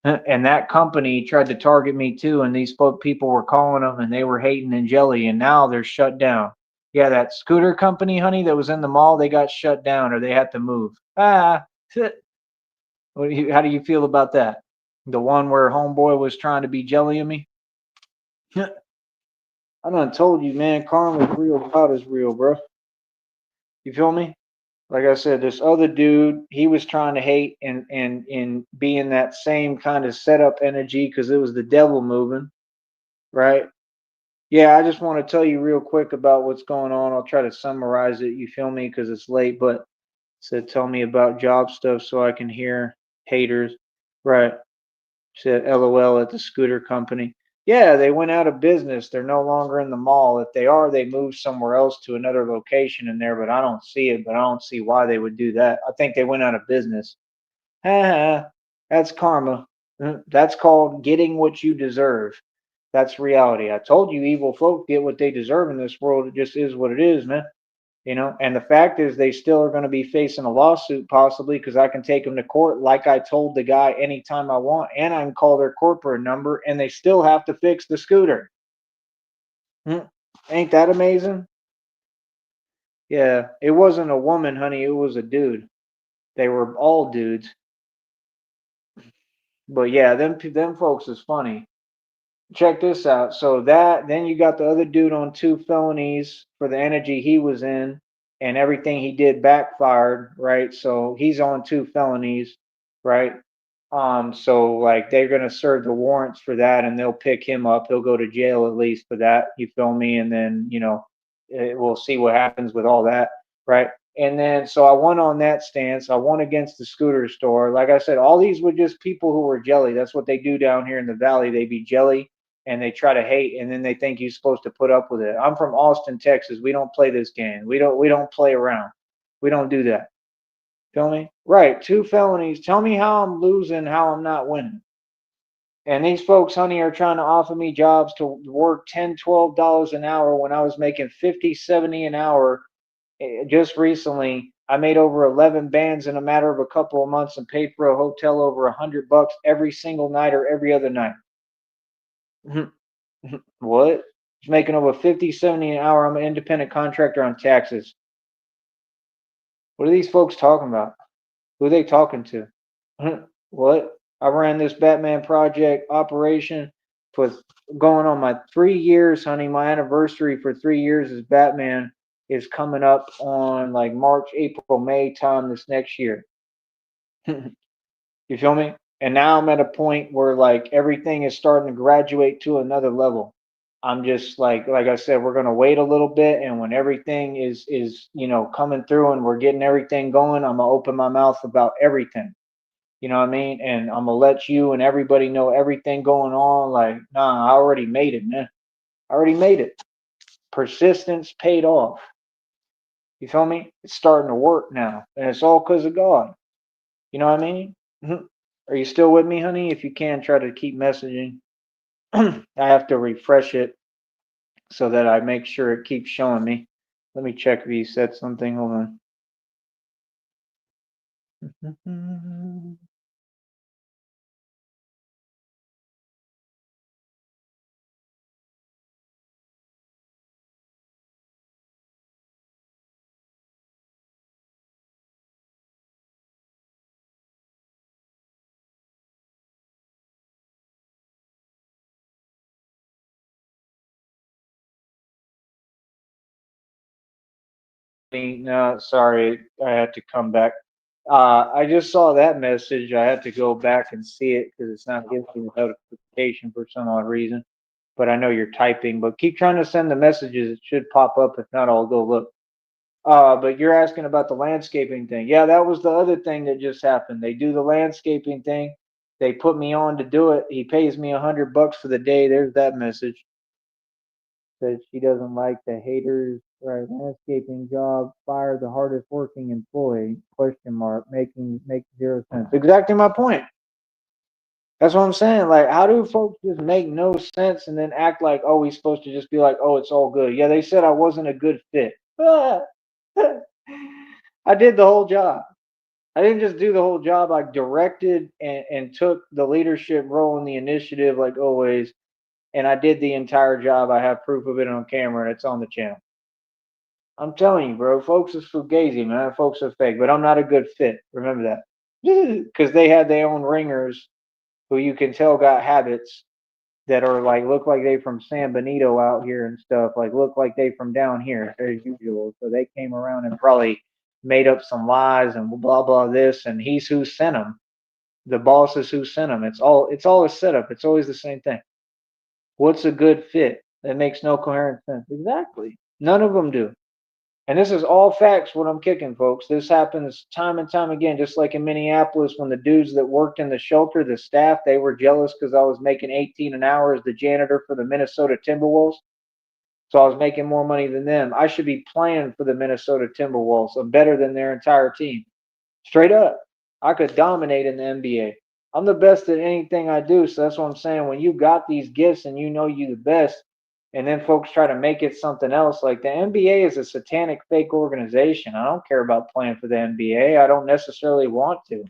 And that company tried to target me too, and these people were calling them, and they were hating and jelly, and now they're shut down. Yeah, that scooter company, honey, that was in the mall, they got shut down or they had to move. Ah, how do you feel about that? The one where homeboy was trying to be jelly of me? I done told you, man, karma's real, God is real, bro. You feel me? Like I said, this other dude, he was trying to hate and be in that same kind of setup energy because it was the devil moving, right? Yeah, I just want to tell you real quick about what's going on. I'll try to summarize it. You feel me? Because it's late, but said tell me about job stuff so I can hear haters. Right. Said LOL at the scooter company. Yeah, they went out of business. They're no longer in the mall. If they are, they moved somewhere else to another location in there, but I don't see it, but I don't see why they would do that. I think they went out of business. That's karma. That's called getting what you deserve. That's reality. I told you evil folk get what they deserve in this world. It just is what it is, man. And the fact is they still are going to be facing a lawsuit possibly because I can take them to court like I told the guy anytime I want, and I can call their corporate number and they still have to fix the scooter. Ain't that amazing? Yeah, it wasn't a woman, honey, it was a dude. They were all dudes. But yeah, them folks is funny. Check this out. So that then you got the other dude on 2 felonies for the energy he was in, and everything he did backfired, right? So he's on 2 felonies, right? So like they're gonna serve the warrants for that, and they'll pick him up. He'll go to jail at least for that. You feel me? And then we'll see what happens with all that, right? And then so I won on that stance. I won against the scooter store. Like I said, all these were just people who were jelly. That's what they do down here in the valley. They be jelly and they try to hate, and then they think you're supposed to put up with it. I'm from Austin, Texas. We don't play this game. We don't play around. We don't do that. Feel me? Right. 2 felonies. Tell me how I'm losing, how I'm not winning. And these folks, honey, are trying to offer me jobs to work $10, $12 an hour when I was making 50, 70 an hour. Just recently, I made over 11 bands in a matter of a couple of months and paid for a hotel over $100 every single night or every other night. What? Just making over 50, 70 an hour. I'm an independent contractor on taxes. What are these folks talking about? Who are they talking to? What? I ran this Batman project operation for going on my 3 years, honey. My anniversary for 3 years as Batman is coming up on like March, April, May time this next year. You feel me? And now I'm at a point where like everything is starting to graduate to another level. I'm just like I said, we're gonna wait a little bit, and when everything is coming through and we're getting everything going, I'm gonna open my mouth about everything. You know what I mean? And I'm gonna let you and everybody know everything going on. Like, nah, I already made it, man. I already made it. Persistence paid off. You feel me? It's starting to work now, and it's all because of God. You know what I mean? Are you still with me, honey? If you can, try to keep messaging. I have to refresh it so that I make sure it keeps showing me. Let me check if you said something. Hold on. No, sorry, I had to come back. I just saw that message. I had to go back and see it because it's not giving me the notification for some odd reason. But I know you're typing. But keep trying to send the messages. It should pop up. If not, I'll go look. But you're asking about the landscaping thing. Yeah, that was the other thing that just happened. They do the landscaping thing. They put me on to do it. He pays me $100 for the day. There's that message. Says she doesn't like the haters. Right, landscaping job. Fire the hardest working employee? Question mark. Make 0 sense. Exactly my point. That's what I'm saying. Like, how do folks just make no sense and then act like, oh, we supposed to just be like, oh, it's all good? Yeah, they said I wasn't a good fit. I did the whole job. I didn't just do the whole job. I directed and took the leadership role in the initiative, like always. And I did the entire job. I have proof of it on camera, and it's on the channel. I'm telling you, bro. Folks is fugazi, man. Folks are fake, but I'm not a good fit. Remember that, because they had their own ringers, who you can tell got habits that are like look like they from San Benito out here and stuff. Like look like they from down here as usual. So they came around and probably made up some lies and blah blah this, and he's who sent them. The boss is who sent them. It's all a setup. It's always the same thing. What's a good fit? That makes no coherent sense. Exactly. None of them do. And this is all facts, what I'm kicking, folks. This happens time and time again, just like in Minneapolis when the dudes that worked in the shelter, the staff, they were jealous because I was making 18 an hour as the janitor for the Minnesota Timberwolves. So I was making more money than them. I should be playing for the Minnesota Timberwolves. I'm better than their entire team. Straight up. I could dominate in the NBA. I'm the best at anything I do. So that's what I'm saying. When you got these gifts and you know you the best, and then folks try to make it something else, like the NBA is a satanic fake organization. I don't care about playing for the NBA. I don't necessarily want to.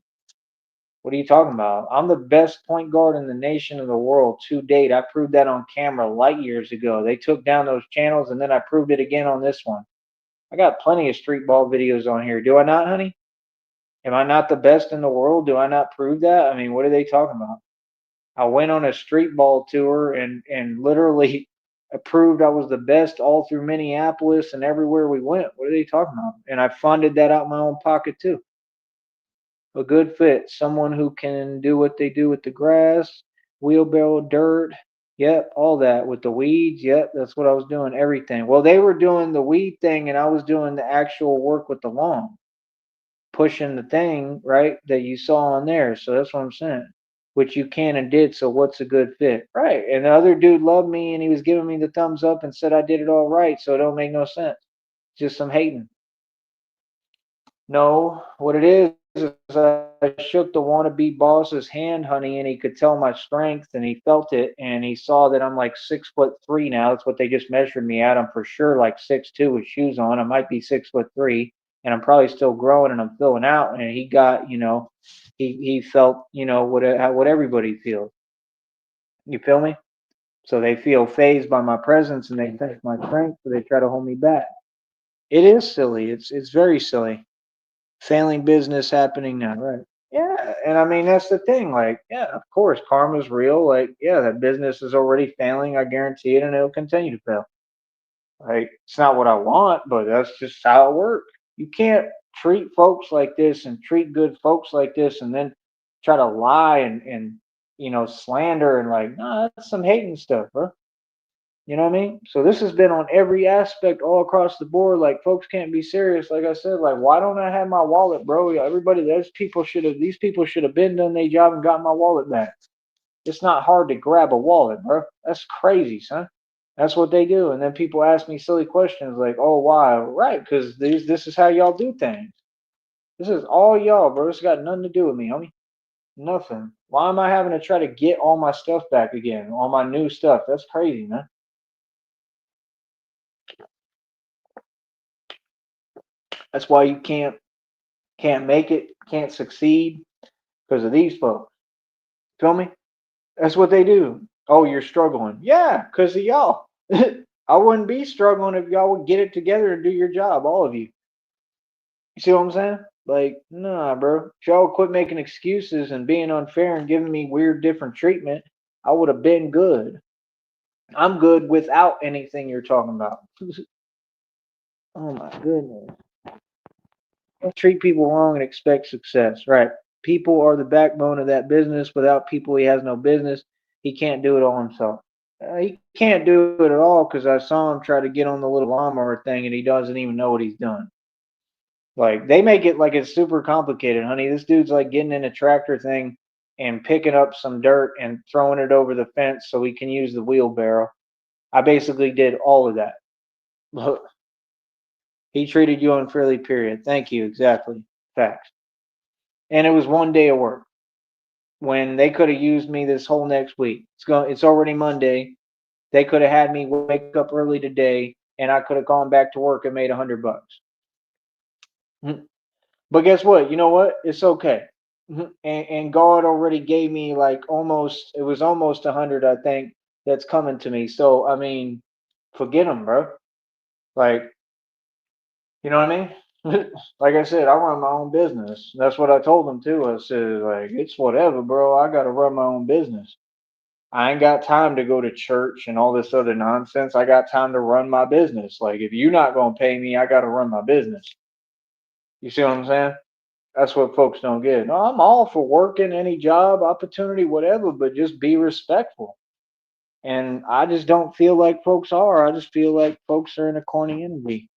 What are you talking about? I'm the best point guard in the nation of the world to date. I proved that on camera light years ago. They took down those channels and then I proved it again on this one. I got plenty of street ball videos on here. Do I not, honey? Am I not the best in the world? Do I not prove that? I mean, what are they talking about? I went on a street ball tour and literally proved I was the best all through Minneapolis and everywhere we went. What are they talking about? And I funded that out of my own pocket too. A good fit, someone who can do what they do with the grass, wheelbarrow, dirt. Yep, all that with the weeds. Yep, that's what I was doing. Everything. Well, they were doing the weed thing, and I was doing the actual work with the lawn, pushing the thing right that you saw on there. So that's what I'm saying. Which you can and did. So what's a good fit, right? And the other dude loved me, and he was giving me the thumbs up and said I did it all right. So it don't make no sense. Just some hating. No, what it is I shook the wannabe boss's hand, honey, and he could tell my strength and he felt it and he saw that I'm like 6'3" now. That's what they just measured me at. I'm for sure like 6'2" with shoes on. I might be 6'3" and I'm probably still growing and I'm filling out. And he got, he felt, what everybody feels. You feel me? So they feel phased by my presence and they think my strength, so they try to hold me back. It is silly. It's very silly. Failing business happening now, right? Yeah, and I mean that's the thing. Like, yeah, of course, karma's real. Like, yeah, that business is already failing. I guarantee it, and it'll continue to fail. Like, it's not what I want, but that's just how it works. You can't treat folks like this and treat good folks like this, and then try to lie and slander and like, nah, that's some hating stuff, bro. You know what I mean? So this has been on every aspect all across the board. Like folks can't be serious. Like I said, like why don't I have my wallet, bro? Everybody, these people should have been done their job and got my wallet back. It's not hard to grab a wallet, bro. That's crazy, son. That's what they do. And then people ask me silly questions like, oh, why? Right, because this is how y'all do things. This is all y'all, bro. It's got nothing to do with me, homie. Nothing. Why am I having to try to get all my stuff back again? All my new stuff. That's crazy, man. That's why you can't make it, can't succeed because of these folks. Feel me? That's what they do. Oh, you're struggling. Yeah, because of y'all. I wouldn't be struggling if y'all would get it together and do your job, all of you. You see what I'm saying? Like, nah, bro. If y'all would quit making excuses and being unfair and giving me weird, different treatment, I would have been good. I'm good without anything you're talking about. Oh my goodness. Don't treat people wrong and expect success. Right. People are the backbone of that business. Without people, he has no business. He can't do it all himself. He can't do it at all because I saw him try to get on the little lawnmower thing and he doesn't even know what he's done. Like they make it like it's super complicated, honey. This dude's like getting in a tractor thing and picking up some dirt and throwing it over the fence so he can use the wheelbarrow. I basically did all of that. Look, he treated you unfairly, period. Thank you. Exactly. Facts. And it was one day of work when they could have used me this whole next week. It's already Monday. They could have had me wake up early today, and I could have gone back to work and made $100. But guess what? You know what? It's okay. And God already gave me like it was almost 100, I think, that's coming to me. So I mean, forget them, bro. Like, you know what I mean? Like I said, I run my own business. That's what I told them too. I said, like, it's whatever, bro. I gotta run my own business. I ain't got time to go to church and all this other nonsense. I got time to run my business. Like, if you're not gonna pay me, I gotta run my business. You see what I'm saying? That's what folks don't get. No, I'm all for working any job, opportunity, whatever, but just be respectful. And I just don't feel like folks are. I just feel like folks are in a corny energy.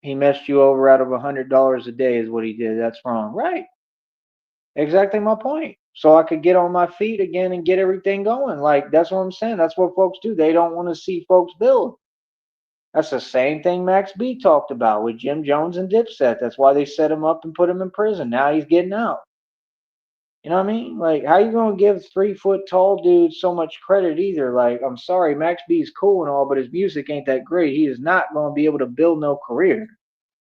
He messed you over out of $100 a day is what he did. That's wrong. Right. Exactly my point. So I could get on my feet again and get everything going. Like, that's what I'm saying. That's what folks do. They don't want to see folks build. That's the same thing Max B talked about with Jim Jones and Dipset. That's why they set him up and put him in prison. Now he's getting out. You know what I mean? Like, how you gonna give 3 foot tall dudes so much credit either? Like, I'm sorry, Max B is cool and all, but his music ain't that great. He is not gonna be able to build no career.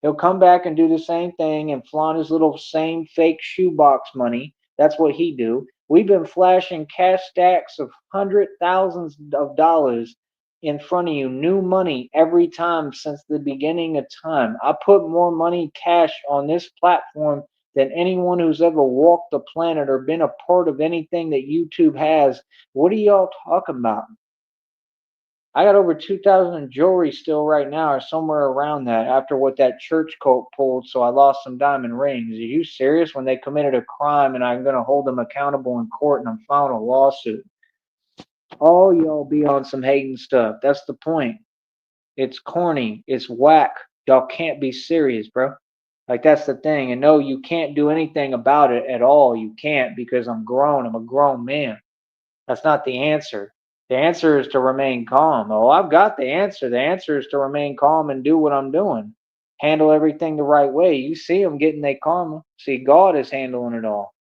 He'll come back and do the same thing and flaunt his little same fake shoebox money. That's what he do. We've been flashing cash stacks of hundred thousands of dollars in front of you, new money every time since the beginning of time. I put more money cash on this platform than anyone who's ever walked the planet or been a part of anything that YouTube has. What are y'all talking about? I got over 2,000 in jewelry still right now, or somewhere around that, after what that church cult pulled, so I lost some diamond rings. Are you serious? When they committed a crime and I'm going to hold them accountable in court and I'm filing a lawsuit. All y'all be on some hating stuff. That's the point. It's corny. It's whack. Y'all can't be serious, bro. Like, that's the thing. And no, you can't do anything about it at all. You can't, because I'm grown. I'm a grown man. That's not the answer. The answer is to remain calm. Oh, I've got the answer. The answer is to remain calm and do what I'm doing. Handle everything the right way. You see them getting their karma. See, God is handling it all.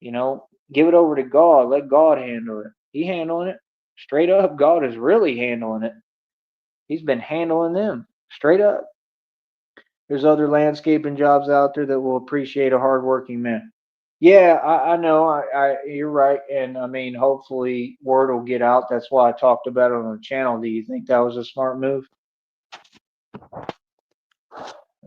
You know, give it over to God. Let God handle it. He handling it. Straight up, God is really handling it. He's been handling them. Straight up. There's other landscaping jobs out there that will appreciate a hardworking man. Yeah, I know. You're right, and I mean, hopefully, word will get out. That's why I talked about it on the channel. Do you think that was a smart move?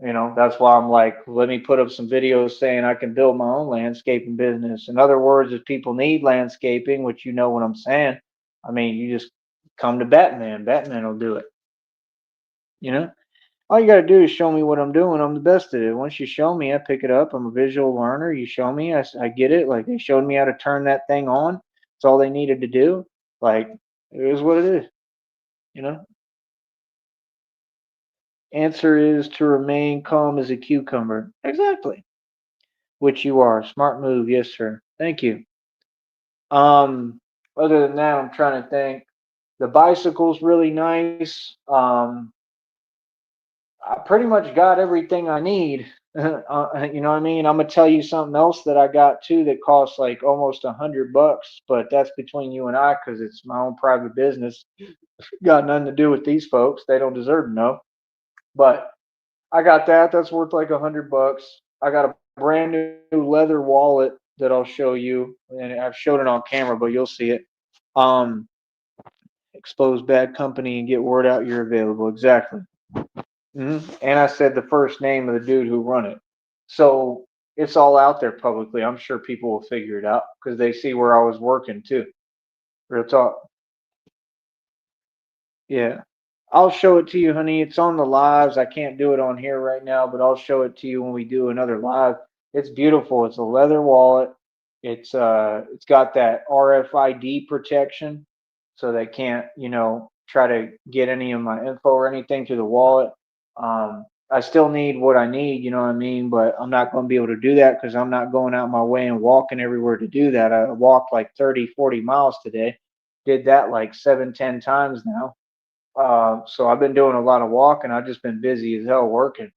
You know, that's why I'm like, let me put up some videos saying I can build my own landscaping business. In other words, if people need landscaping, which you know what I'm saying, I mean, you just come to Batman. Batman will do it. You know? All you got to do is show me what I'm doing. I'm the best at it. Once you show me, I pick it up. I'm a visual learner. You show me, I get it. Like, they showed me how to turn that thing on. That's all they needed to do. Like, it is what it is. You know? Answer is to remain calm as a cucumber. Exactly. Which you are. Smart move. Yes, sir. Thank you. Other than that, I'm trying to think. The bicycle's really nice. I pretty much got everything I need. You know what I mean? I'm gonna tell you something else that I got too that costs like almost $100, but that's between you and I because it's my own private business. Got nothing to do with these folks. They don't deserve to know. But I got that. That's worth like $100. I got a brand new leather wallet that I'll show you, and I've showed it on camera, but you'll see it. Um, expose bad company and get word out you're available. Exactly. And I said the first name of the dude who run it. So it's all out there publicly. I'm sure people will figure it out because they see where I was working too. Real talk. Yeah. I'll show it to you, honey. It's on the lives. I can't do it on here right now, but I'll show it to you when we do another live. It's beautiful. It's a leather wallet. It's got that RFID protection so they can't, try to get any of my info or anything through the wallet. I still need what I need, you know what I mean? But I'm not going to be able to do that because I'm not going out my way and walking everywhere to do that. I walked like 30, 40 miles today. Did that like 7, 10 times now. So I've been doing a lot of walking. I've just been busy as hell working.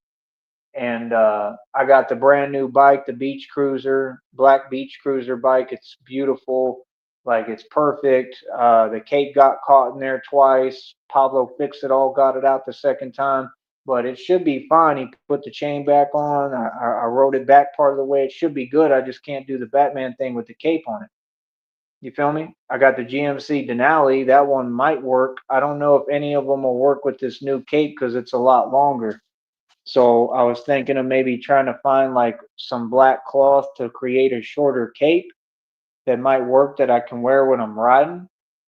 And I got the brand new bike, the Beach Cruiser, black Beach Cruiser bike. It's beautiful. Like, it's perfect. The cape got caught in there twice. Pablo fixed it all, got it out the second time. But it should be fine. He put the chain back on. I rode it back part of the way. It should be good. I just can't do the Batman thing with the cape on it. You feel me? I got the GMC Denali. That one might work. I don't know if any of them will work with this new cape because it's a lot longer. So I was thinking of maybe trying to find like some black cloth to create a shorter cape that might work that I can wear when I'm riding.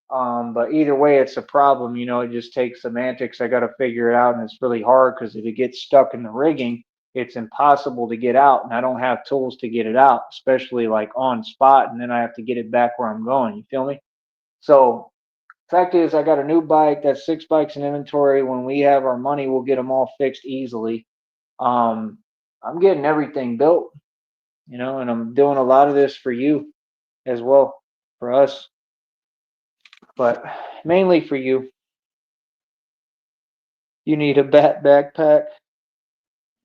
But either way, it's a problem. It just takes semantics. I got to figure it out, and it's really hard because if it gets stuck in the rigging, it's impossible to get out, and I don't have tools to get it out, especially like on spot, and then I have to get it back where I'm going. You feel me? So fact is, I got a new bike. That's 6 bikes in inventory. When we have our money, we'll get them all fixed easily. I'm getting everything built, and I'm doing a lot of this for you as well, for us, but mainly for you. You need a bat backpack,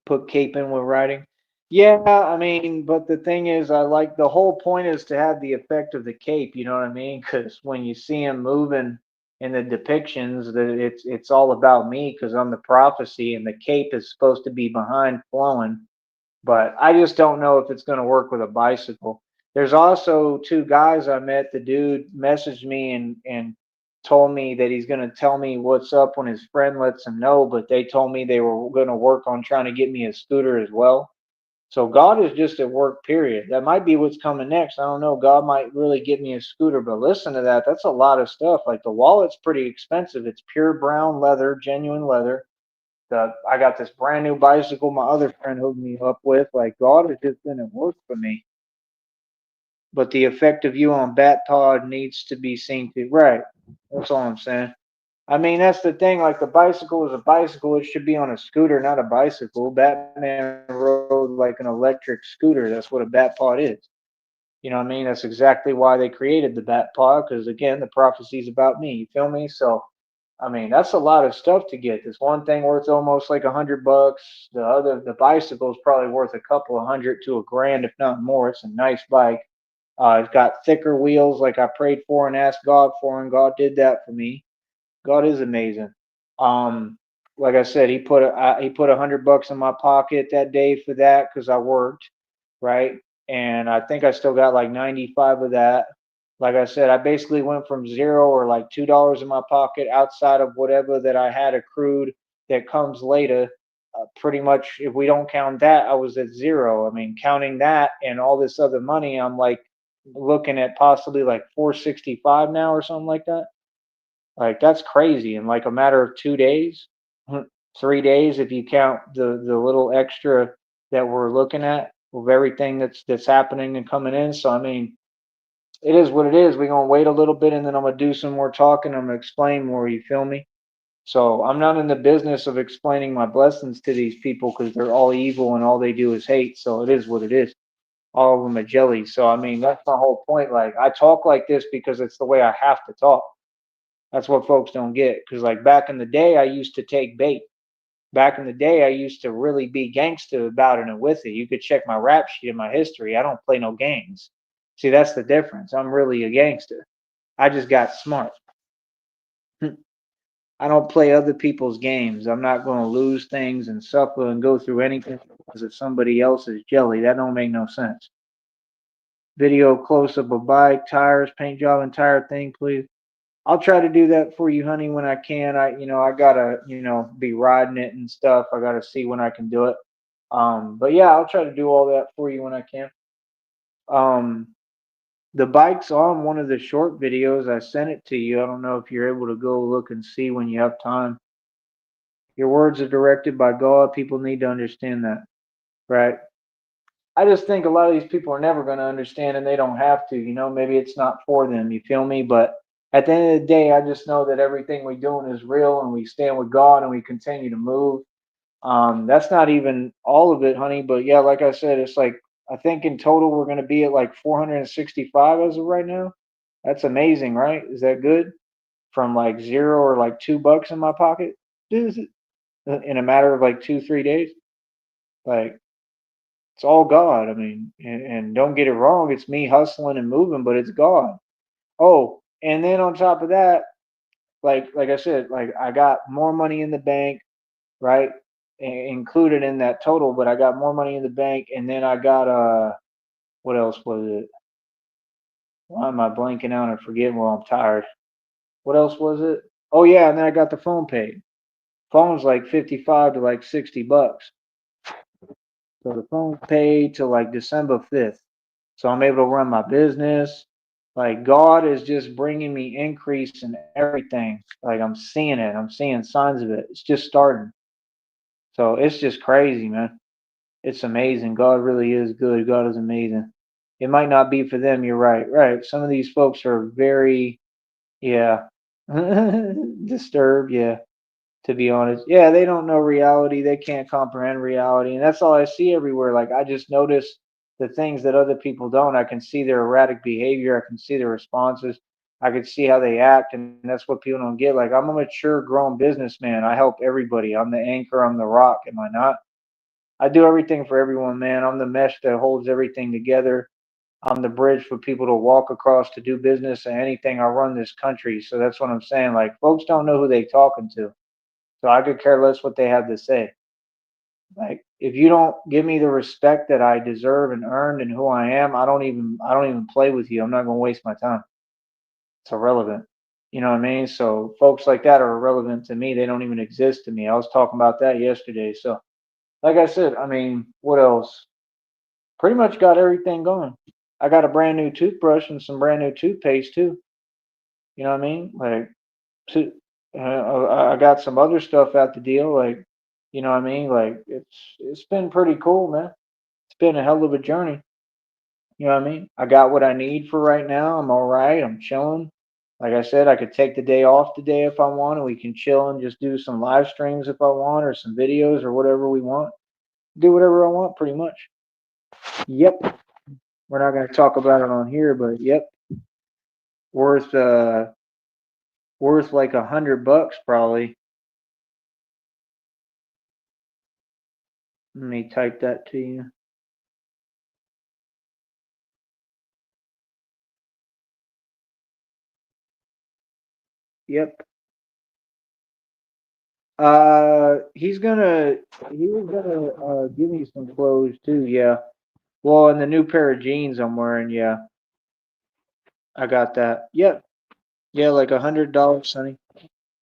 put cape in with riding. Yeah, I mean, but the thing is, I like the whole point is to have the effect of the cape. You know what I mean? Because when you see him moving in the depictions, that it's all about me because I'm the prophecy, and the cape is supposed to be behind flowing. But I just don't know if it's going to work with a bicycle. There's also two guys I met. The dude messaged me and told me that he's going to tell me what's up when his friend lets him know, but they told me they were going to work on trying to get me a scooter as well. So God is just at work, period. That might be what's coming next. I don't know. God might really get me a scooter, but listen to that. That's a lot of stuff. Like the wallet's pretty expensive. It's pure brown leather, genuine leather. I got this brand new bicycle my other friend hooked me up with. Like God has just been at work for me. But the effect of you on Bat Pod needs to be seen to right. That's all I'm saying. I mean, that's the thing. Like the bicycle is a bicycle. It should be on a scooter, not a bicycle. Batman rode like an electric scooter. That's what a Bat Pod is. You know what I mean? That's exactly why they created the Bat Pod. Because again, the prophecy's about me. You feel me? So I mean, that's a lot of stuff to get. This one thing worth almost like $100. The bicycle is probably worth a couple of hundred to a grand, if not more. It's a nice bike. It's got thicker wheels, like I prayed for and asked God for, and God did that for me. God is amazing. Um, like I said, he put $100 in my pocket that day for that because I worked, right? And I think I still got like 95 of that. Like I said, I basically went from zero or like $2 in my pocket outside of whatever that I had accrued that comes later. Pretty much, if we don't count that, I was at zero. I mean, counting that and all this other money, I'm like looking at possibly like 465 now or something like that. Like that's crazy in like a matter of 2 days, 3 days if you count the little extra that we're looking at of everything that's happening and coming in. So I mean, it is what it is. We're gonna wait a little bit and then I'm gonna do some more talking. I'm gonna explain more. You feel me? So I'm not in the business of explaining my blessings to these people because they're all evil and all they do is hate. So it is what it is. All of them are jelly. So I mean, that's my whole point. Like I talk like this because it's the way I have to talk. That's what folks don't get. Because, like, back in the day, I used to take bait. Back in the day, I used to really be gangster about it and with it. You could check my rap sheet and my history. I don't play no games. See, that's the difference. I'm really a gangster. I just got smart. I don't play other people's games. I'm not going to lose things and suffer and go through anything because of somebody else's jelly. That don't make no sense. Video close up of bike, tires, paint job, entire thing, please. I'll try to do that for you, honey, when I can. I gotta, be riding it and stuff. I gotta see when I can do it. But yeah, I'll try to do all that for you when I can. Um, the bike's on one of the short videos. I sent it to you. I don't know if you're able to go look and see when you have time. Your words are directed by God. People need to understand that, right? I just think a lot of these people are never going to understand and they don't have to, maybe it's not for them, you feel me? But at the end of the day, I just know that everything we're doing is real and we stand with God and we continue to move. That's not even all of it, honey, but yeah, like I said, it's like I think in total we're going to be at like 465 as of right now. That's amazing, right? Is that good? From like zero or like $2 in my pocket in a matter of like 2, 3 days. Like it's all God. I mean, and don't get it wrong, it's me hustling and moving, but it's God. Oh, and then on top of that, like I said, like I got more money in the bank, right? Included in that total, but I got more money in the bank, and then I got what else was it? Why am I blanking out and forgetting? Well, I'm tired. What else was it? Oh yeah, and then I got the phone paid. Phone's like 55 to like $60. So the phone paid till like December 5th. So I'm able to run my business. Like God is just bringing me increase in everything. Like I'm seeing it. I'm seeing signs of it. It's just starting. So it's just crazy, man. It's amazing. God really is good. God is amazing. It might not be for them. You're right. Right. Some of these folks are very, yeah, disturbed. Yeah. to be honest. Yeah, they don't know reality. They can't comprehend reality. And that's all I see everywhere. Like, I just notice the things that other people don't. I can see their erratic behavior. I can see their responses. I can see how they act. And that's what people don't get. Like, I'm a mature, grown businessman. I help everybody. I'm the anchor. I'm the rock. Am I not? I do everything for everyone, man. I'm the mesh that holds everything together. I'm the bridge for people to walk across to do business and anything. I run this country. So that's what I'm saying. Like, folks don't know who they talking to. So I could care less what they have to say. Like, if you don't give me the respect that I deserve and earned and who I am, I don't even play with you. I'm not gonna waste my time. It's irrelevant. You know what I mean? So folks like that are irrelevant to me. They don't even exist to me. I was talking about that yesterday. So like I said, I mean, what else? Pretty much got everything going. I got a brand new toothbrush and some brand new toothpaste too. You know what I mean? Like, to, I got some other stuff out the deal. Like, you know what I mean? Like, it's been pretty cool, man. It's been a hell of a journey. You know what I mean? I got what I need for right now. I'm all right. I'm chilling. Like I said, I could take the day off today if I want, and we can chill and just do some live streams if I want, or some videos or whatever we want. Do whatever I want, pretty much. Yep. We're not going to talk about it on here, but yep, worth worth like $100 probably. Let me type that to you. Yep. He's gonna he was gonna give me some clothes too. Yeah. Well, and the new pair of jeans I'm wearing. Yeah, I got that. Yep. Yeah, like $100, Sonny.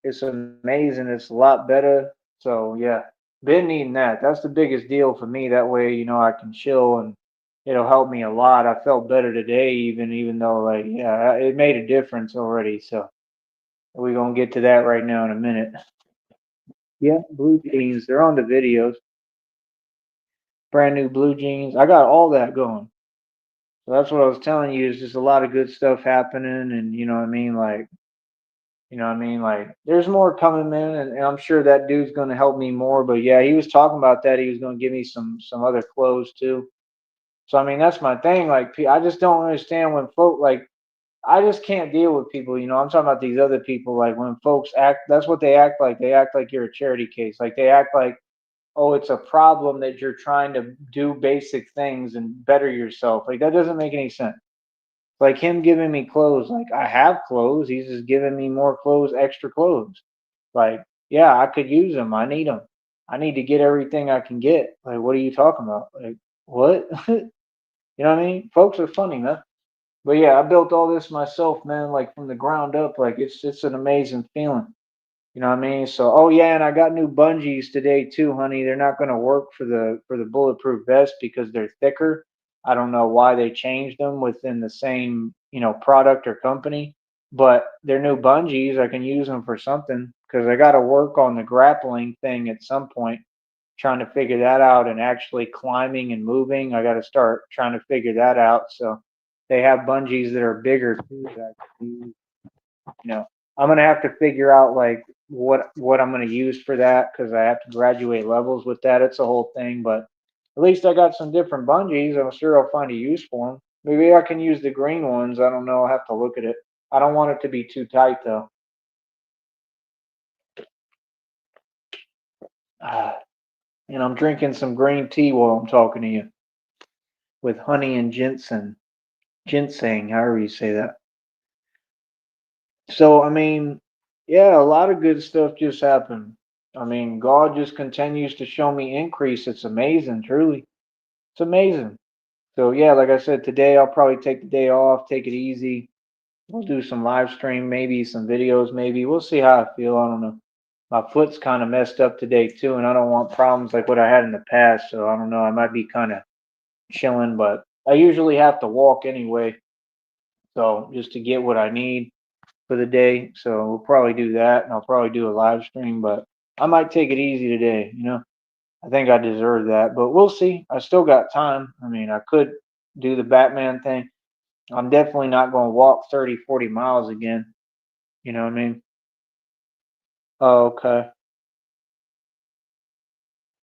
It's amazing. It's a lot better. So yeah, been needing that. That's the biggest deal for me. That way, I can chill and it'll help me a lot. I felt better today, even though like yeah, it made a difference already. So we're gonna get to that right now in a minute. Yeah, blue jeans. They're on the videos. Brand new blue jeans. I got all that going. So that's what I was telling you. Is just a lot of good stuff happening, and you know what I mean. Like there's more coming, man, and I'm sure that dude's gonna help me more. But yeah, he was talking about that. He was gonna give me some other clothes too. So I mean, that's my thing. Like, I just don't understand when folk like I just can't deal with people. I'm talking about these other people. Like when folks act, that's what they act like. They act like you're a charity case. Like they act like, oh, it's a problem that you're trying to do basic things and better yourself. Like that doesn't make any sense. Like him giving me clothes, like I have clothes. He's just giving me more clothes, extra clothes. Like, yeah, I could use them. I need them. I need to get everything I can get. Like, what are you talking about? Like, what? You know what I mean? Folks are funny, man. But yeah, I built all this myself, man. Like from the ground up. Like it's an amazing feeling. You know what I mean? So, oh yeah, and I got new bungees today too, honey. They're not going to work for the bulletproof vest because they're thicker. I don't know why they changed them within the same, product or company, but they're new bungees. I can use them for something because I got to work on the grappling thing at some point, trying to figure that out and actually climbing and moving. I got to start trying to figure that out. So they have bungees that are bigger too that I can use. you know, I'm gonna have to figure out like what I'm gonna use for that because I have to graduate levels with that. It's a whole thing, but at least I got some different bungees. I'm sure I'll find a use for them. Maybe I can use the green ones. I don't know. I'll have to look at it. I don't want it to be too tight though. Ah, and I'm drinking some green tea while I'm talking to you with honey and ginseng, however you say that. So, I mean, yeah, a lot of good stuff just happened. I mean, God just continues to show me increase. It's amazing, truly. It's amazing. So, yeah, like I said, today I'll probably take the day off, take it easy. We'll do some live stream, maybe some videos, maybe. We'll see how I feel. I don't know. My foot's kind of messed up today, too, and I don't want problems like what I had in the past. So, I don't know. I might be kind of chilling, but I usually have to walk anyway. So, just to get what I need for the day. So we'll probably do that, and I'll probably do a live stream. But I might take it easy today. I think I deserve that, but we'll see. I still got time. I mean, I could do the Batman thing. I'm definitely not going to walk 30, 40 miles again. You know what I mean? Oh, okay.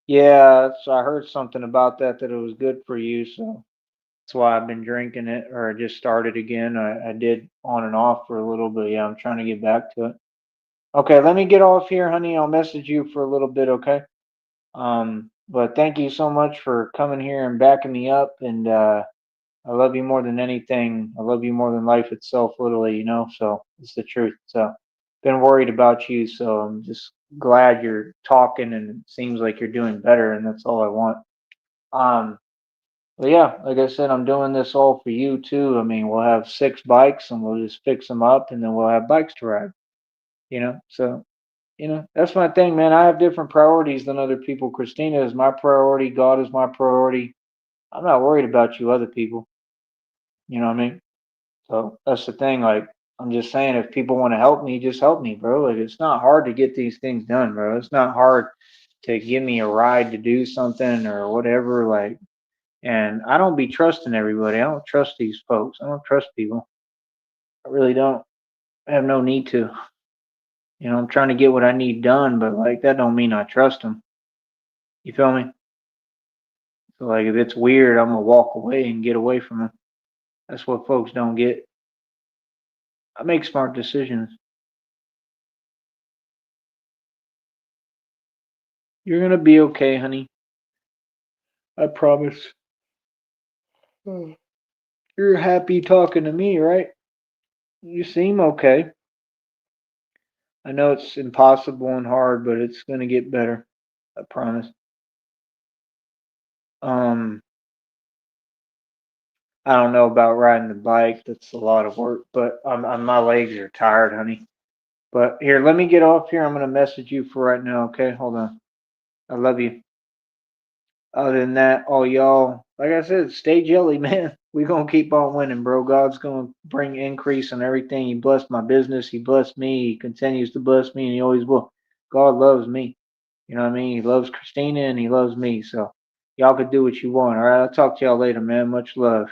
Yeah, so I heard something about that it was good for you, so that's why I've been drinking it, or I just started again. I did on and off for a little bit. Yeah, I'm trying to get back to it. Okay, let me get off here, honey. I'll message you for a little bit, okay? But thank you so much for coming here and backing me up, and I love you more than anything. I love you more than life itself, literally, so it's the truth. So, been worried about you, so I'm just glad you're talking and it seems like you're doing better, and that's all I want. Um, but yeah, like I said, I'm doing this all for you too. I mean, we'll have 6 bikes and we'll just fix them up and then we'll have bikes to ride. So, that's my thing, man. I have different priorities than other people. Christina is my priority. God is my priority. I'm not worried about you other people. You know what I mean? So that's the thing. Like, I'm just saying, if people want to help me, just help me, bro. Like, it's not hard to get these things done, bro. It's not hard to give me a ride to do something or whatever. Like, and I don't be trusting everybody. I don't trust these folks. I don't trust people. I really don't. I have no need to. I'm trying to get what I need done, but like that don't mean I trust them. You feel me? So like if it's weird, I'm gonna walk away and get away from them. That's what folks don't get. I make smart decisions. You're gonna be okay, honey. I promise. Hmm. You're happy talking to me, right? You seem okay. I know it's impossible and hard, but it's gonna get better. I promise. Um, I don't know about riding the bike. That's a lot of work, but my legs are tired, honey. But here, let me get off here. I'm gonna message you for right now. Okay, hold on. I love you. Other than that, all y'all, like I said, stay jelly, man. We gonna keep on winning, bro. God's gonna bring increase in everything. He blessed my business. He blessed me. He continues to bless me, and he always will. God loves me. You know what I mean? He loves Christina, and he loves me. So y'all could do what you want. All right. I'll talk to y'all later, man. Much love.